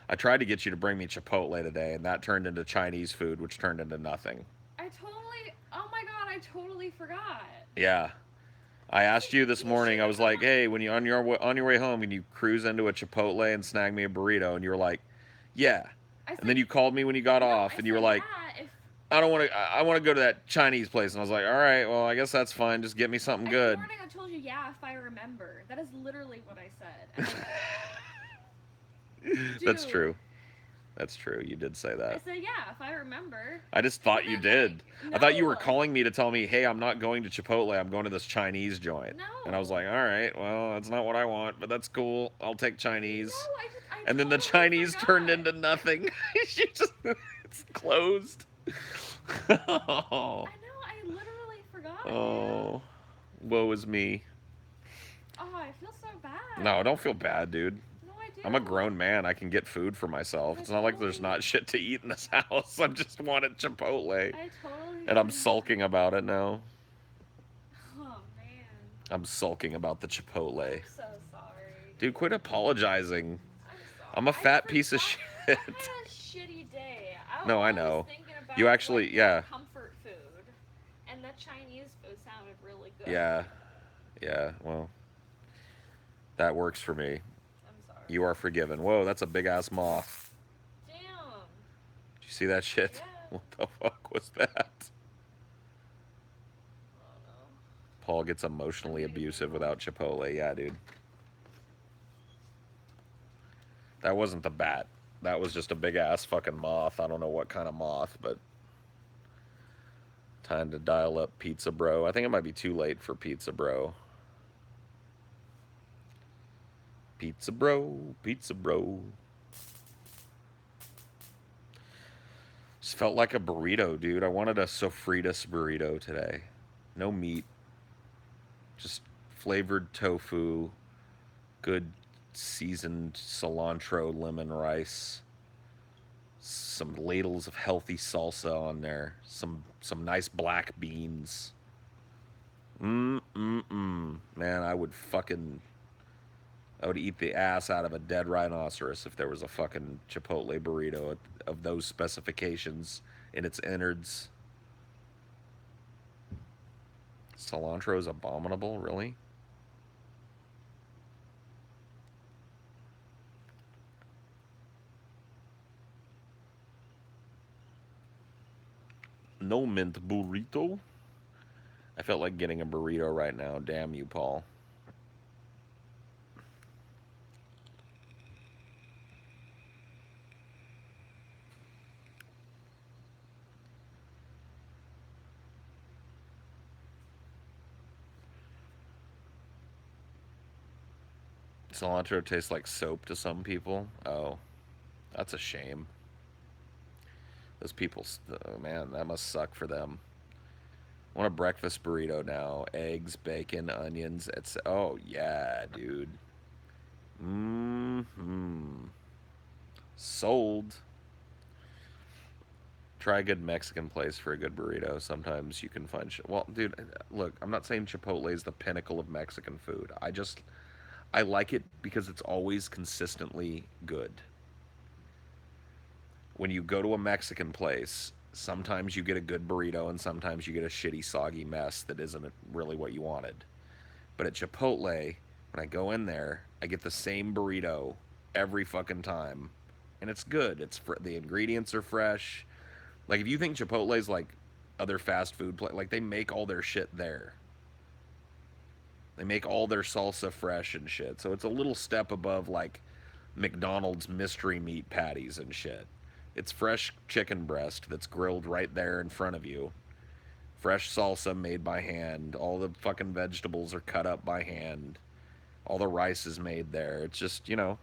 I tried to get you to bring me Chipotle today, and that turned into Chinese food, which turned into nothing. I totally. Oh my god! I totally forgot. Yeah. I asked you this morning. I was like, "Hey, when you on your way home, can you cruise into a Chipotle and snag me a burrito?" And you were like, "Yeah." And then you called me when you got off, and you were like, yeah, if "I don't want to. I want to go to that Chinese place." And I was like, "All right, well, I guess that's fine. Just get me something every good." morning I told you, yeah, if I remember. That is literally what I said. That's Dude. true. That's true. You did say I that. said, yeah, if I remember. I just thought And you then, did. like, I thought you were no. calling me to tell me, "Hey, I'm not going to Chipotle. I'm going to this Chinese joint." No. And I was like, "All right, well, that's not what I want, but that's cool. I'll take Chinese." No, I And then the totally Chinese forgot. turned into nothing. It's closed. I know, I literally forgot. Oh, woe is me. Oh, I feel so bad. No, don't feel bad, dude. No, I do. I'm a grown man. I can get food for myself. It's not like there's not shit to eat in this house. I just wanted Chipotle. I totally. And I'm forgot. sulking about it now. Oh man. I'm sulking about the Chipotle. I'm so sorry. Dude, quit apologizing. I'm sorry. I'm a fat I piece of forgot. shit. I had a shitty day. No, I was know. thinking about, You actually, like, yeah. comfort food, and the Chinese food sounded really good. Yeah. Yeah, well, that works for me. I'm sorry. You are forgiven. Whoa, that's a big ass moth. Damn. Did you see that shit? Yeah. What the fuck was that? Oh no. Paul gets emotionally abusive without Chipotle. Yeah, dude. That wasn't the bat. That was just a big ass fucking moth. I don't know what kind of moth, but time to dial up Pizza Bro. I think it might be too late for Pizza Bro. Pizza Bro, Pizza Bro. Just felt like a burrito, dude. I wanted a sofritas burrito today. No meat. Just flavored tofu, good seasoned cilantro lemon rice, some ladles of healthy salsa on there, some nice black beans. Man, I would eat the ass out of a dead rhinoceros if there was a fucking Chipotle burrito of those specifications in its innards. Cilantro is abominable, really? No mint burrito? I felt like getting a burrito right now. Damn you, Paul. Cilantro tastes like soap to some people. Oh, that's a shame. Those people, oh man, that must suck for them. I want a breakfast burrito now. Eggs, bacon, onions. Oh yeah, dude. Sold. Try a good Mexican place for a good burrito. Sometimes you can find shit. Well, dude, look, I'm not saying Chipotle is the pinnacle of Mexican food. I like it because it's always consistently good. When you go to a Mexican place, Sometimes you get a good burrito, and sometimes you get a shitty, soggy mess that isn't really what you wanted. But at Chipotle, when I go in there, I get the same burrito every fucking time, and it's good. The ingredients are fresh. Like if you think Chipotle's like other fast food like they make all their shit there. They make all their salsa fresh and shit. So it's a little step above like McDonald's mystery meat patties and shit. It's fresh chicken breast that's grilled right there in front of you. Fresh salsa made by hand. All the fucking vegetables are cut up by hand. All the rice is made there. It's just, I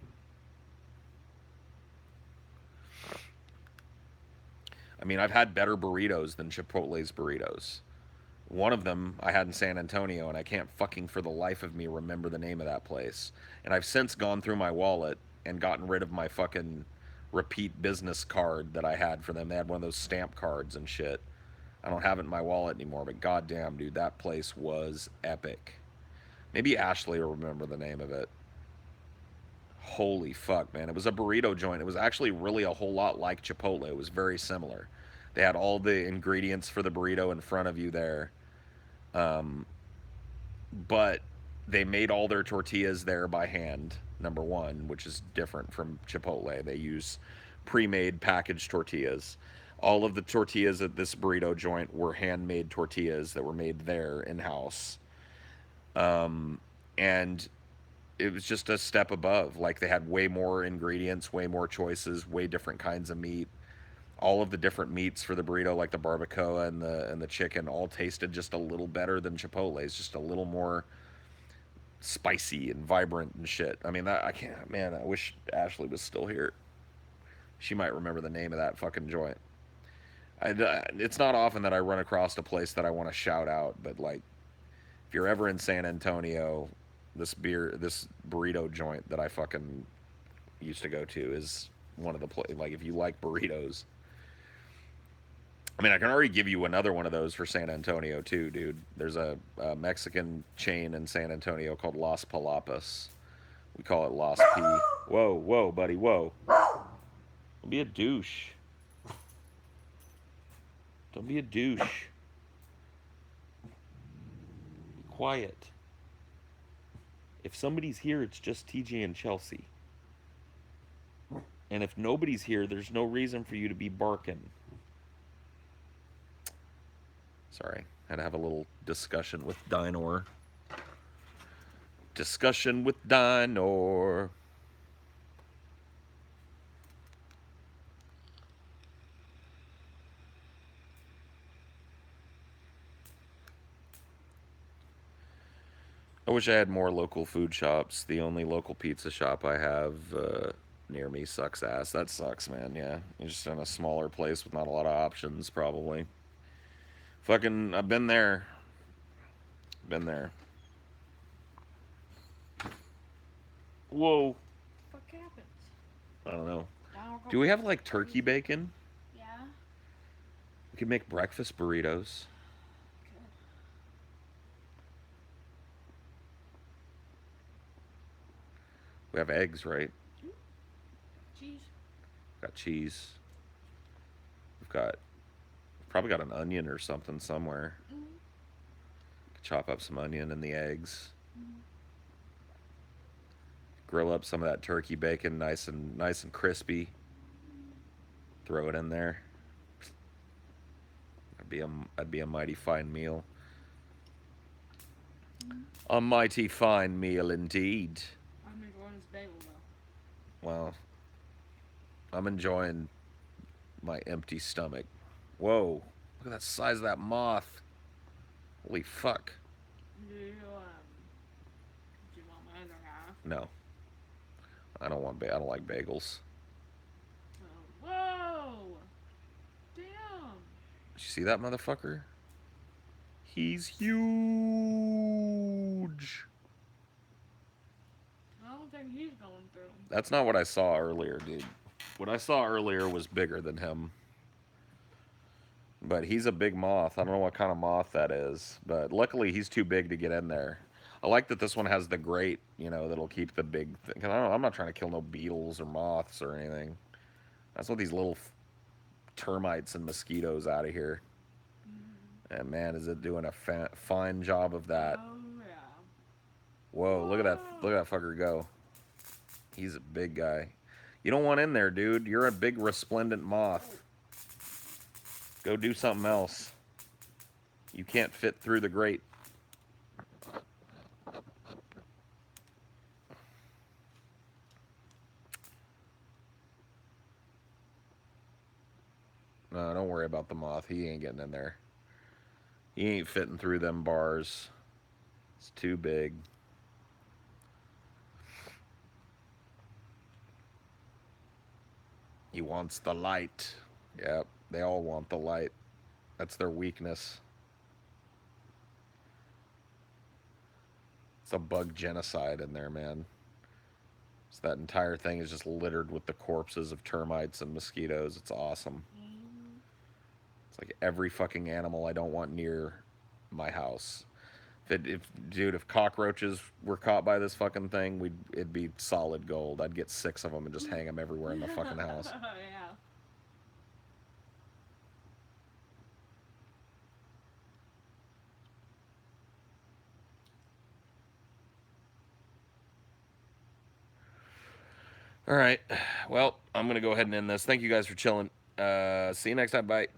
mean, I've had better burritos than Chipotle's burritos. One of them I had in San Antonio, and I can't fucking for the life of me remember the name of that place. And I've since gone through my wallet and gotten rid of my fucking repeat business card that I had for them. They had one of those stamp cards and shit. I don't have it in my wallet anymore, but goddamn, dude, that place was epic. Maybe Ashley will remember the name of it. Holy fuck, man. It was a burrito joint. It was actually really a whole lot like Chipotle. It was very similar. They had all the ingredients for the burrito in front of you there. Um, but they made all their tortillas there by hand, number one, which is different from Chipotle. They use pre made packaged tortillas. All of the tortillas at this burrito joint were handmade tortillas that were made there in house. And it was just a step above. Like they had way more ingredients, way more choices, way different kinds of meat. All of the different meats for the burrito, like the barbacoa and the chicken, all tasted just a little better than Chipotle's. Just a little more spicy and vibrant and shit. I mean, that I can't. Man, I wish Ashley was still here. She might remember the name of that fucking joint. It's not often that I run across a place that I want to shout out, but like, if you're ever in San Antonio, this burrito joint that I fucking used to go to is one of the like if you like burritos. I mean, I can already give you another one of those for San Antonio too, dude. There's a Mexican chain in San Antonio called Las Palapas. We call it Las P. Whoa, whoa, buddy, whoa. Don't be a douche. Don't be a douche. Be quiet. If somebody's here, it's just TJ and Chelsea. And if nobody's here, there's no reason for you to be barking. Sorry, had to have a little discussion with Dinor. Discussion with Dinor. I wish I had more local food shops. The only local pizza shop I have near me sucks ass. That sucks, man. Yeah, you're just in a smaller place with not a lot of options, probably. Fucking, I've been there. Been there. Whoa. What happened? I don't know. Do we have like turkey bacon? Yeah. We could make breakfast burritos. Good. We have eggs, right? Cheese. Got cheese. We've probably got an onion or something somewhere. Mm-hmm. Chop up some onion and the eggs. Mm-hmm. Grill up some of that turkey bacon, nice and crispy. Throw it in there. That'd be a mighty fine meal. Mm-hmm. A mighty fine meal indeed. I'm enjoying this bagel though. Well, I'm enjoying my empty stomach. Whoa, look at that size of that moth. Holy fuck. Do you want my other half? No. I don't like bagels. Oh, whoa! Damn! Did you see that motherfucker? He's huge. I don't think he's going through. That's not what I saw earlier, dude. What I saw earlier was bigger than him. But he's a big moth. I don't know what kind of moth that is. But luckily, he's too big to get in there. I like that this one has the grate, that'll keep the big thing. I'm not trying to kill no beetles or moths or anything. That's what these little termites and mosquitoes out of here. Mm. And man, is it doing a fine job of that. Oh yeah. Whoa, look at that. Look at that fucker go. He's a big guy. You don't want in there, dude. You're a big resplendent moth. Go do something else. You can't fit through the grate. No, don't worry about the moth. He ain't getting in there. He ain't fitting through them bars. It's too big. He wants the light. Yep, they all want the light. That's their weakness. It's a bug genocide in there, man. So that entire thing is just littered with the corpses of termites and mosquitoes. It's awesome. It's like every fucking animal I don't want near my house. If cockroaches were caught by this fucking thing, it'd be solid gold. I'd get 6 of them and just hang them everywhere in the fucking house. Yeah. All right. Well, I'm going to go ahead and end this. Thank you guys for chilling. See you next time. Bye.